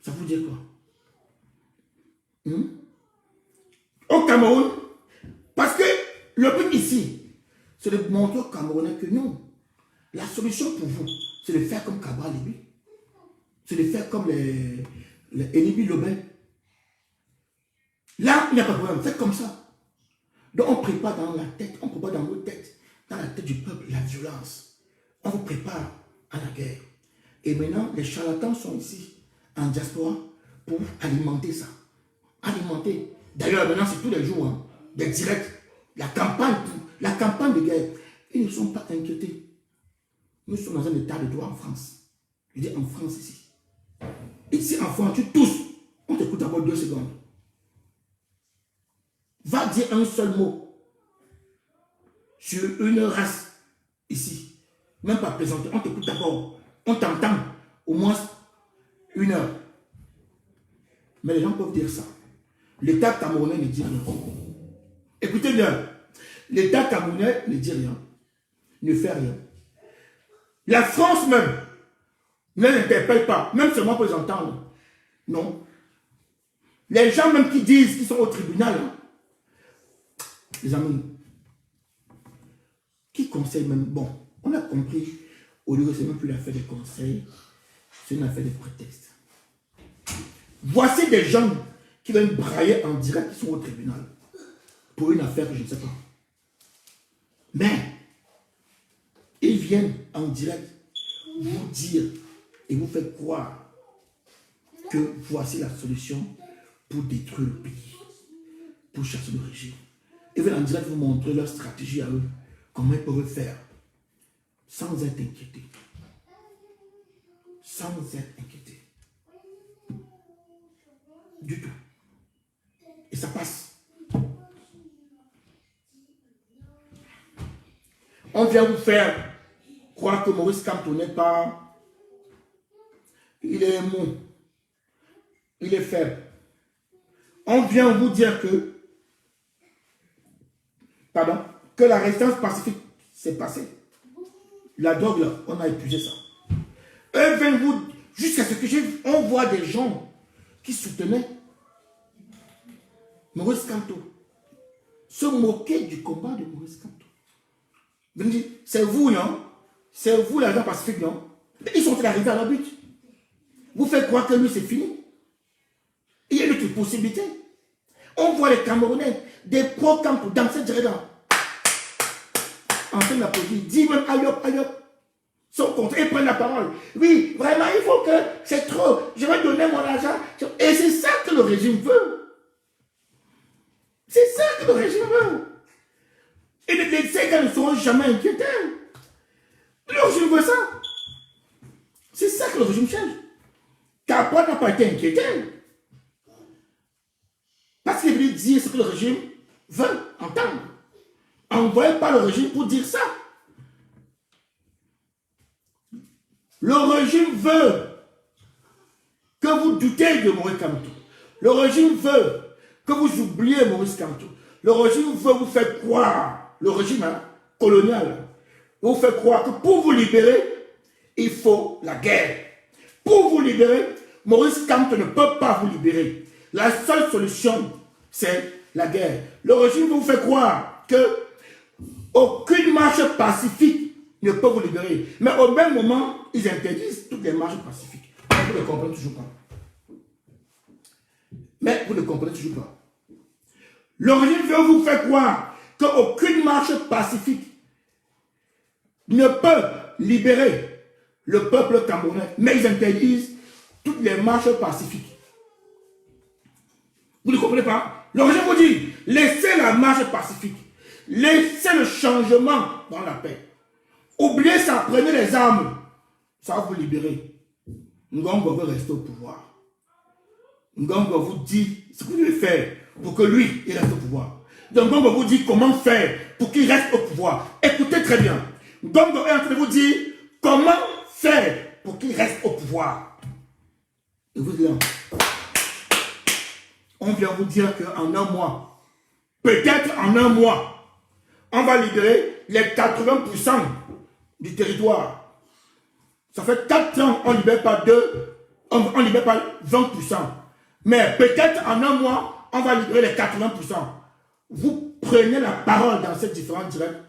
Ça vous dit quoi? Au Cameroun, parce que le but ici, c'est de montrer aux Camerounais que non, la solution pour vous, c'est de faire comme Cabral Libi. C'est de faire comme les Elibi Lobel. Là, il n'y a pas de problème, faites comme ça. Donc on prépare dans la tête, on prépare dans nos têtes, dans la tête du peuple, la violence. On vous prépare à la guerre. Et maintenant, les charlatans sont ici, en diaspora, pour alimenter ça. Alimenter. D'ailleurs, maintenant, c'est tous les jours, hein, des directs. La campagne de guerre. Ils ne sont pas inquiétés. Nous sommes dans un état de droit en France. Je dis en France ici. Ici, en France, tu tous. On t'écoute d'abord 2 secondes. Va dire un seul mot sur une race ici. Même pas plaisanter. On t'écoute d'abord. On t'entend au moins 1 heure. Mais les gens peuvent dire ça. L'État camerounais ne dit rien. Écoutez bien. L'État camerounais ne dit rien. Ne fait rien. La France même ne l'interpelle pas. Même seulement pour les entendre. Non. Les gens même qui disent qu'ils sont au tribunal. Les amis. Qui conseille même? Bon, on a compris. Au lieu de c'est même plus l'affaire des conseils. C'est une affaire de prétexte. Voici des gens qui viennent brailler en direct, qui sont au tribunal. Pour une affaire que je ne sais pas. Mais, ils viennent en direct vous dire et vous faire croire que voici la solution pour détruire le pays, pour chasser le régime. Ils viennent en direct vous montrer leur stratégie à eux, comment ils peuvent faire, sans être inquiétés. Sans être inquiétés. Du tout. Et ça passe. On vient vous faire croire que Maurice Kamto n'est pas... Il est mou. Il est faible. On vient vous dire que... Pardon. Que la résistance pacifique s'est passée. La drogue, là, on a épuisé ça. Eux viennent vous... Jusqu'à ce que on voit des gens qui soutenaient Maurice Kamto. Se moquer du combat de Maurice Kamto. C'est vous, non? C'est vous, l'agent pacifique, non? Ils sont arrivés à la but. Vous faites croire que lui, c'est fini. Il y a une autre possibilité. On voit les Camerounais, des pro-Kamto, dans cette direction. En train d'applaudir, dis même aïop, aïop. Sont contre, ils prennent la parole. Oui, vraiment, il faut que c'est trop. Je vais donner mon argent. Et c'est ça que le régime veut. C'est ça que le régime veut. Et ces gars ne seront jamais inquiétés. Le régime veut ça. C'est ça que le régime cherche. Capra n'a pas été inquiété. Parce qu'il veut dire ce que le régime veut entendre. Envoyé par le régime pour dire ça. Le régime veut que vous doutez de Maurice Kamto. Le régime veut que vous oubliez Maurice Kamto. Le régime veut vous faire croire, le régime colonial, vous fait croire que pour vous libérer, il faut la guerre. Pour vous libérer, Maurice Kamto ne peut pas vous libérer. La seule solution, c'est la guerre. Le régime vous fait croire que aucune marche pacifique ne peut vous libérer. Mais au même moment, ils interdisent toutes les marches pacifiques. Vous ne comprenez toujours pas. Mais vous ne comprenez toujours pas. Le régime veut vous faire croire qu'aucune marche pacifique ne peut libérer le peuple camerounais. Mais ils interdisent toutes les marches pacifiques. Vous ne comprenez pas? Le régime vous dit, laissez la marche pacifique. Laissez le changement dans la paix. Oubliez ça, prenez les armes. Ça va vous libérer. Ngongo veut rester au pouvoir. Ngongo vous dit ce que vous devez faire pour que lui, il reste au pouvoir. Donc Ngongo vous dit comment faire pour qu'il reste au pouvoir. Écoutez très bien. Ngongo est en train de vous dire comment faire pour qu'il reste au pouvoir. Et vous dites, on vient vous dire qu'en un mois, peut-être en un mois, on va libérer les 80% du territoire. Ça fait 4 ans, on ne libère pas on libère pas 20%. Mais peut-être en un mois, on va libérer les 80%. Vous prenez la parole dans ces différents directs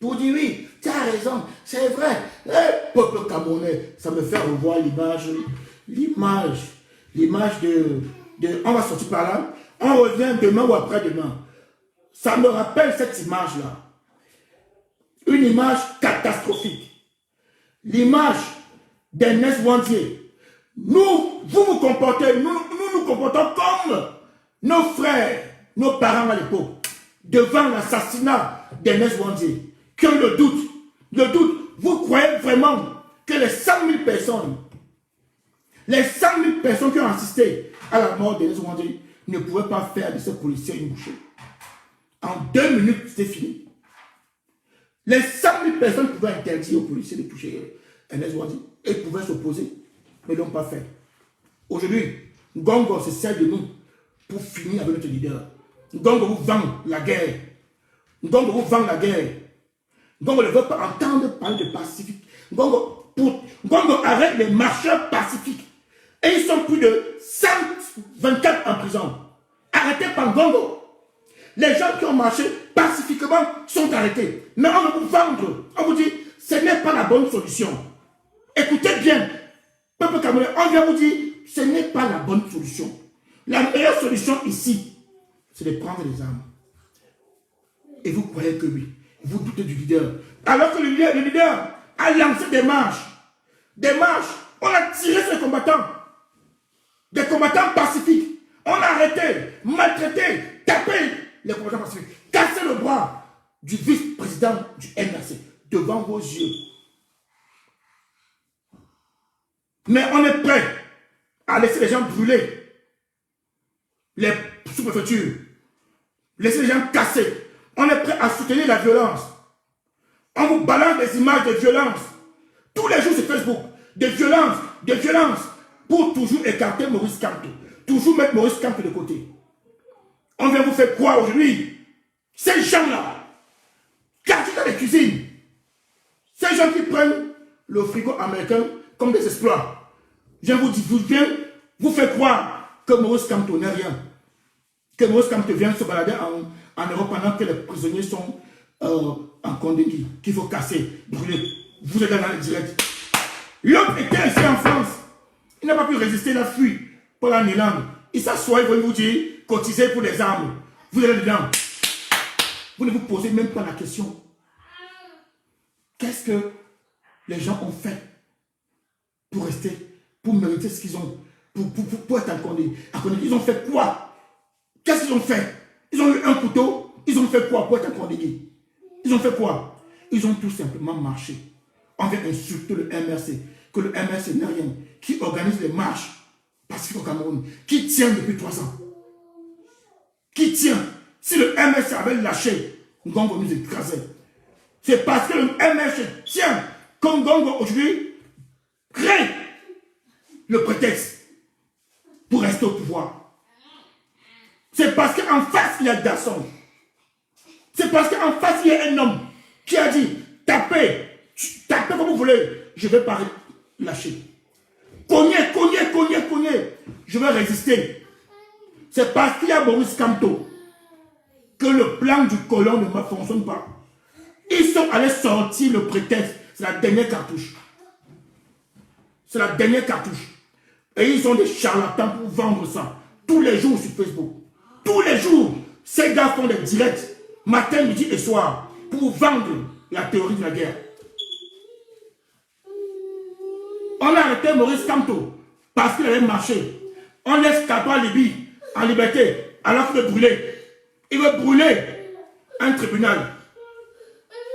pour dire oui, tu as raison, c'est vrai. Le peuple camerounais, ça me fait revoir l'image de... On va sortir par là, on revient demain ou après-demain. Ça me rappelle cette image-là. Une image catastrophique. L'image d'Ernest Wandier. Vous vous comportez, nous nous comportons comme nos frères, nos parents à l'époque, devant l'assassinat d'Ernest Wandier. Qui ont le doute, vous croyez vraiment que les 100 000 personnes qui ont assisté à la mort d'Ernest Wandier ne pouvaient pas faire de ce policier une bouchée? En 2 minutes, c'est fini. Les 100 000 personnes pouvaient interdire aux policiers de toucher Ernest Wandier et pouvaient s'opposer, mais ne l'ont pas fait. Aujourd'hui, Ngongo se sert de nous pour finir avec notre leader. Ngongo vous vend la guerre. Ngongo vous vend la guerre. Ngongo ne veut pas entendre parler de pacifique. Ngongo arrête les marcheurs pacifiques. Et ils sont plus de 124 en prison. Arrêtés par Ngongo. Les gens qui ont marché pacifiquement sont arrêtés. Mais on veut vous vendre. On vous dit, ce n'est pas la bonne solution. Écoutez bien, peuple camerounais, on vient vous dire, ce n'est pas la bonne solution. La meilleure solution ici, c'est de prendre les armes. Et vous croyez que oui, vous doutez du leader. Alors que le leader a lancé des marches. Des marches, on a tiré sur les combattants. Des combattants pacifiques. On a arrêté, maltraité, tapé les combattants pacifiques. Cassé le bras du vice-président du MRC devant vos yeux. Mais on est prêt à laisser les gens brûler les sous-préfectures, laisser les gens casser. On est prêt à soutenir la violence. On vous balance des images de violence tous les jours sur Facebook, de violence, pour toujours écarter Maurice Kamto, toujours mettre Maurice Kamto de côté. On vient vous faire croire aujourd'hui, ces gens-là, cachés dans les cuisines, ces gens qui prennent le frigo américain comme des exploits. Je viens vous faire croire que Maurice Kamto n'est rien. Que Maurice Kamto vient se balader en Europe pendant que les prisonniers sont en Condé, qu'il faut casser, brûler. Vous êtes dans le direct. L'autre était ici en France. Il n'a pas pu résister, il a fui pour la Nélande. Il s'assoit, il va vous dire, cotisez pour les armes. Vous êtes dedans. Vous ne vous posez même pas la question. Qu'est-ce que les gens ont fait pour rester, pour mériter ce qu'ils ont, pour être en Condé? Ils ont fait quoi? Qu'est-ce qu'ils ont fait? Ils ont eu un couteau. Ils ont fait quoi pour être en Condé? Ils ont fait quoi? Ils ont tout simplement marché. On vient insulter le MRC, que le MRC n'est rien, qui organise les marches pacifiques au Cameroun, qui tient depuis 3 ans. Qui tient? Si le MRC avait lâché, Ngongo nous écrasait. C'est parce que le MRC tient que Ngongo aujourd'hui crée le prétexte pour rester au pouvoir. C'est parce qu'en face, il y a Dasson. C'est parce qu'en face, il y a un homme qui a dit, tapez comme vous voulez, je ne vais pas lâcher. Cognez, je vais résister. C'est parce qu'il y a Maurice Kamto que le plan du colon ne fonctionne pas. Ils sont allés sortir le prétexte, c'est la dernière cartouche. C'est la dernière cartouche. Et ils ont des charlatans pour vendre ça. Tous les jours sur Facebook. Tous les jours, ces gars font des directs, matin, midi et soir, pour vendre la théorie de la guerre. On a arrêté Maurice Kamto parce qu'il avait marché. On laisse Kato Libye en liberté alors qu'il veut brûler. Il veut brûler un tribunal.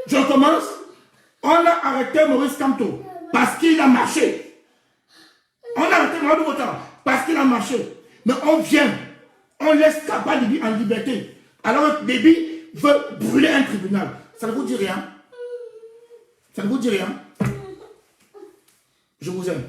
Je commence. On a arrêté Maurice Kamto parce qu'il a marché. On a arrêté Maurice Kamto parce qu'il a marché. Mais on vient. On laisse Kato Libye en liberté alors que Libye veut brûler un tribunal. Ça ne vous dit rien? Ça ne vous dit rien? Je vous aime.